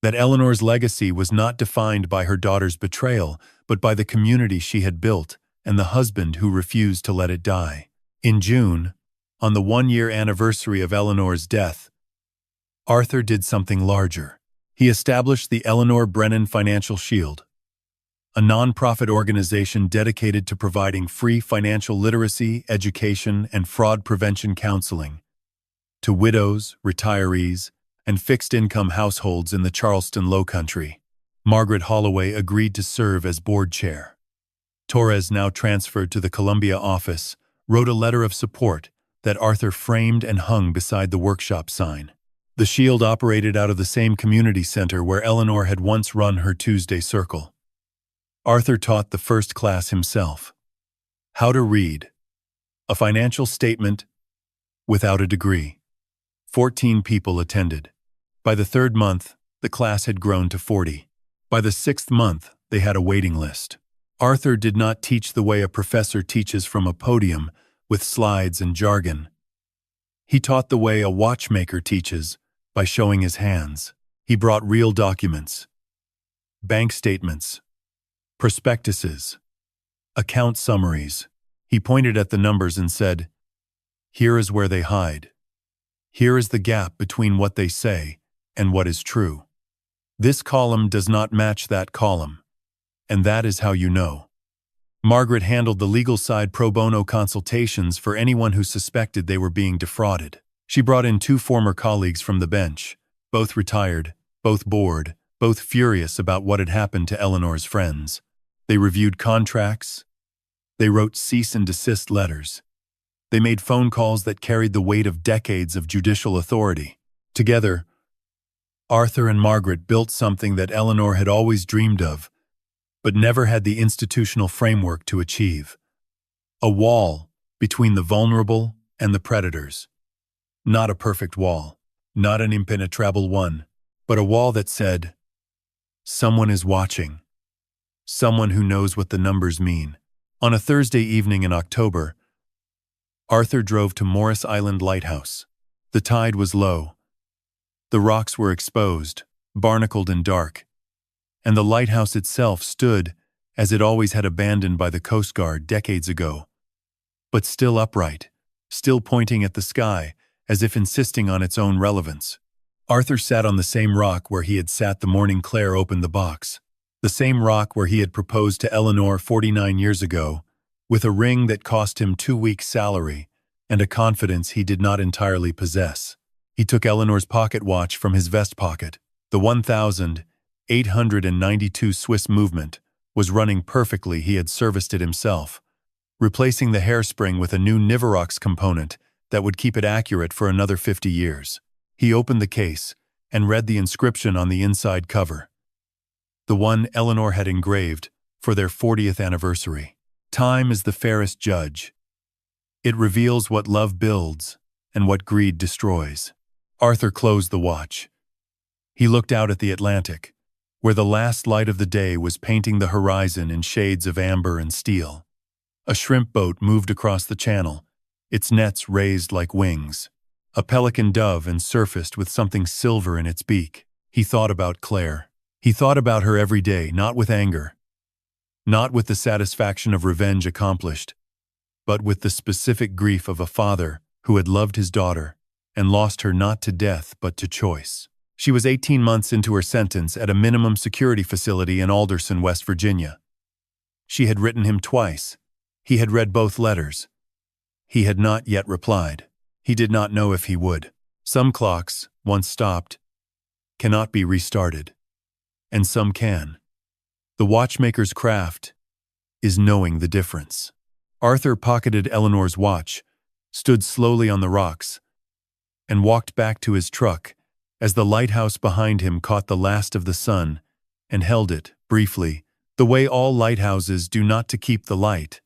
[SPEAKER 1] That Eleanor's legacy was not defined by her daughter's betrayal, but by the community she had built and the husband who refused to let it die. In June, on the 1-year anniversary of Eleanor's death, Arthur did something larger. He established the Eleanor Brennan Financial Shield, a non-profit organization dedicated to providing free financial literacy, education, and fraud prevention counseling to widows, retirees, and fixed-income households in the Charleston Lowcountry. Margaret Holloway agreed to serve as board chair. Torres, now transferred to the Columbia office, wrote a letter of support that Arthur framed and hung beside the workshop sign. The Shield operated out of the same community center where Eleanor had once run her Tuesday circle. Arthur taught the first class himself. How to read a financial statement without a degree. 14 people attended. By the 3rd month, the class had grown to 40. By the 6th month, they had a waiting list. Arthur did not teach the way a professor teaches from a podium, with slides and jargon. He taught the way a watchmaker teaches, by showing his hands. He brought real documents, bank statements, prospectuses, account summaries. He pointed at the numbers and said, "Here is where they hide. Here is the gap between what they say and what is true. This column does not match that column, and that is how you know." Margaret handled the legal side pro bono consultations for anyone who suspected they were being defrauded. She brought in 2 former colleagues from the bench, both retired, both bored, both furious about what had happened to Eleanor's friends. They reviewed contracts. They wrote cease and desist letters. They made phone calls that carried the weight of decades of judicial authority. Together, Arthur and Margaret built something that Eleanor had always dreamed of, but never had the institutional framework to achieve. A wall between the vulnerable and the predators. Not a perfect wall, not an impenetrable one, but a wall that said, "Someone is watching. Someone who knows what the numbers mean." On a Thursday evening in October, Arthur drove to Morris Island Lighthouse. The tide was low. The rocks were exposed, barnacled and dark, and the lighthouse itself stood as it always had abandoned by the Coast Guard decades ago, but still upright, still pointing at the sky as if insisting on its own relevance. Arthur sat on the same rock where he had sat the morning Claire opened the box, the same rock where he had proposed to Eleanor 49 years ago, with a ring that cost him 2 weeks' salary and a confidence he did not entirely possess. He took Eleanor's pocket watch from his vest pocket. The 1,892 Swiss movement was running perfectly. He had serviced it himself, replacing the hairspring with a new Niverox component that would keep it accurate for another 50 years. He opened the case and read the inscription on the inside cover, the one Eleanor had engraved for their 40th anniversary. Time is the fairest judge. It reveals what love builds and what greed destroys. Arthur closed the watch. He looked out at the Atlantic, where the last light of the day was painting the horizon in shades of amber and steel. A shrimp boat moved across the channel, its nets raised like wings. A pelican dove and surfaced with something silver in its beak. He thought about Claire. He thought about her every day, not with anger, not with the satisfaction of revenge accomplished, but with the specific grief of a father who had loved his daughter and lost her not to death but to choice. She was 18 months into her sentence at a minimum security facility in Alderson, West Virginia. She had written him twice. He had read both letters. He had not yet replied. He did not know if he would. Some clocks, once stopped, cannot be restarted, and some can. The watchmaker's craft is knowing the difference. Arthur pocketed Eleanor's watch, stood slowly on the rocks, and walked back to his truck as the lighthouse behind him caught the last of the sun and held it, briefly, the way all lighthouses do, not to keep the light,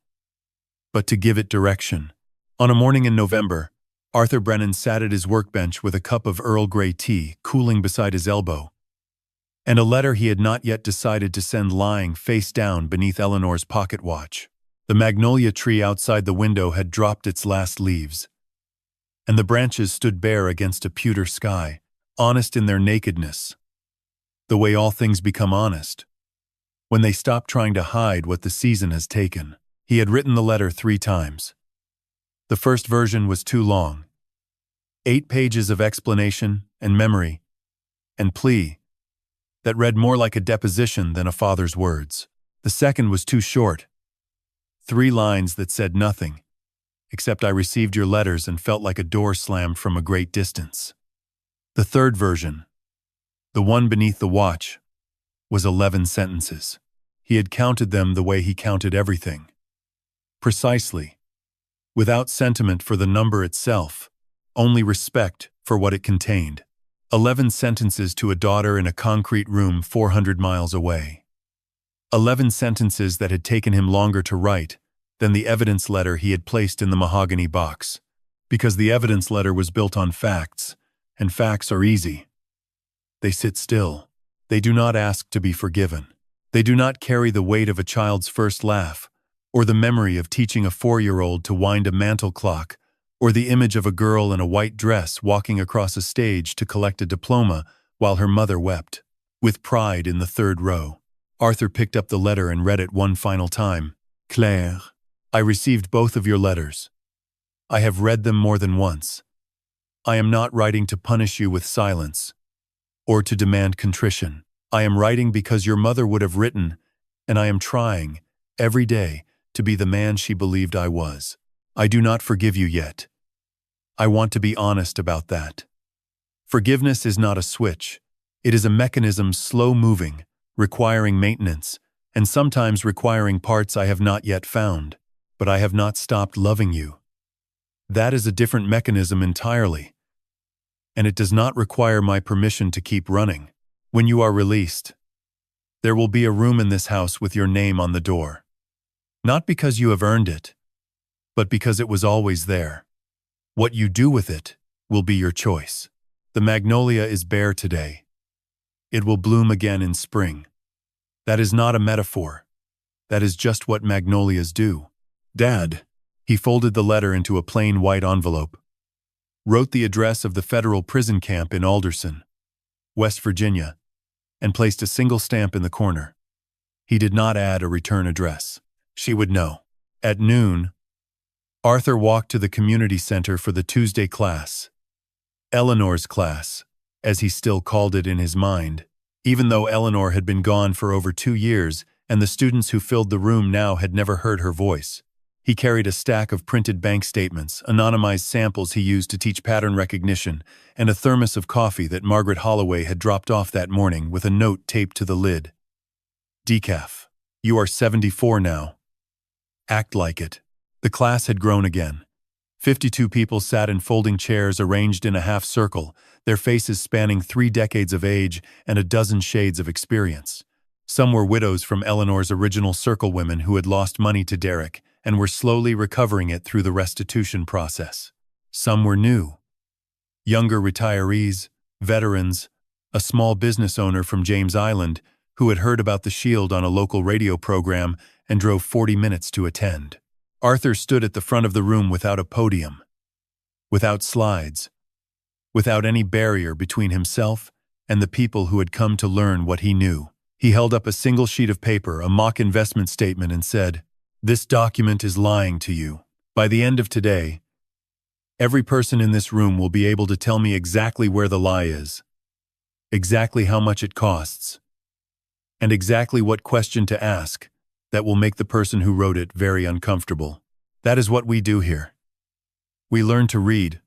[SPEAKER 1] but to give it direction. On a morning in November, Arthur Brennan sat at his workbench with a cup of Earl Grey tea cooling beside his elbow, and a letter he had not yet decided to send lying face down beneath Eleanor's pocket watch. The magnolia tree outside the window had dropped its last leaves, and the branches stood bare against a pewter sky, honest in their nakedness, the way all things become honest, when they stop trying to hide what the season has taken. He had written the letter 3 times. The first version was too long. 8 pages of explanation and memory and plea that read more like a deposition than a father's words. The second was too short. 3 lines that said nothing, except "I received your letters and felt like a door slammed from a great distance." The third version, the one beneath the watch, was 11 sentences. He had counted them the way he counted everything. Precisely. Without sentiment for the number itself, only respect for what it contained. 11 sentences to a daughter in a concrete room 400 miles away. 11 sentences that had taken him longer to write than the evidence letter he had placed in the mahogany box, because the evidence letter was built on facts, and facts are easy. They sit still. They do not ask to be forgiven. They do not carry the weight of a child's first laugh, or the memory of teaching a 4-year-old to wind a mantel clock, or the image of a girl in a white dress walking across a stage to collect a diploma while her mother wept. With pride in the 3rd row, Arthur picked up the letter and read it one final time. "Claire, I received both of your letters. I have read them more than once. I am not writing to punish you with silence, or to demand contrition. I am writing because your mother would have written, and I am trying, every day, to be the man she believed I was. I do not forgive you yet. I want to be honest about that. Forgiveness is not a switch. It is a mechanism slow-moving, requiring maintenance, and sometimes requiring parts I have not yet found, but I have not stopped loving you. That is a different mechanism entirely, and it does not require my permission to keep running. When you are released, There will be a room in this house with your name on the door. Not because you have earned it, but because it was always there. What you do with it will be your choice. The magnolia is bare today. It will bloom again in spring. That is not a metaphor. That is just what magnolias do. Dad, he folded the letter into a plain white envelope, wrote the address of the federal prison camp in Alderson, West Virginia, and placed a single stamp in the corner. He did not add a return address. She would know. At noon, Arthur walked to the community center for the Tuesday class. Eleanor's class, as he still called it in his mind, even though Eleanor had been gone for over 2 years and the students who filled the room now had never heard her voice. He carried a stack of printed bank statements, anonymized samples he used to teach pattern recognition, and a thermos of coffee that Margaret Holloway had dropped off that morning with a note taped to the lid. Decaf. You are 74 now. Act like it. The class had grown again. 52 people sat in folding chairs arranged in a half circle, their faces spanning 3 decades of age and a dozen shades of experience. Some were widows from Eleanor's original circle women who had lost money to Derek and were slowly recovering it through the restitution process. Some were new. Younger retirees, veterans, a small business owner from James Island who had heard about the Shield on a local radio program and drove 40 minutes to attend. Arthur stood at the front of the room without a podium, without slides, without any barrier between himself and the people who had come to learn what he knew. He held up a single sheet of paper, a mock investment statement, and said, "This document is lying to you. By the end of today, every person in this room will be able to tell me exactly where the lie is, exactly how much it costs, and exactly what question to ask that will make the person who wrote it very uncomfortable. That is what we do here. We learn to read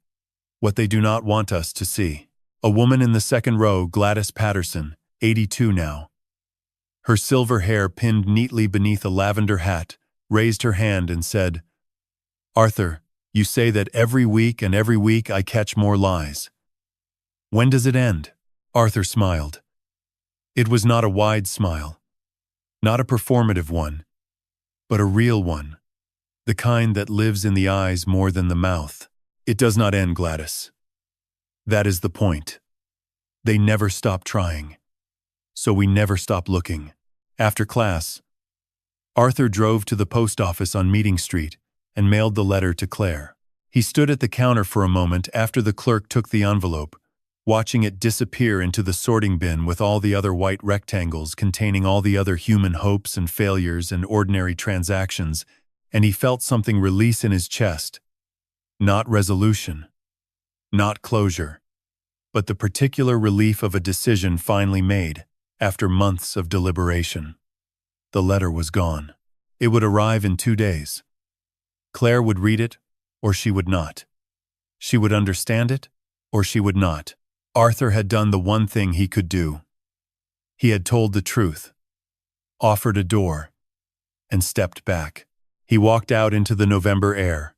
[SPEAKER 1] what they do not want us to see." A woman in the second row, Gladys Patterson, 82 now, her silver hair pinned neatly beneath a lavender hat, raised her hand and said, "Arthur, you say that every week and every week I catch more lies. When does it end?" Arthur smiled. It was not a wide smile, not a performative one, but a real one, the kind that lives in the eyes more than the mouth. "It does not end, Gladys. That is the point. They never stop trying. So we never stop looking." After class, Arthur drove to the post office on Meeting Street and mailed the letter to Claire. He stood at the counter for a moment after the clerk took the envelope, watching it disappear into the sorting bin with all the other white rectangles containing all the other human hopes and failures and ordinary transactions, and he felt something release in his chest. Not resolution, not closure, but the particular relief of a decision finally made after months of deliberation. The letter was gone. It would arrive in 2 days. Claire would read it, or she would not. She would understand it, or she would not. Arthur had done the one thing he could do. He had told the truth, offered a door, and stepped back. He walked out into the November air.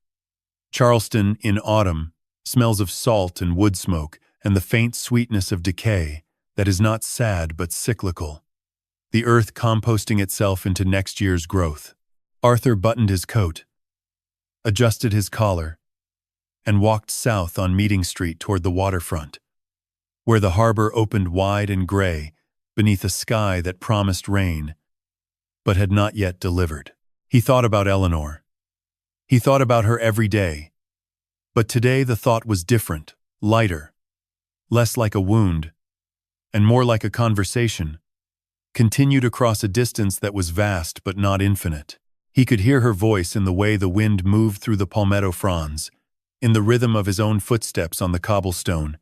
[SPEAKER 1] Charleston, in autumn, smells of salt and wood smoke and the faint sweetness of decay that is not sad but cyclical, the earth composting itself into next year's growth. Arthur buttoned his coat, adjusted his collar, and walked south on Meeting Street toward the waterfront, where the harbor opened wide and gray beneath a sky that promised rain, but had not yet delivered. He thought about Eleanor. He thought about her every day. But today the thought was different, lighter, less like a wound, and more like a conversation, continued across a distance that was vast but not infinite. He could hear her voice in the way the wind moved through the palmetto fronds, in the rhythm of his own footsteps on the cobblestone,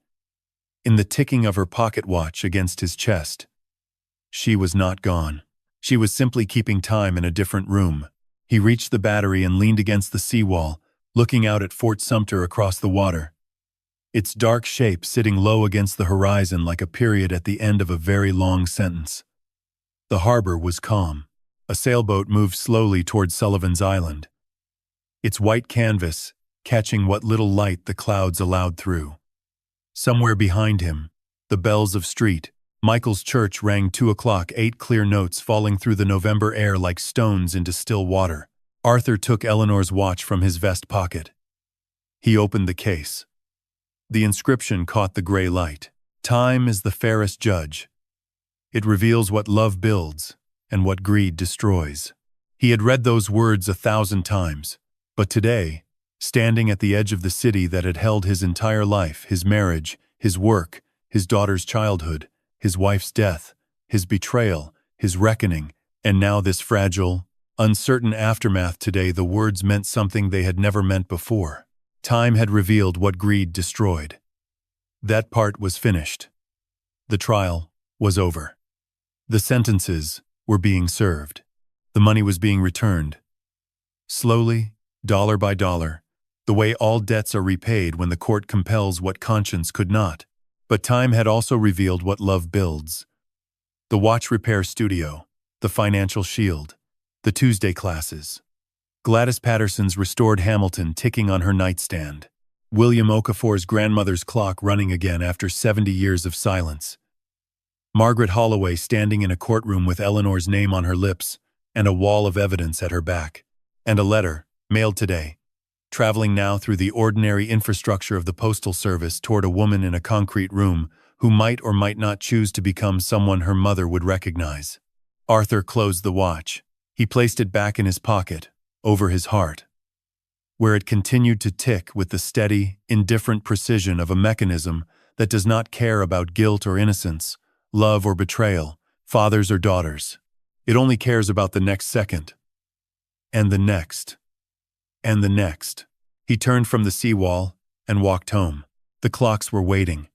[SPEAKER 1] in the ticking of her pocket watch against his chest. She was not gone. She was simply keeping time in a different room. He reached the battery and leaned against the seawall, looking out at Fort Sumter across the water, its dark shape sitting low against the horizon like a period at the end of a very long sentence. The harbor was calm. A sailboat moved slowly toward Sullivan's Island, its white canvas catching what little light the clouds allowed through. Somewhere behind him, the bells of street, Michael's church rang 2 o'clock, 8 clear notes falling through the November air like stones into still water. Arthur took Eleanor's watch from his vest pocket. He opened the case. The inscription caught the gray light. Time is the fairest judge. It reveals what love builds and what greed destroys. He had read those words 1,000 times, but today, standing at the edge of the city that had held his entire life, his marriage, his work, his daughter's childhood, his wife's death, his betrayal, his reckoning, and now this fragile, uncertain aftermath, today the words meant something they had never meant before. Time had revealed what greed destroyed. That part was finished. The trial was over. The sentences were being served. The money was being returned. Slowly, dollar by dollar, the way all debts are repaid when the court compels what conscience could not. But time had also revealed what love builds. The watch repair studio, the financial shield, the Tuesday classes. Gladys Patterson's restored Hamilton ticking on her nightstand. William Okafor's grandmother's clock running again after 70 years of silence. Margaret Holloway standing in a courtroom with Eleanor's name on her lips and a wall of evidence at her back. And a letter, mailed today, traveling now through the ordinary infrastructure of the postal service toward a woman in a concrete room who might or might not choose to become someone her mother would recognize. Arthur closed the watch. He placed it back in his pocket, over his heart, where it continued to tick with the steady, indifferent precision of a mechanism that does not care about guilt or innocence, love or betrayal, fathers or daughters. It only cares about the next second. And the next. And the next. He turned from the seawall and walked home. The clocks were waiting.